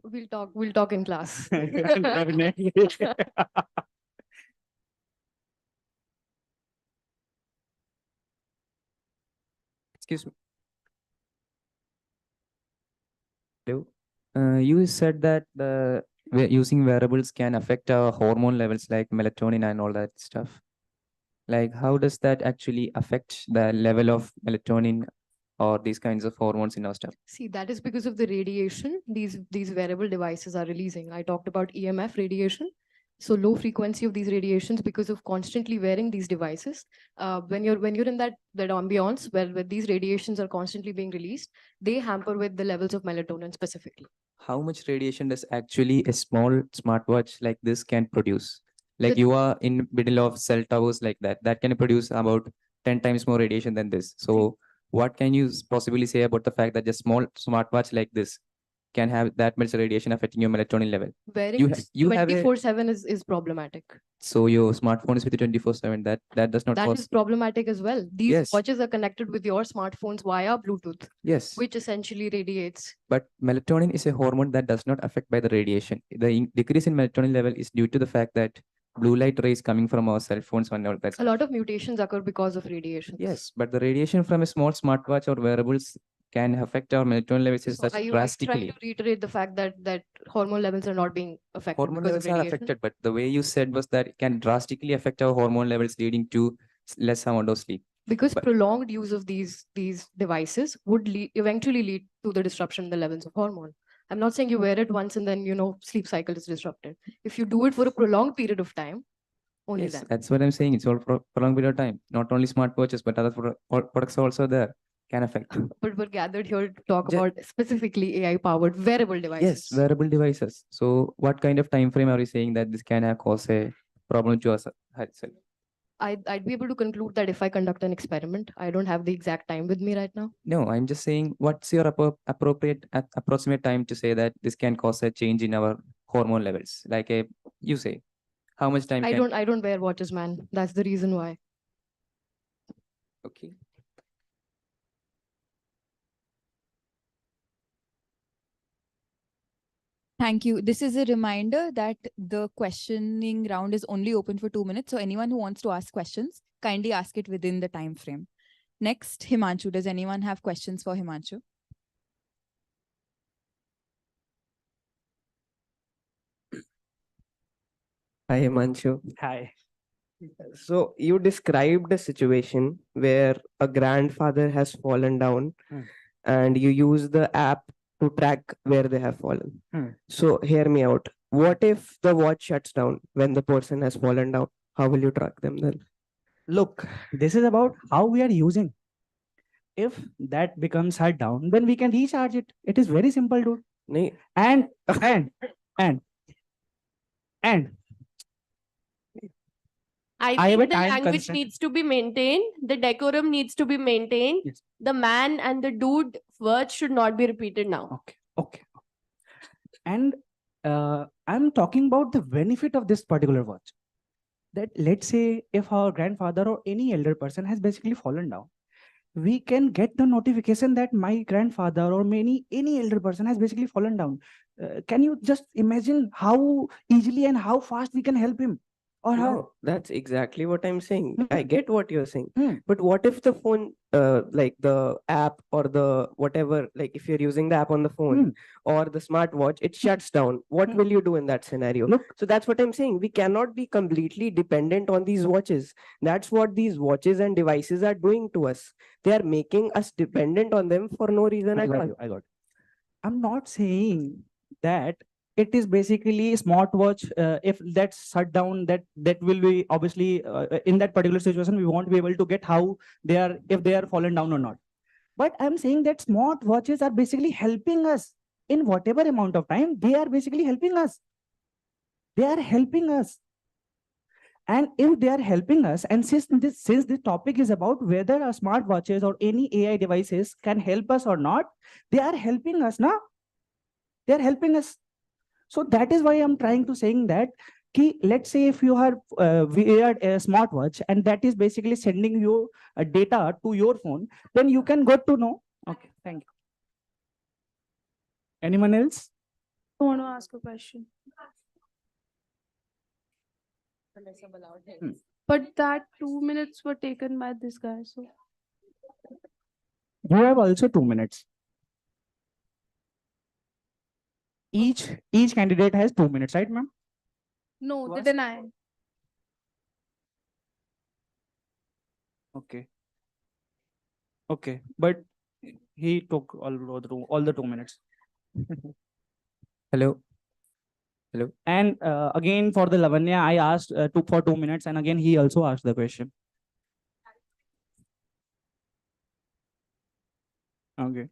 We'll talk in class. Definitely. Excuse me. Hello. You said that using wearables can affect our hormone levels like melatonin and all that stuff. Like, how does that actually affect the level of melatonin or these kinds of hormones in our stuff? See, that is because of the radiation these wearable devices are releasing. I talked about EMF radiation. So low frequency of these radiations because of constantly wearing these devices. When you're in that ambiance where these radiations are constantly being released, they hamper with the levels of melatonin specifically. How much radiation does actually a small smartwatch like this can produce? Like you are in middle of cell towers like that can produce about 10 times more radiation than this. So what can you possibly say about the fact that a small smartwatch like this can have that much radiation affecting your melatonin level. Wearing You have a 24/7 is problematic. so your smartphone is with you 24/7. That does not That cause is problematic as well. These Yes. watches are connected with your smartphones via Bluetooth, yes. which essentially radiates. But melatonin is a hormone that does not affect by the radiation. The decrease in melatonin level is due to the fact that blue light rays coming from our cell phones and all that. A lot of mutations occur because of radiation. Yes, but the radiation from a small smartwatch or wearables can affect our melatonin levels So such are you drastically. trying to reiterate the fact that hormone levels are not being affected Hormone because levels of are radiation? affected, but the way you said was that it can drastically affect our hormone levels, leading to less amount of sleep. Because But- prolonged use of these devices would eventually lead to the disruption in the levels of hormone. I'm not saying you wear it once and then sleep cycle is disrupted. If you do it for a prolonged period of time, only Yes, then. that's what I'm saying. It's all for a long period of time. Not only smartwatches, but other products also there can affect. But we're gathered here to talk Ju- about specifically AI-powered wearable devices. Yes, wearable devices. So, what kind of time frame are you saying that this can have cause a problem to us itself? I'd be able to conclude that if I conduct an experiment. I don't have the exact time with me right now. No, I'm just saying, what's your approximate time to say that this can cause a change in our hormone levels? Like you say, how much time? I don't wear watches, man. That's the reason why. Okay. Thank you. This is a reminder that the questioning round is only open for 2 minutes. So anyone who wants to ask questions, kindly ask it within the time frame. Next, Himanshu. Does anyone have questions for Himanshu? Hi, Himanshu. Hi. So you described a situation where a grandfather has fallen down and you use the app to track where they have fallen. So hear me out. What if the watch shuts down when the person has fallen down? How will you track them then? Look, this is about how we are using. If that becomes shut down, then we can recharge it. It is very simple, dude. Nee. And I have a think the time language constraint. needs to be maintained. The decorum needs to be maintained. Yes. The man and the dude words should not be repeated now. Okay. And I'm talking about the benefit of this particular watch. That let's say if our grandfather or any elder person has basically fallen down, we can get the notification that my grandfather or any elder person has basically fallen down. Can you just imagine how easily and how fast we can help him? Or how? No, that's exactly what I'm saying. I get what you're saying. But what if the phone, like the app or the whatever, like if you're using the app on the phone or the smartwatch, it shuts down. What will you do in that scenario? So that's what I'm saying. We cannot be completely dependent on these watches. That's what these watches and devices are doing to us. They are making us dependent on them for no reason I at got all. you. I'm not saying that it is basically smartwatch. If that's shut down, that will be obviously in that particular situation we won't be able to get how they are, if they are fallen down or not. But I'm saying that smartwatches are basically helping us in whatever amount of time. They are basically helping us. They are helping us. And if they are helping us, and since this topic is about whether our smartwatches or any AI devices can help us or not, they are helping us now. They are helping us. So that is why I'm trying to saying that let's say if you are weared a smartwatch and that is basically sending you data to your phone, then you can get to know. Okay, thank you. Anyone else? I want to ask a question. But that 2 minutes were taken by this guy. So You have also 2 minutes. Each candidate has 2 minutes, right, ma'am? no, Was- didn't I? Okay, but he took all the 2 minutes. Hello. And again for the Lavanya, I asked for 2 minutes, and again he also asked the question. Okay.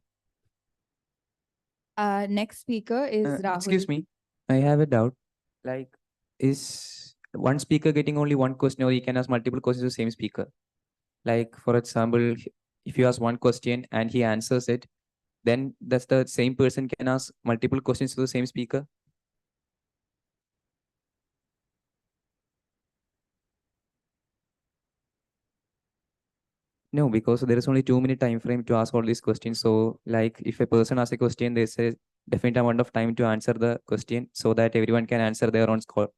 Next speaker is Rahul. Excuse me, I have a doubt. Like, is one speaker getting only one question, or you can ask multiple questions to the same speaker? Like, for example, if you ask one question and he answers it, then that's the same person can ask multiple questions to the same speaker? No, because there is only 2 minute time frame to ask all these questions. So like if a person asks a question, there's a definite amount of time to answer the question so that everyone can answer their own score.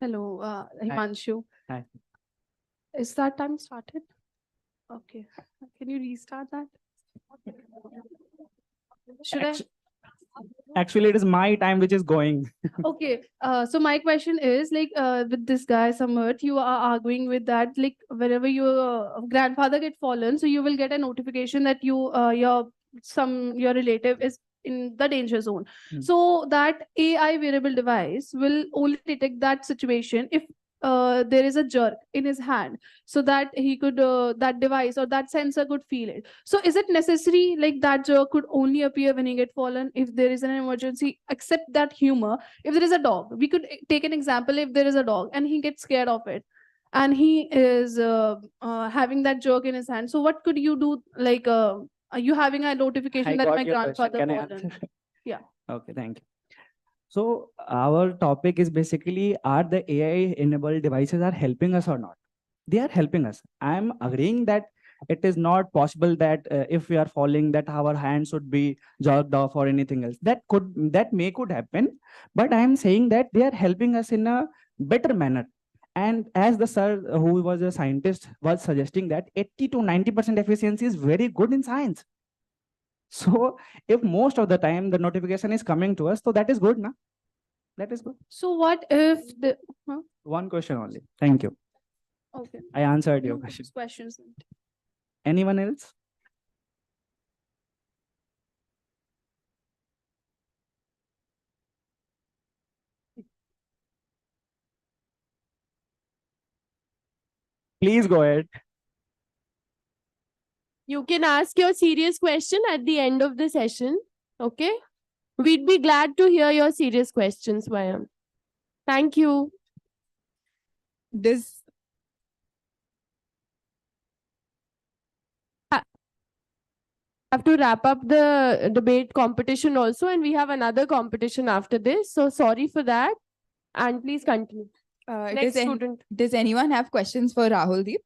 Hello, Himanshu. Hi. Is that time started? Okay. Can you restart that? Should I? Actually, it is my time which is going. Okay. So my question is like with this guy Samarth, you are arguing with that like whenever your grandfather get fallen, so you will get a notification that your relative is in the danger zone. So that AI wearable device will only detect that situation if there is a jerk in his hand, so that he could that device or that sensor could feel it. So is it necessary like that jerk could only appear when he get fallen if there is an emergency? Except that humor, if there is a dog, we could take an example. If there is a dog and he gets scared of it and he is having that jerk in his hand, so what could you do? Like are you having a notification I that got my your question. grandfather Can I fallen? answer? Yeah. Okay, thank you. So our topic is basically, are the AI enabled devices are helping us or not? They are helping us. I'm agreeing that it is not possible that if we are falling, that our hands should be jerked off or anything else. That could happen, but I am saying that they are helping us in a better manner. And as the sir who was a scientist was suggesting that 80 to 90% efficiency is very good in science. So if most of the time the notification is coming to us, so that is good, na? That is good. So what if the One question only. Thank you. okay, I answered your no question. questions. Anyone else? Please go ahead. You can ask your serious question at the end of the session. Okay? We'd be glad to hear your serious questions, Mayam. Thank you. This have to wrap up the debate competition also, and we have another competition after this. So sorry for that. And please continue. Next student. Does anyone have questions for Rahul Deep?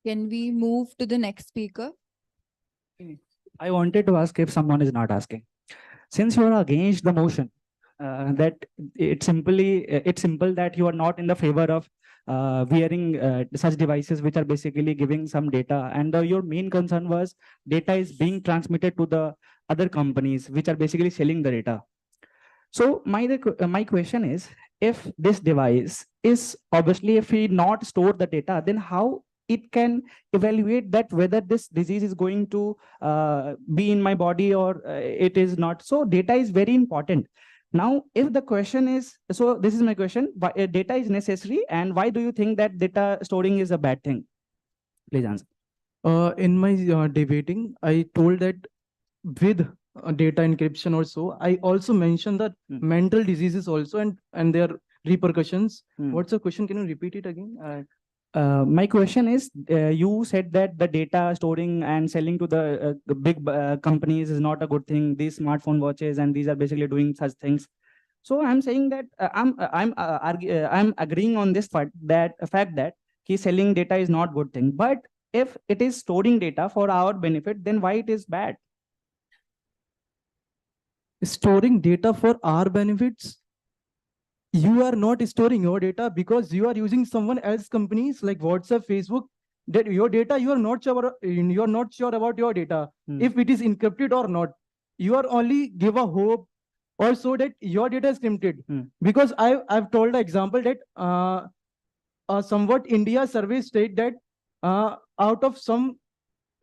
Can we move to the next speaker? I wanted to ask if someone is not asking. Since you are against the motion, that it's simple that you are not in the favor of wearing such devices which are basically giving some data, and your main concern was data is being transmitted to the other companies which are basically selling the data. So my question is, if this device is obviously, if we not store the data, then how it can evaluate that whether this disease is going to be in my body or it is not? So data is very important. Now, if the question is, so this is my question, why data is necessary, and why do you think that data storing is a bad thing? Please answer. In my debating, I told that with data encryption also, I also mentioned that mental diseases also and their repercussions. What's the question? Can you repeat it again? My question is, you said that the data storing and selling to the big companies is not a good thing. These smartphone watches and these are basically doing such things. So I'm saying that I'm agreeing on this fact that selling data is not good thing. But if it is storing data for our benefit, then why it is bad? Storing data for our benefits? You are not storing your data because you are using someone else companies like WhatsApp, Facebook, that your data, you are not sure about your data, if it is encrypted or not. You are only give a hope or so that your data is encrypted. Because I've told an example that somewhat India survey state that out of some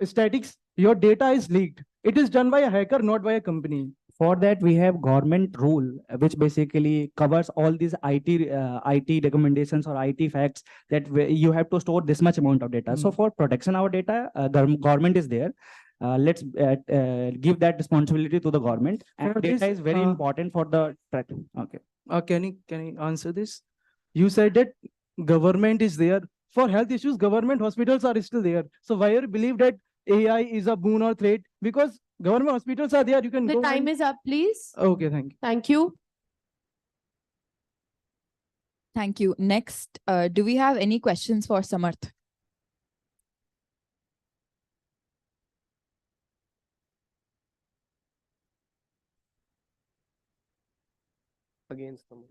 statics, your data is leaked. It is done by a hacker, not by a company. For that, we have government rule, which basically covers all these IT recommendations or IT facts that you have to store this much amount of data. So for protection of our data, government is there. Let's give that responsibility to the government. And For data this, is very important for the tracking. Okay. Can I answer this? You said that government is there. For health issues, government hospitals are still there. So why you believe that AI is a boon or threat? Because government hospitals are there. You can The go time and... is up, please. Okay, thank you. Thank you. Thank you. Next, do we have any questions for Samarth? Against them.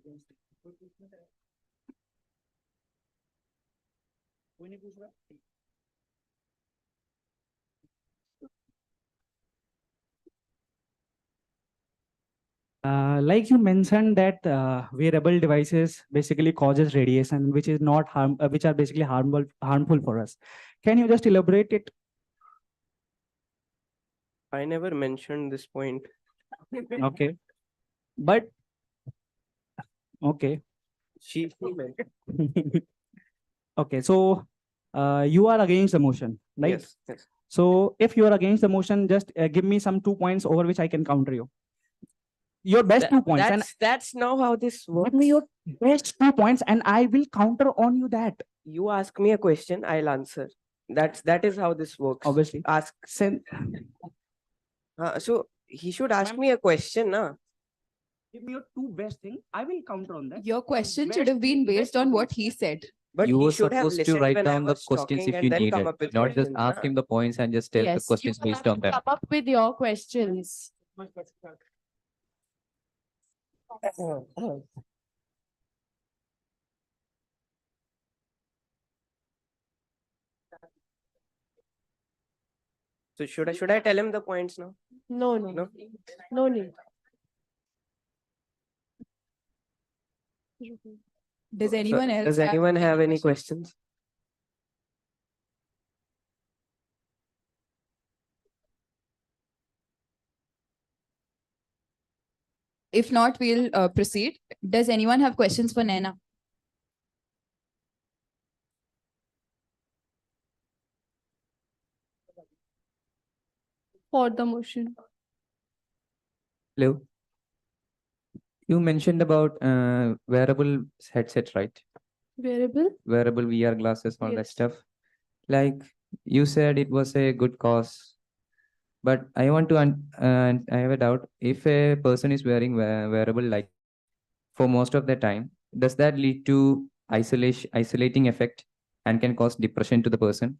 Like you mentioned that wearable devices basically causes radiation, which is not which are basically harmful for us. Can you just elaborate it? I never mentioned this point. Okay, but okay. She Okay, so you are against the motion, right? Yes, yes. So if you are against the motion, just give me some 2 points over which I can counter you. Your best 2 points, and That's now how this works. give me your best 2 points, and I will counter on you that. You ask me a question, I'll answer. That is how this works. Obviously. Ask. So he should ask me a question, na? Give me your 2 best thing. I will counter on that. Your question should have been based on what he said. But You he were should have supposed to listened write when I down the was questions talking if and you then needed, come up with not just questions, ask na? him the points and just tell the Yes, you questions have based to on them. come up with your questions. So should I tell him the points now? No, no need. Does anyone else? Does anyone have any questions? If not, we'll proceed. Does anyone have questions for Naina? For the motion. Hello. You mentioned about wearable headset, right? Wearable? Wearable VR glasses, all that Yes. stuff. Like you said, it was a good cause. But I want to, I have a doubt. If a person is wearing wearable like for most of the time, does that lead to isolating effect and can cause depression to the person?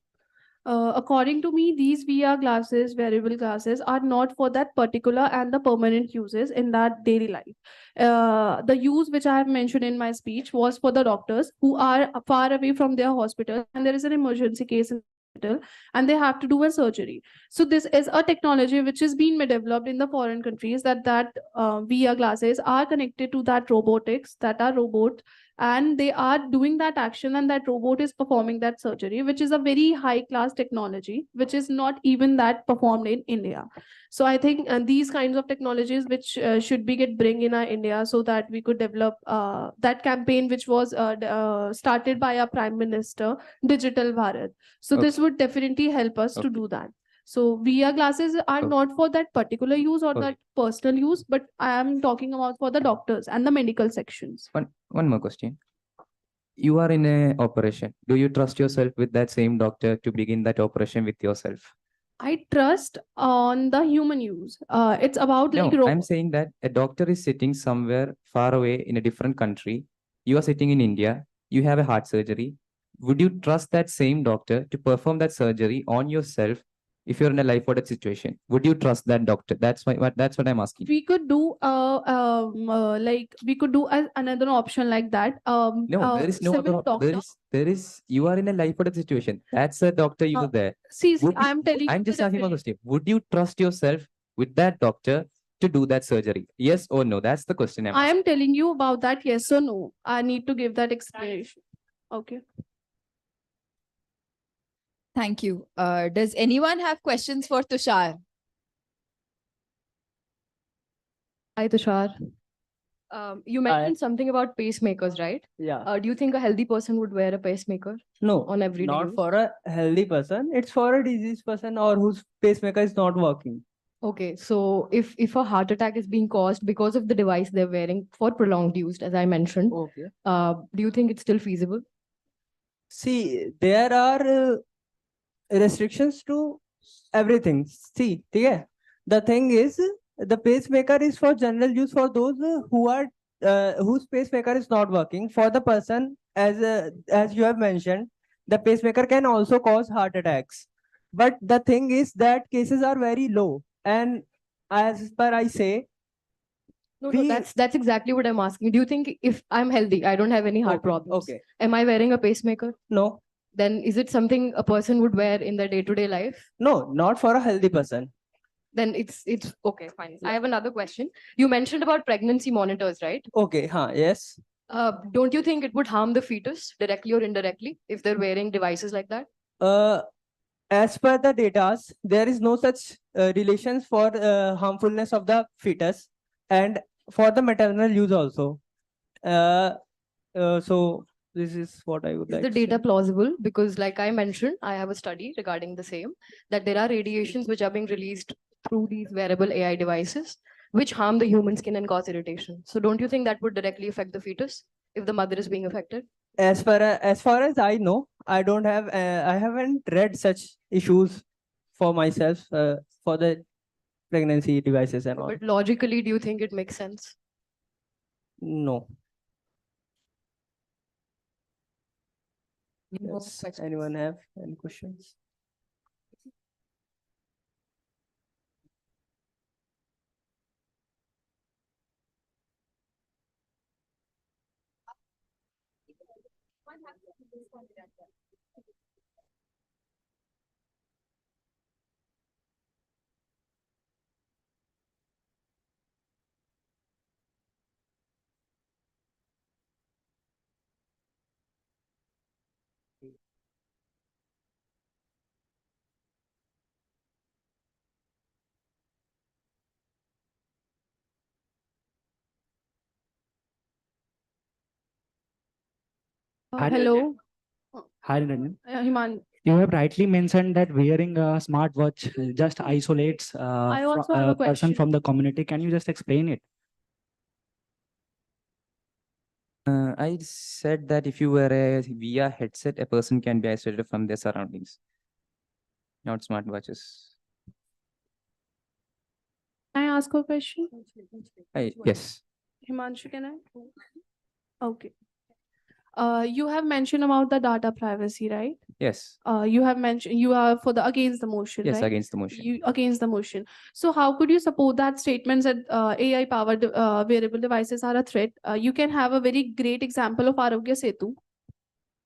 According to me, these VR glasses, wearable glasses, are not for that particular and the permanent uses in that daily life. The use which I have mentioned in my speech was for the doctors who are far away from their hospital and there is an emergency case in the hospital and they have to do a surgery. So this is a technology which is being developed in the foreign countries that VR glasses are connected to that robotics, that are robots, and they are doing that action and that robot is performing that surgery, which is a very high class technology which is not even that performed in India. So I think these kinds of technologies which should be get bring in our India so that we could develop that campaign which was started by our Prime Minister, Digital Bharat. So this would definitely help us to do that. So VR glasses are not for that particular use or that personal use, but I am talking about for the doctors and the medical sections. One more question. You are in a operation. Do you trust yourself with that same doctor to begin that operation with yourself? I trust on the human use. It's about like No, I'm saying that a doctor is sitting somewhere far away in a different country. You are sitting in India. You have a heart surgery. would you trust that same doctor to perform that surgery on yourself if you're in a life or death situation? Would you trust that doctor? That's what I'm asking. We could do like we could do another option like that. No, there is no other. There is. You are in a life or death situation. That's a doctor you were there. See, Would you- I'm telling I'm you just the asking one difference. question. Would you trust yourself with that doctor to do that surgery? Yes or no? That's the question I'm I asking. am telling you about that, yes or no. I need to give that explanation. Okay. Thank you. Does anyone have questions for Tushar? Hi, Tushar. You mentioned something about pacemakers, right? Yeah. Do you think a healthy person would wear a pacemaker? No, on everyday not use? for a healthy person. It's for a diseased person or whose pacemaker is not working. Okay, so if a heart attack is being caused because of the device they're wearing for prolonged use, as I mentioned, do you think it's still feasible? See, there are restrictions to everything. See, yeah. The thing is, the pacemaker is for general use for those who are whose pacemaker is not working. For the person, as you have mentioned, the pacemaker can also cause heart attacks. But the thing is that cases are very low, and as per I say, No, that's exactly what I'm asking. Do you think if I'm healthy, I don't have any heart problems, am I wearing a pacemaker? No. Then is it something a person would wear in their day-to-day life? No, not for a healthy person. Then it's okay, fine. I have another question. You mentioned about pregnancy monitors, right? Okay, yes. Don't you think it would harm the fetus directly or indirectly if they're wearing devices like that? As per the data, there is no such relations for harmfulness of the fetus and for the maternal use also. So this is what I would Is like the to say. data plausible? Because like I mentioned, I have a study regarding the same, that there are radiations which are being released through these wearable AI devices, which harm the human skin and cause irritation. So don't you think that would directly affect the fetus if the mother is being affected? As far as I know, I don't have I haven't read such issues for myself for the pregnancy devices and all. But logically, do you think it makes sense? No. No Yes. Anyone have any questions? Hi, Hello. Hi, Ranjan. Himan. You have rightly mentioned that wearing a smartwatch just isolates I also have a person question. from the community. Can you just explain it? I said that if you wear a VR headset, a person can be isolated from their surroundings, not smartwatches. Can I ask a question? Yes. Himanshu, can I? Okay. You have mentioned about the data privacy, right? Yes. You have mentioned you are for the against the motion, Yes, right? against the motion. You against the motion. So how could you support that statements that AI powered wearable devices are a threat? You can have a very great example of Arogya Setu.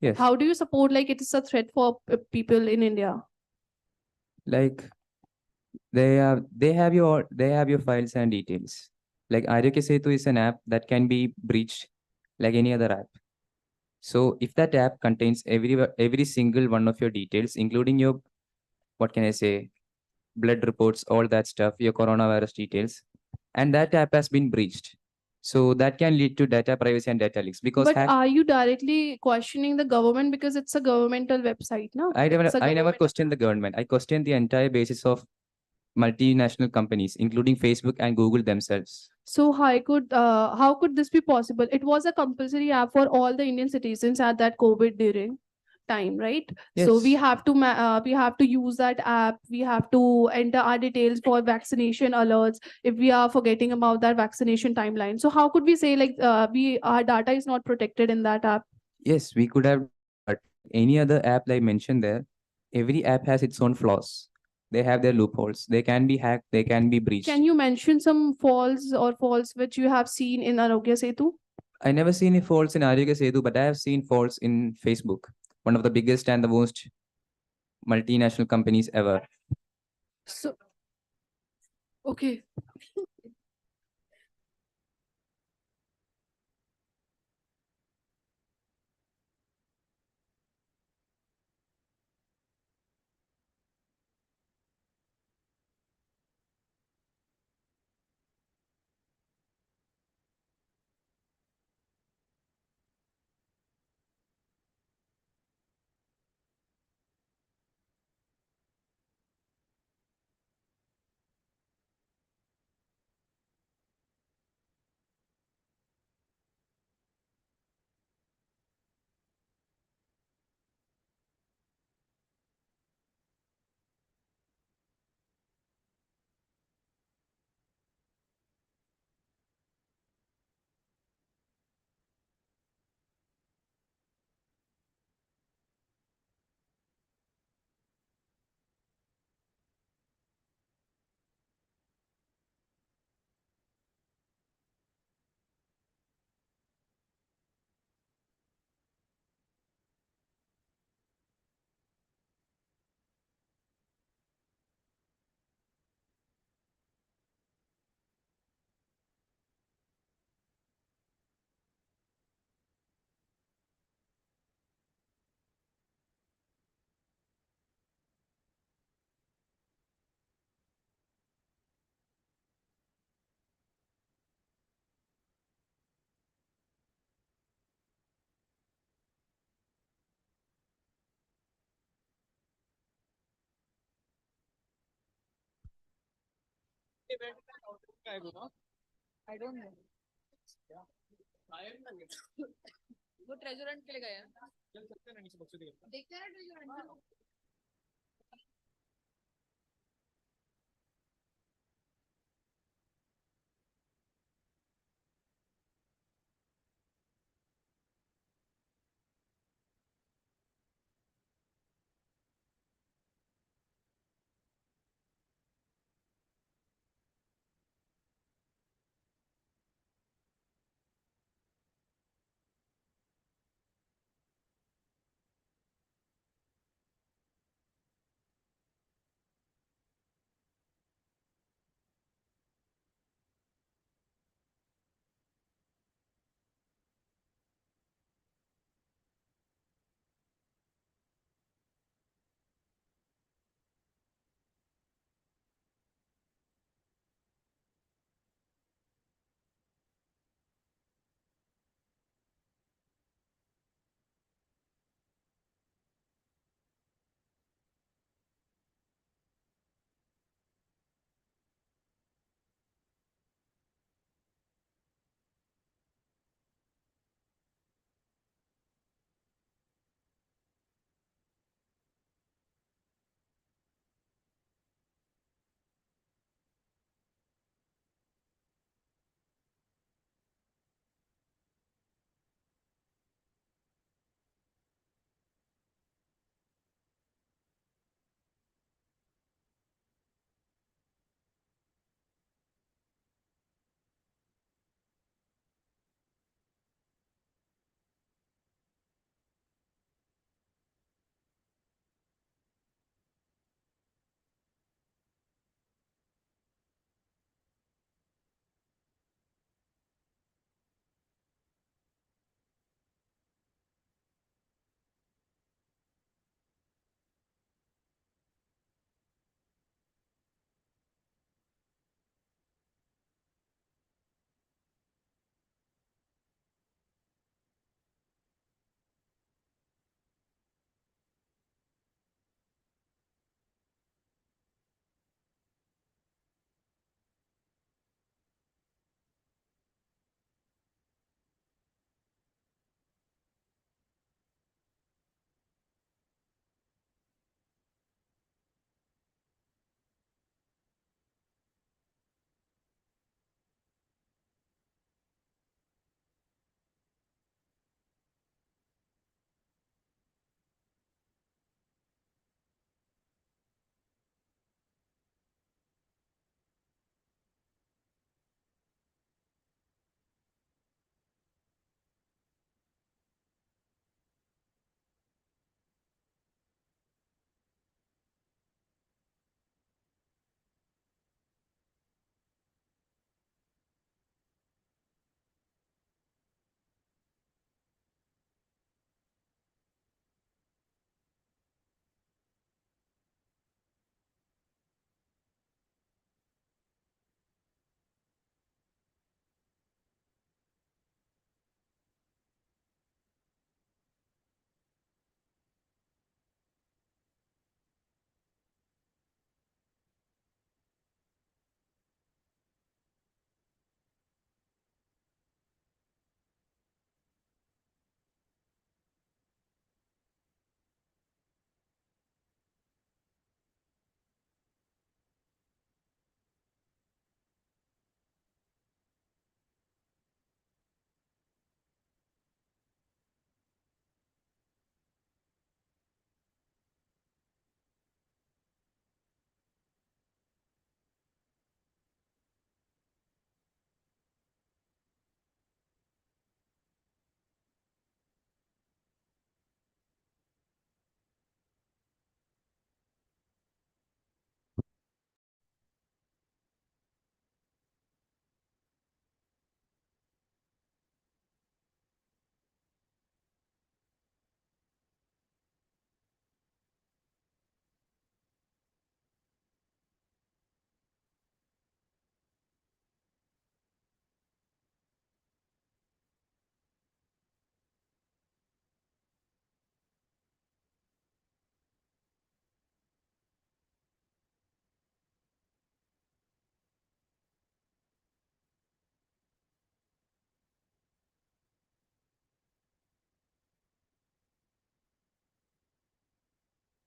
Yes. How do you support like it is a threat for people in India? Like they have your files and details. Like Arogya Setu is an app that can be breached like any other app. So if that app contains every single one of your details, including your, what can I say, blood reports, all that stuff, your coronavirus details, and that app has been breached. So that can lead to data privacy and data leaks because But are you directly questioning the government because it's a governmental website, no? I It's a never government- questioned the government. I questioned the entire basis of multinational companies, including Facebook and Google themselves. So how could this be possible? It was a compulsory app for all the Indian citizens at that COVID during time, right? So we Yes. have to use that app. We have to enter our details for vaccination alerts if we are forgetting about that vaccination timeline. So how could we say like our data is not protected in that app? Yes, we could have, but Any other app I mentioned there, every app has its own flaws. They have their loopholes. They can be hacked, they can be breached. Can you mention some faults which you have seen in Arogya Setu? I never seen any faults in Aryoga Setu, but I have seen faults in Facebook, one of the biggest and the most multinational companies ever. So, okay. I don't know. वो ट्रेजरेंट के लिए गया देखते हैं ना ट्रेजरेंट